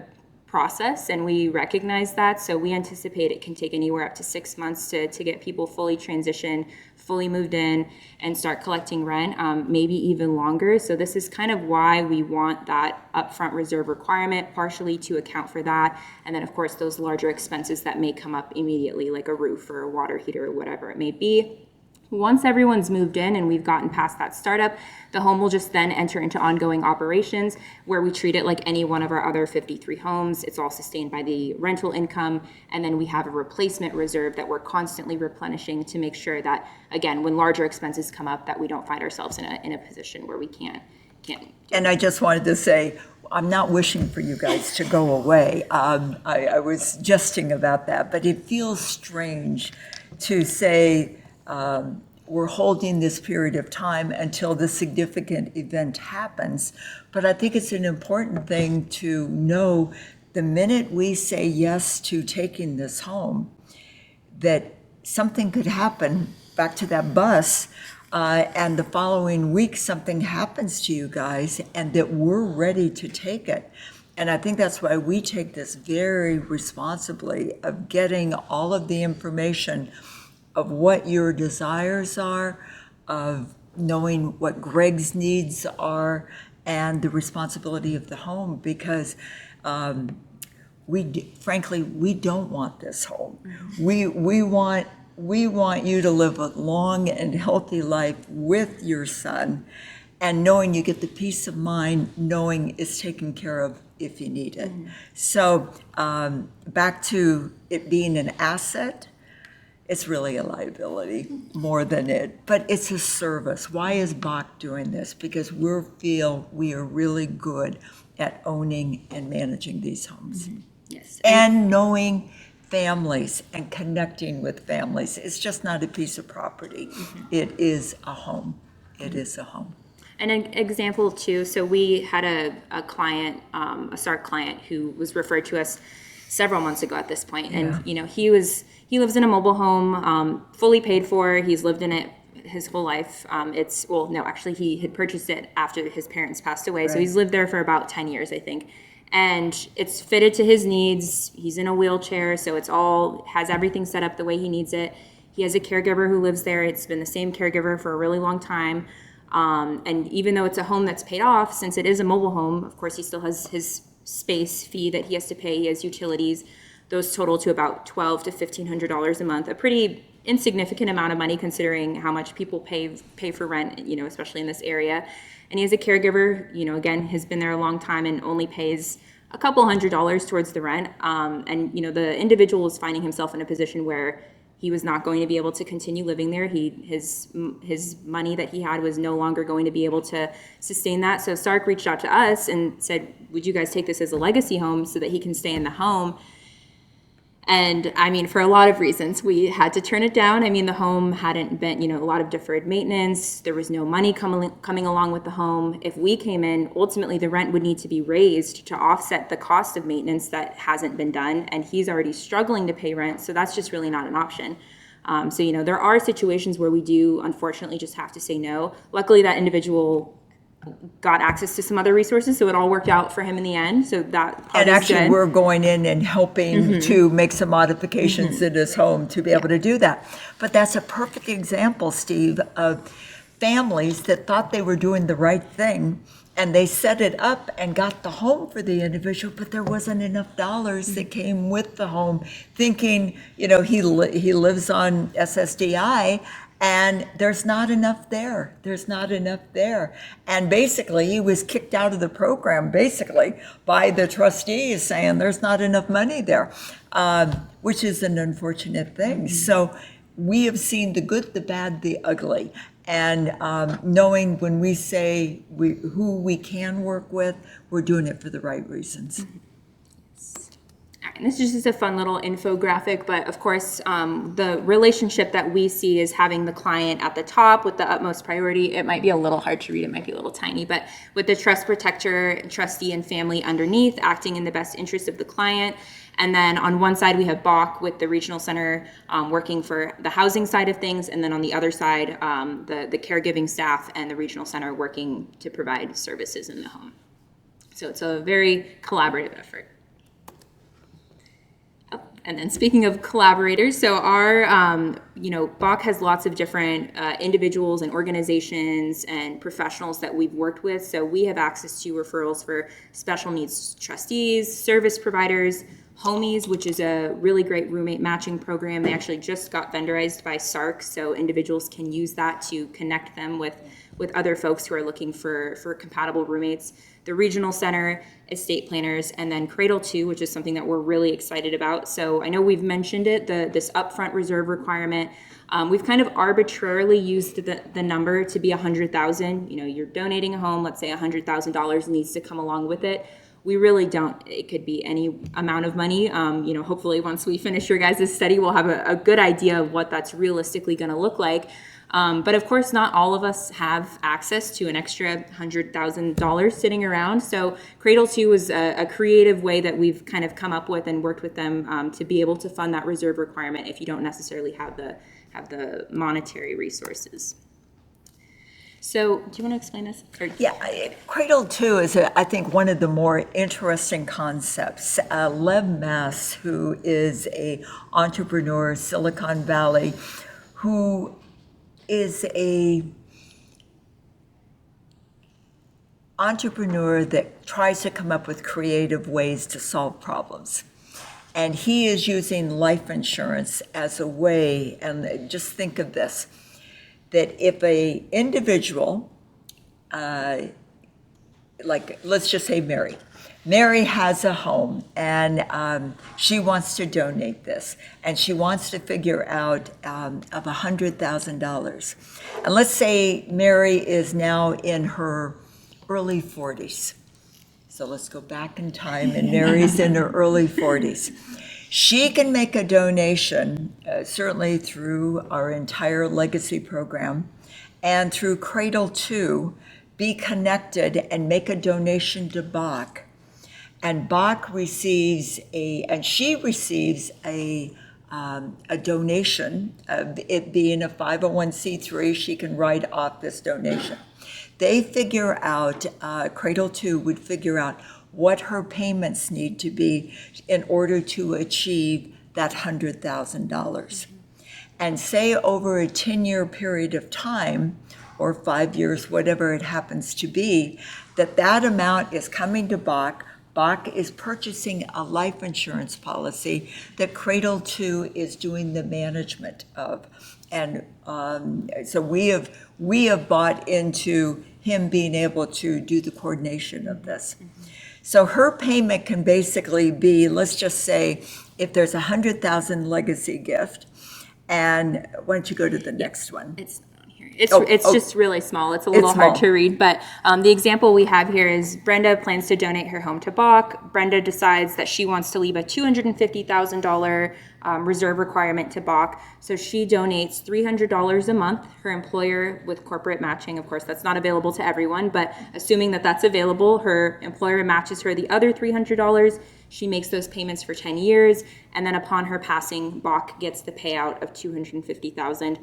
process, and we recognize that. So we anticipate it can take anywhere up to 6 months to get people fully transitioned, fully moved in, and start collecting rent, maybe even longer. So this is kind of why we want that upfront reserve requirement, partially to account for that. And then, of course, those larger expenses that may come up immediately, like a roof or a water heater or whatever it may be. Once everyone's moved in and we've gotten past that startup, the home will just then enter into ongoing operations where we treat it like any one of our other 53 homes. It's all sustained by the rental income. And then we have a replacement reserve that we're constantly replenishing to make sure that, again, when larger expenses come up, that we don't find ourselves in a position where we can't. And I just wanted to say, I'm not wishing for you guys to go away. I was jesting about that, but it feels strange to say, we're holding this period of time until the significant event happens. But I think it's an important thing to know the minute we say yes to taking this home, that something could happen, back to that bus, and the following week something happens to you guys, and that we're ready to take it. And I think that's why we take this very responsibly, of getting all of the information of what your desires are, of knowing what Greg's needs are, and the responsibility of the home, because frankly, we don't want this home. We want you to live a long and healthy life with your son, and knowing you get the peace of mind, knowing it's taken care of if you need it. So back to it being an asset, it's really a liability more than it, but it's a service. Why is Bach doing this? Because we feel we are really good at owning and managing these homes. Yes. And knowing families and connecting with families. It's just not a piece of property. It is a home. It is a home. And an example too, so we had a client, a SARC client, who was referred to us several months ago at this point. And, he lives in a mobile home, fully paid for. He's lived in it his whole life. He had purchased it after his parents passed away. Right. So he's lived there for about 10 years, I think. And it's fitted to his needs. He's in a wheelchair, so has everything set up the way he needs it. He has a caregiver who lives there. It's been the same caregiver for a really long time. And even though it's a home that's paid off, since it is a mobile home, of course, he still has his space fee that he has to pay. He has utilities. Those total to about $1,200 to $1,500 a month, a pretty insignificant amount of money considering how much people pay for rent, especially in this area. And he has a caregiver, again, has been there a long time and only pays a couple $100s towards the rent. And the individual is finding himself in a position where he was not going to be able to continue living there. His money that he had was no longer going to be able to sustain that. So SARC reached out to us and said, would you guys take this as a legacy home so that he can stay in the home? And for a lot of reasons, we had to turn it down. The home hadn't been, a lot of deferred maintenance. There was no money coming along with the home. If we came in, ultimately the rent would need to be raised to offset the cost of maintenance that hasn't been done. And he's already struggling to pay rent. So that's just really not an option. So there are situations where we do, unfortunately, just have to say no. Luckily, that individual got access to some other resources, so it all worked out for him in the end. So that part and is actually, good. We're going in and helping to make some modifications in his home to be able to do that. But that's a perfect example, Steve, of families that thought they were doing the right thing, and they set it up and got the home for the individual, but there wasn't enough dollars that came with the home, thinking, he lives on SSDI, and there's not enough there. And basically, he was kicked out of the program, by the trustees saying there's not enough money there, which is an unfortunate thing. So we have seen the good, the bad, the ugly. And knowing when we say who we can work with, we're doing it for the right reasons. All And this is just a fun little infographic, but of course, the relationship that we see is having the client at the top with the utmost priority. It might be a little hard to read, it might be a little tiny, but with the trust protector, trustee, and family underneath, acting in the best interest of the client. And then on one side, we have BAC with the regional center working for the housing side of things. And then on the other side, the caregiving staff and the regional center working to provide services in the home. So it's a very collaborative effort. Oh, and then speaking of collaborators, so our, BAC has lots of different individuals and organizations and professionals that we've worked with. So we have access to referrals for special needs trustees, service providers, Homies, which is a really great roommate matching program. They actually just got vendorized by SARC, so individuals can use that to connect them with other folks who are looking for compatible roommates. The regional center, estate planners, and then Cradle 2, which is something that we're really excited about. So I know we've mentioned it, this upfront reserve requirement. We've kind of arbitrarily used the number to be $100,000. You're donating a home, let's say $100,000 needs to come along with it. We really don't. It could be any amount of money. Hopefully once we finish your guys' study, we'll have a good idea of what that's realistically going to look like. But of course, not all of us have access to an extra $100,000 sitting around. So Cradle 2 is a creative way that we've kind of come up with and worked with them to be able to fund that reserve requirement if you don't necessarily have the monetary resources. So, do you want to explain this? Yeah, Cradle 2 is, I think, one of the more interesting concepts. Lev Mass, who is an entrepreneur, Silicon Valley, who is a entrepreneur that tries to come up with creative ways to solve problems. And he is using life insurance as a way, and just think of this, that if a individual, let's just say Mary has a home and she wants to donate this and she wants to figure out of $100,000. And let's say Mary is now in her early 40s. So let's go back in time and Mary's in her early 40s. She can make a donation, certainly through our entire legacy program and through Cradle 2, be connected and make a donation to BAC. And BAC receives a donation, it being a 501c3, she can write off this donation. They figure out, Cradle 2 would figure out what her payments need to be in order to achieve that $100,000. And say over a 10-year period of time, or 5 years, whatever it happens to be, that amount is coming to BAC. BAC is purchasing a life insurance policy that Cradle 2 is doing the management of. And so we have bought into him being able to do the coordination of this. So her payment can basically be, let's just say, if there's a $100,000 legacy gift, and why don't you go to the next one? It's on here. It's just really small. It's a little hard to read, but the example we have here is Brenda plans to donate her home to BAC. Brenda decides that she wants to leave a $250,000 reserve requirement to BAC. So she donates $300 a month. Her employer, with corporate matching, of course, that's not available to everyone, but assuming that that's available, her employer matches her the other $300. She makes those payments for 10 years, and then upon her passing, BAC gets the payout of $250,000.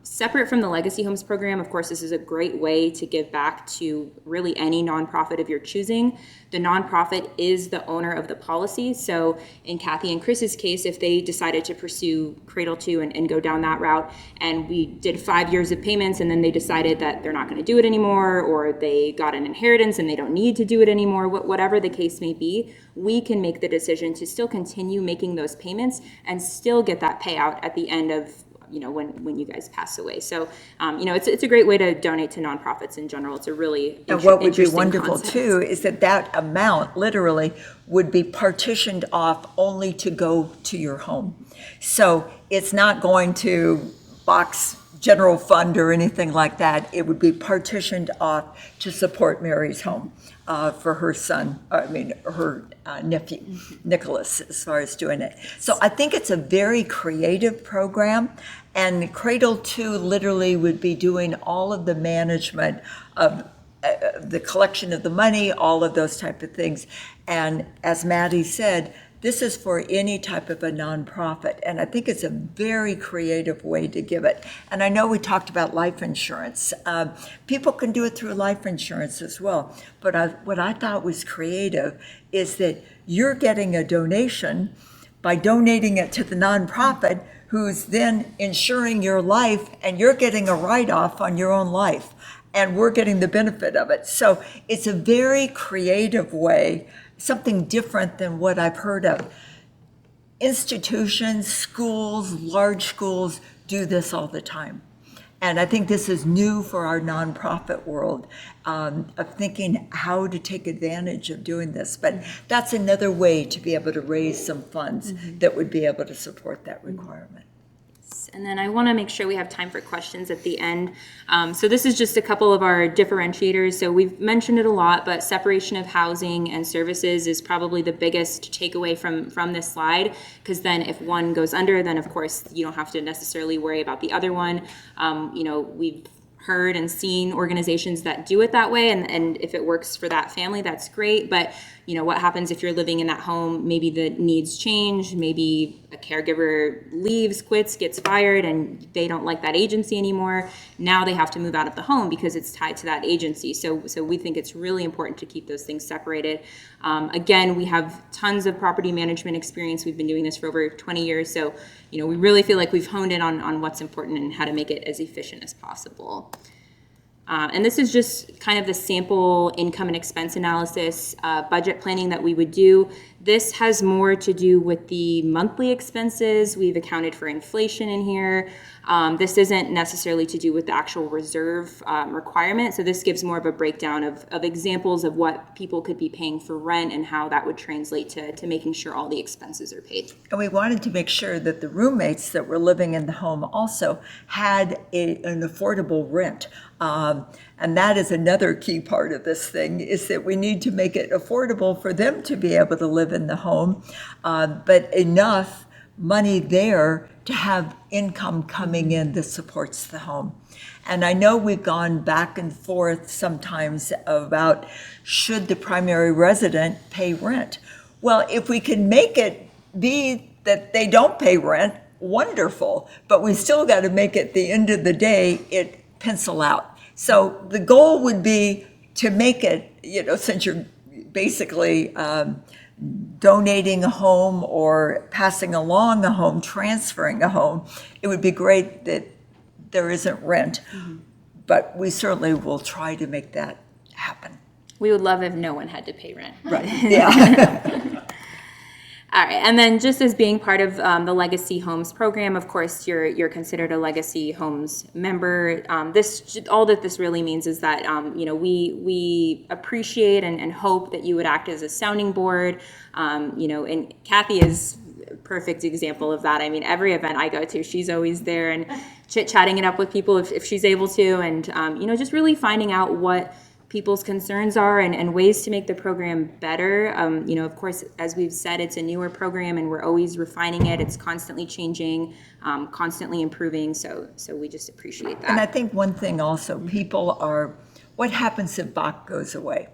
Separate from the Legacy Homes program, of course, this is a great way to give back to really any nonprofit of your choosing. The nonprofit is the owner of the policy. So in Kathy and Chris's case, if they decided to pursue Cradle 2 and go down that route, and we did 5 years of payments, and then they decided that they're not going to do it anymore, or they got an inheritance and they don't need to do it anymore, whatever the case may be, we can make the decision to still continue making those payments and still get that payout at the end of when you guys pass away. So, it's a great way to donate to nonprofits in general. It's a really and what would be interesting wonderful concept. too is that amount literally would be partitioned off only to go to your home. So it's not going to BAC's general fund or anything like that. It would be partitioned off to support Mary's home. for her son, her nephew, Nicholas, as far as doing it. So I think it's a very creative program, and Cradle 2 literally would be doing all of the management of the collection of the money, all of those type of things. And as Maddie said, this is for any type of a nonprofit, and I think it's a very creative way to give it. And I know we talked about life insurance. People can do it through life insurance as well. But what I thought was creative is that you're getting a donation by donating it to the nonprofit, who's then insuring your life, and you're getting a write-off on your own life, and we're getting the benefit of it. So it's a very creative way, something different than what I've heard of. Institutions, schools, large schools do this all the time. And I think this is new for our nonprofit world, of thinking how to take advantage of doing this. But that's another way to be able to raise some funds that would be able to support that requirement. And then I want to make sure we have time for questions at the end. So this is just a couple of our differentiators. So we've mentioned it a lot, but separation of housing and services is probably the biggest takeaway from this slide, because then if one goes under, then of course you don't have to necessarily worry about the other one. We've heard and seen organizations that do it that way, and if it works for that family, that's great. But what happens if you're living in that home? Maybe the needs change, maybe a caregiver leaves, quits, gets fired, and they don't like that agency anymore. Now they have to move out of the home because it's tied to that agency. So we think it's really important to keep those things separated. Again, we have tons of property management experience. We've been doing this for over 20 years. So we really feel like we've honed in on what's important and how to make it as efficient as possible. And this is just kind of the sample income and expense analysis, budget planning that we would do. This has more to do with the monthly expenses. We've accounted for inflation in here. This isn't necessarily to do with the actual reserve requirement. So this gives more of a breakdown of examples of what people could be paying for rent and how that would translate to making sure all the expenses are paid. And we wanted to make sure that the roommates that were living in the home also had an affordable rent. And that is another key part of this thing, is that we need to make it affordable for them to be able to live in the home, but enough money there to have income coming in that supports the home. And I know we've gone back and forth sometimes about, should the primary resident pay rent? Well, if we can make it be that they don't pay rent, wonderful, but we still got to make it, at the end of the day, it pencil out. So the goal would be to make it, since you're basically donating a home or passing along a home, transferring a home, it would be great that there isn't rent. But we certainly will try to make that happen. We would love if no one had to pay rent. Right, yeah. All right, and then just as being part of the Legacy Homes program, of course, you're considered a Legacy Homes member. All that this really means is that we appreciate and hope that you would act as a sounding board. And Kathy is a perfect example of that. I mean, every event I go to, she's always there and chit-chatting it up with people if she's able to, and just really finding out what people's concerns are and ways to make the program better. Of course, as we've said, it's a newer program and we're always refining it. It's constantly changing, constantly improving. So we just appreciate that. And I think one thing also, people are, what happens if Bach goes away?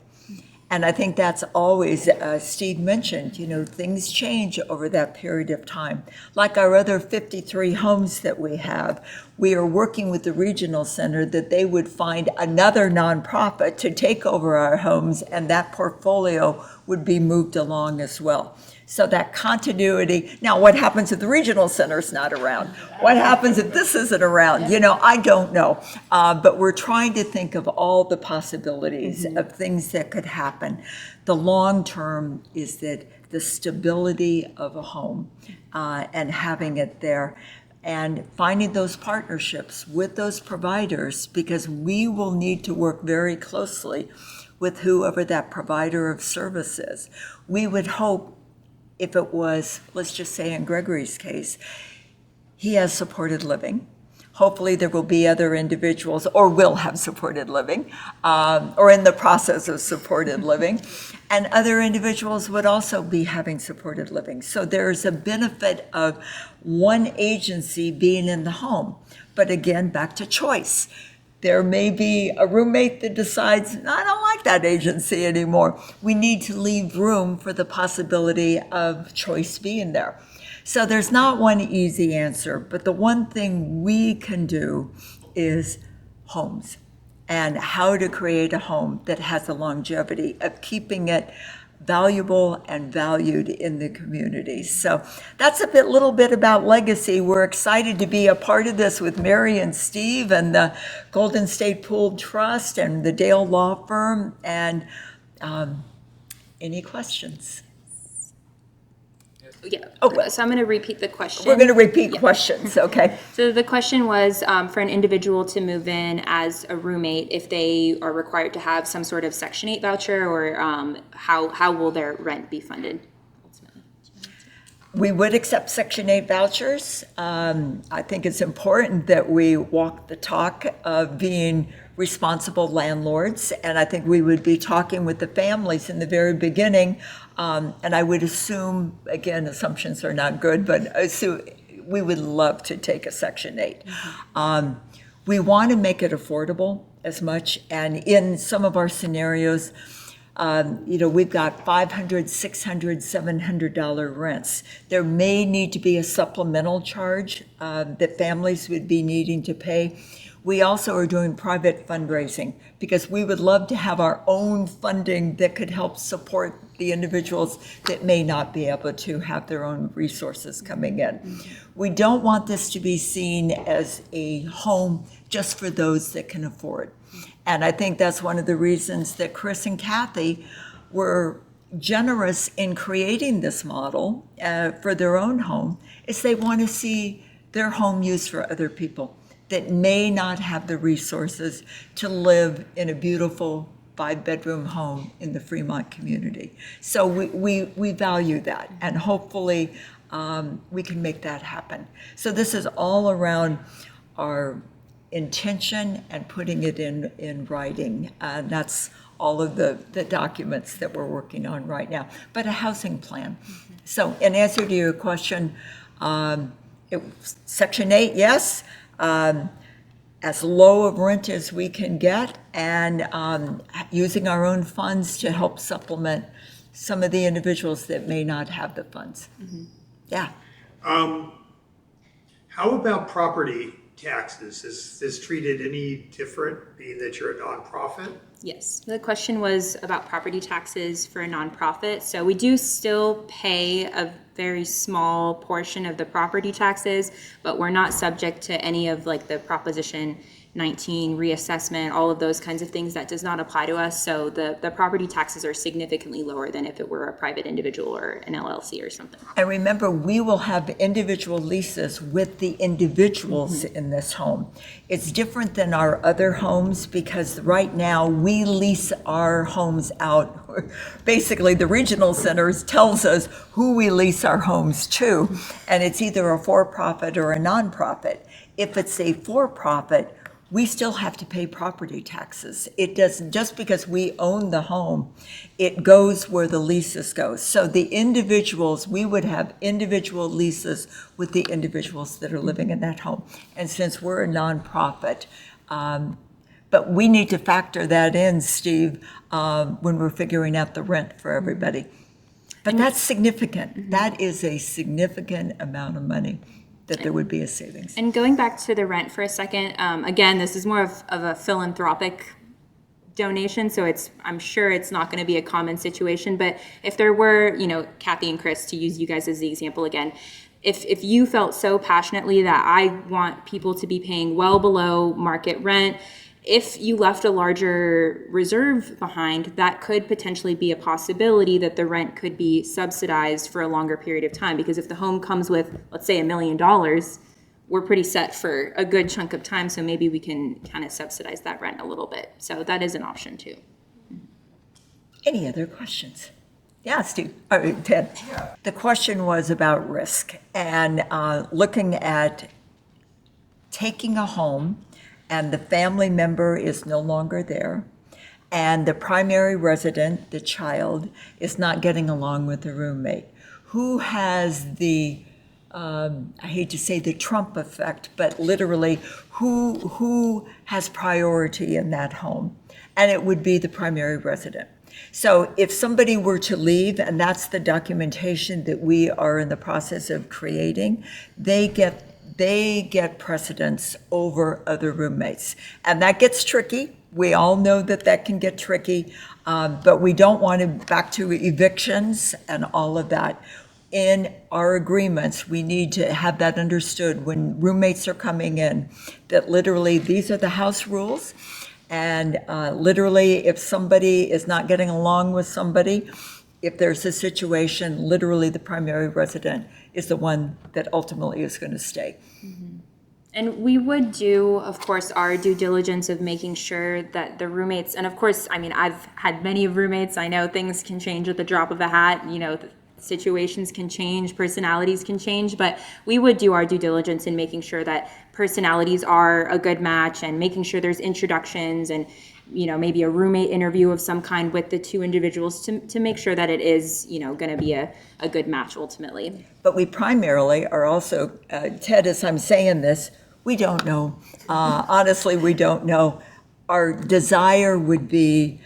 And I think that's always, Steve mentioned, things change over that period of time. Like our other 53 homes that we have, we are working with the regional center that they would find another nonprofit to take over our homes, and that portfolio would be moved along as well. So that continuity. Now, what happens if the regional center's not around? What happens if this isn't around? I don't know. But we're trying to think of all the possibilities of things that could happen. The long term is that the stability of a home and having it there, and finding those partnerships with those providers, because we will need to work very closely with whoever that provider of service is. We would hope, if it was, let's just say in Gregory's case, he has supported living. Hopefully, there will be other individuals, or will have supported living, or in the process of supported living, and other individuals would also be having supported living. So there's a benefit of one agency being in the home. But again, back to choice. There may be a roommate that decides, I don't like that agency anymore. We need to leave room for the possibility of choice being there. So there's not one easy answer, but the one thing we can do is homes and how to create a home that has the longevity of keeping it valuable and valued in the community. So that's a little bit about legacy. We're excited to be a part of this with Mary and Steve and the Golden State Pool Trust and the Dale Law Firm. And any questions? Yeah. Oh, So I'm going to repeat the question. We're going to repeat questions, okay? So the question was for an individual to move in as a roommate, if they are required to have some sort of Section 8 voucher, or how will their rent be funded ultimately? We would accept Section 8 vouchers. I think it's important that we walk the talk of being responsible landlords, and I think we would be talking with the families in the very beginning, and I would assume, again, assumptions are not good, but assume we would love to take a Section 8. We want to make it affordable as much, and in some of our scenarios, we've got $500, $600, $700 rents. There may need to be a supplemental charge that families would be needing to pay. We also are doing private fundraising because we would love to have our own funding that could help support the individuals that may not be able to have their own resources coming in. We don't want this to be seen as a home just for those that can afford. And I think that's one of the reasons that Chris and Kathy were generous in creating this model for their own home, is they want to see their home used for other people that may not have the resources to live in a beautiful 5-bedroom home in the Fremont community. So we value that, and hopefully we can make that happen. So this is all around our intention and putting it in writing. That's all of the documents that we're working on right now, but a housing plan. So in answer to your question, Section 8, yes, as low of rent as we can get, and using our own funds to help supplement some of the individuals that may not have the funds. Yeah. How about property taxes? Is this treated any different, being that you're a nonprofit? Yes, the question was about property taxes for a nonprofit. So we do still pay a very small portion of the property taxes, but we're not subject to any of like the Proposition 19 reassessment, all of those kinds of things. That does not apply to us. So the property taxes are significantly lower than if it were a private individual or an LLC or something. And remember, we will have individual leases with the individuals in this home. It's different than our other homes because right now we lease our homes out. Basically, the regional centers tells us who we lease our homes to, and it's either a for-profit or a nonprofit. If it's a for-profit, we still have to pay property taxes. It doesn't, just because we own the home, it goes where the leases go. So the individuals, we would have individual leases with the individuals that are living in that home. And since we're a nonprofit, but we need to factor that in, Steve, when we're figuring out the rent for everybody. But that's significant. That is a significant amount of money that there would be a savings. And going back to the rent for a second, again, this is more of a philanthropic donation, so I'm sure it's not going to be a common situation, but if there were, Kathy and Chris, to use you guys as the example again, if you felt so passionately that I want people to be paying well below market rent, if you left a larger reserve behind, that could potentially be a possibility that the rent could be subsidized for a longer period of time. Because if the home comes with, let's say, $1 million, we're pretty set for a good chunk of time. So maybe we can kind of subsidize that rent a little bit. So that is an option too. Any other questions? Yeah, Steve, Ted. The question was about risk and looking at taking a home and the family member is no longer there, and the primary resident, the child, is not getting along with the roommate. Who has the, I hate to say the Trump effect, but literally, who has priority in that home? And it would be the primary resident. So if somebody were to leave, and that's the documentation that we are in the process of creating, they get precedence over other roommates. And that gets tricky. We all know that that can get tricky, but we don't want to back to evictions and all of that. In our agreements, we need to have that understood when roommates are coming in, that literally these are the house rules. And literally, if somebody is not getting along with somebody, if there's a situation, literally the primary resident is the one that ultimately is going to stay. And we would do, of course, our due diligence of making sure that the roommates, and of course, I mean, I've had many roommates. I know things can change at the drop of a hat. You know, situations can change, personalities can change, but we would do our due diligence in making sure that personalities are a good match and making sure there's introductions and, you know, maybe a roommate interview of some kind with the two individuals to make sure that it is, you know, going to be a good match ultimately. But we primarily are also, Ted, as I'm saying this, we don't know. Honestly, we don't know. Our desire would be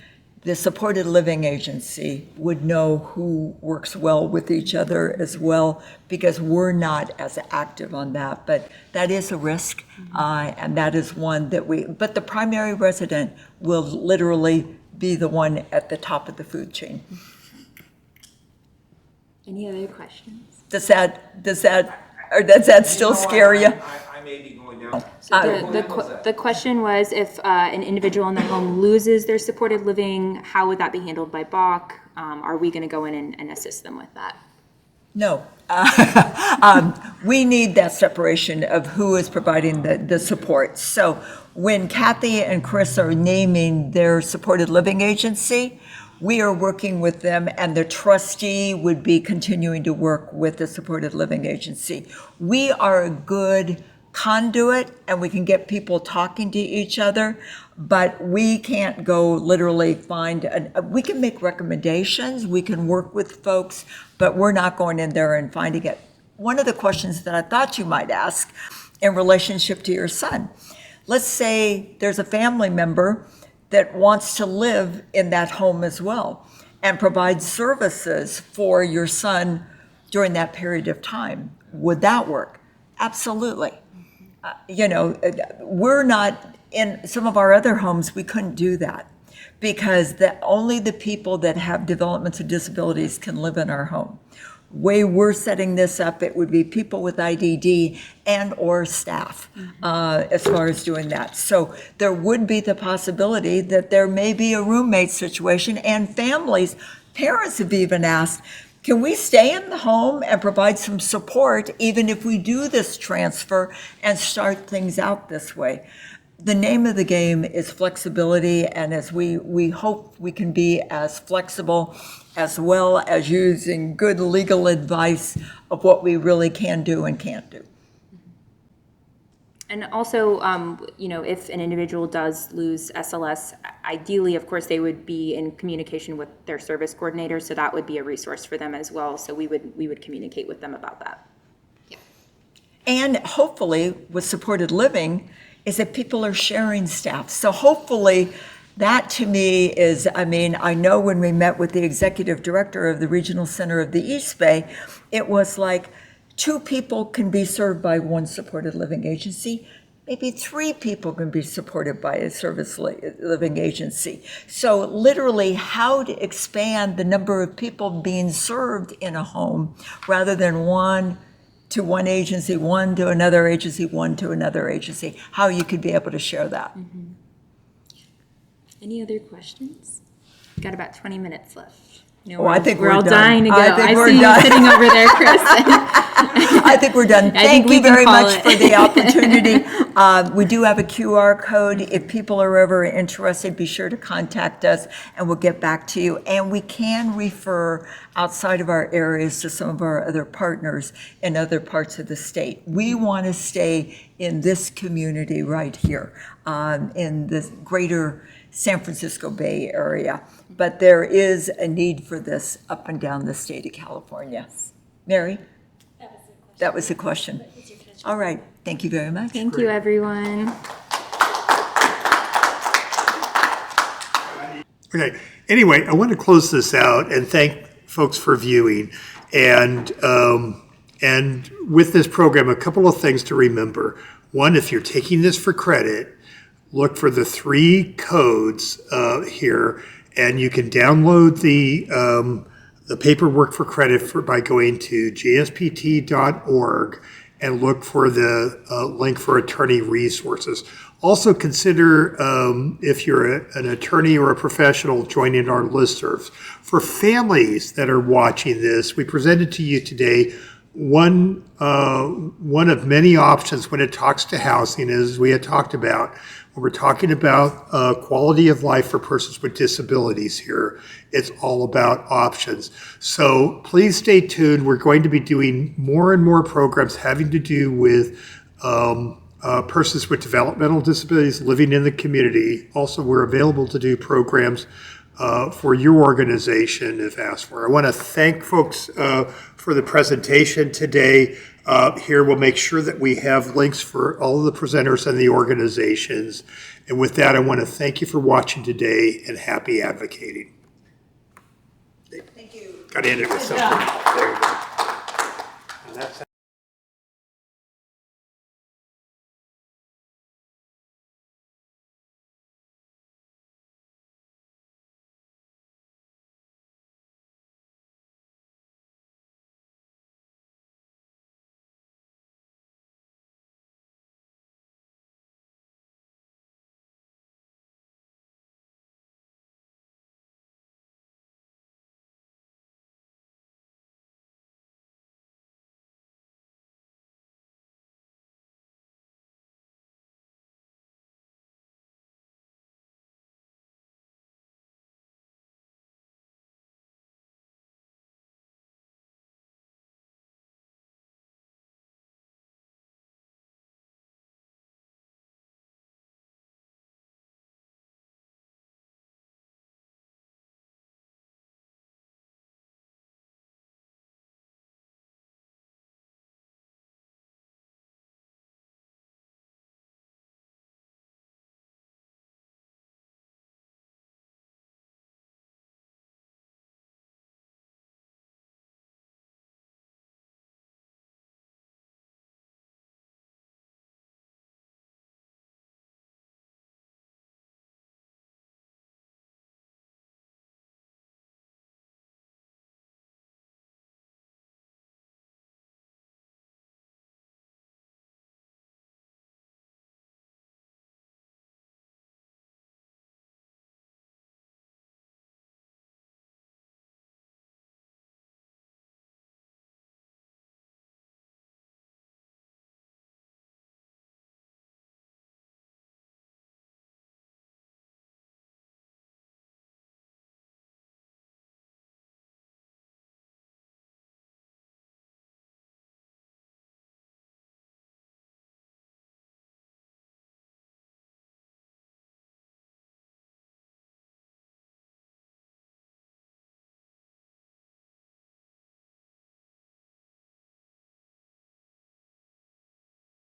the supported living agency would know who works well with each other as well, because we're not as active on that. But that is a risk, and that is one that but the primary resident will literally be the one at the top of the food chain. Any other questions? Does that still scare you? I may be going down. The question was if an individual in their home loses their supported living, how would that be handled by BOC? Are we going to go in and assist them with that? No. We need that separation of who is providing the support. So when Kathy and Chris are naming their supported living agency, we are working with them, and the trustee would be continuing to work with the supported living agency. We are a good conduit, and we can get people talking to each other, but we can't go literally we can make recommendations, we can work with folks, but we're not going in there and finding it. One of the questions that I thought you might ask in relationship to your son, let's say there's a family member that wants to live in that home as well and provide services for your son during that period of time. Would that work? Absolutely. We're not, in some of our other homes, we couldn't do that because only the people that have developmental disabilities can live in our home. Way we're setting this up, it would be people with IDD and or staff as far as doing that. So there would be the possibility that there may be a roommate situation, and families, parents have even asked, can we stay in the home and provide some support even if we do this transfer and start things out this way? The name of the game is flexibility, and as we hope we can be as flexible as well as using good legal advice of what we really can do and can't do. And also, if an individual does lose SLS, ideally, of course, they would be in communication with their service coordinator, so that would be a resource for them as well. So we would communicate with them about that. Yeah. And hopefully, with supported living, is that people are sharing staff. So hopefully, that to me is, I know when we met with the executive director of the Regional Center of the East Bay, it was like 2 people can be served by one supported living agency. Maybe 3 people can be supported by a service living agency. So literally how to expand the number of people being served in a home rather than one to one agency, one to another agency, one to another agency, how you could be able to share that. Any other questions? Got about 20 minutes left. Oh, I think we're all done. dying to go. I think I we're see done. you sitting over there, Chris. I think we're done. think Thank we you can very call much it. for the opportunity. We do have a QR code. If people are ever interested, be sure to contact us and we'll get back to you. And we can refer outside of our areas to some of our other partners in other parts of the state. We want to stay in this community right here, in the greater San Francisco Bay Area. But there is a need for this up and down the state of California. Mary? That was the question. All right, thank you very much. Thank you, everyone. Okay, anyway, I want to close this out and thank folks for viewing. And with this program, a couple of things to remember. One, if you're taking this for credit, look for the 3 codes here, and you can download the paperwork for credit by going to gspt.org and look for the link for attorney resources. Also consider, if you're an attorney or a professional, joining our listservs. For families that are watching this, we presented to you today one of many options when it talks to housing, as we had talked about. When we're talking about quality of life for persons with disabilities here, it's all about options. So please stay tuned. We're going to be doing more and more programs having to do with persons with developmental disabilities living in the community. Also, we're available to do programs for your organization if asked for. I want to thank folks for the presentation today. Here, we'll make sure that we have links for all of the presenters and the organizations. And with that, I want to thank you for watching today and happy advocating. Thank you. Got to end it with something. There you go. And that's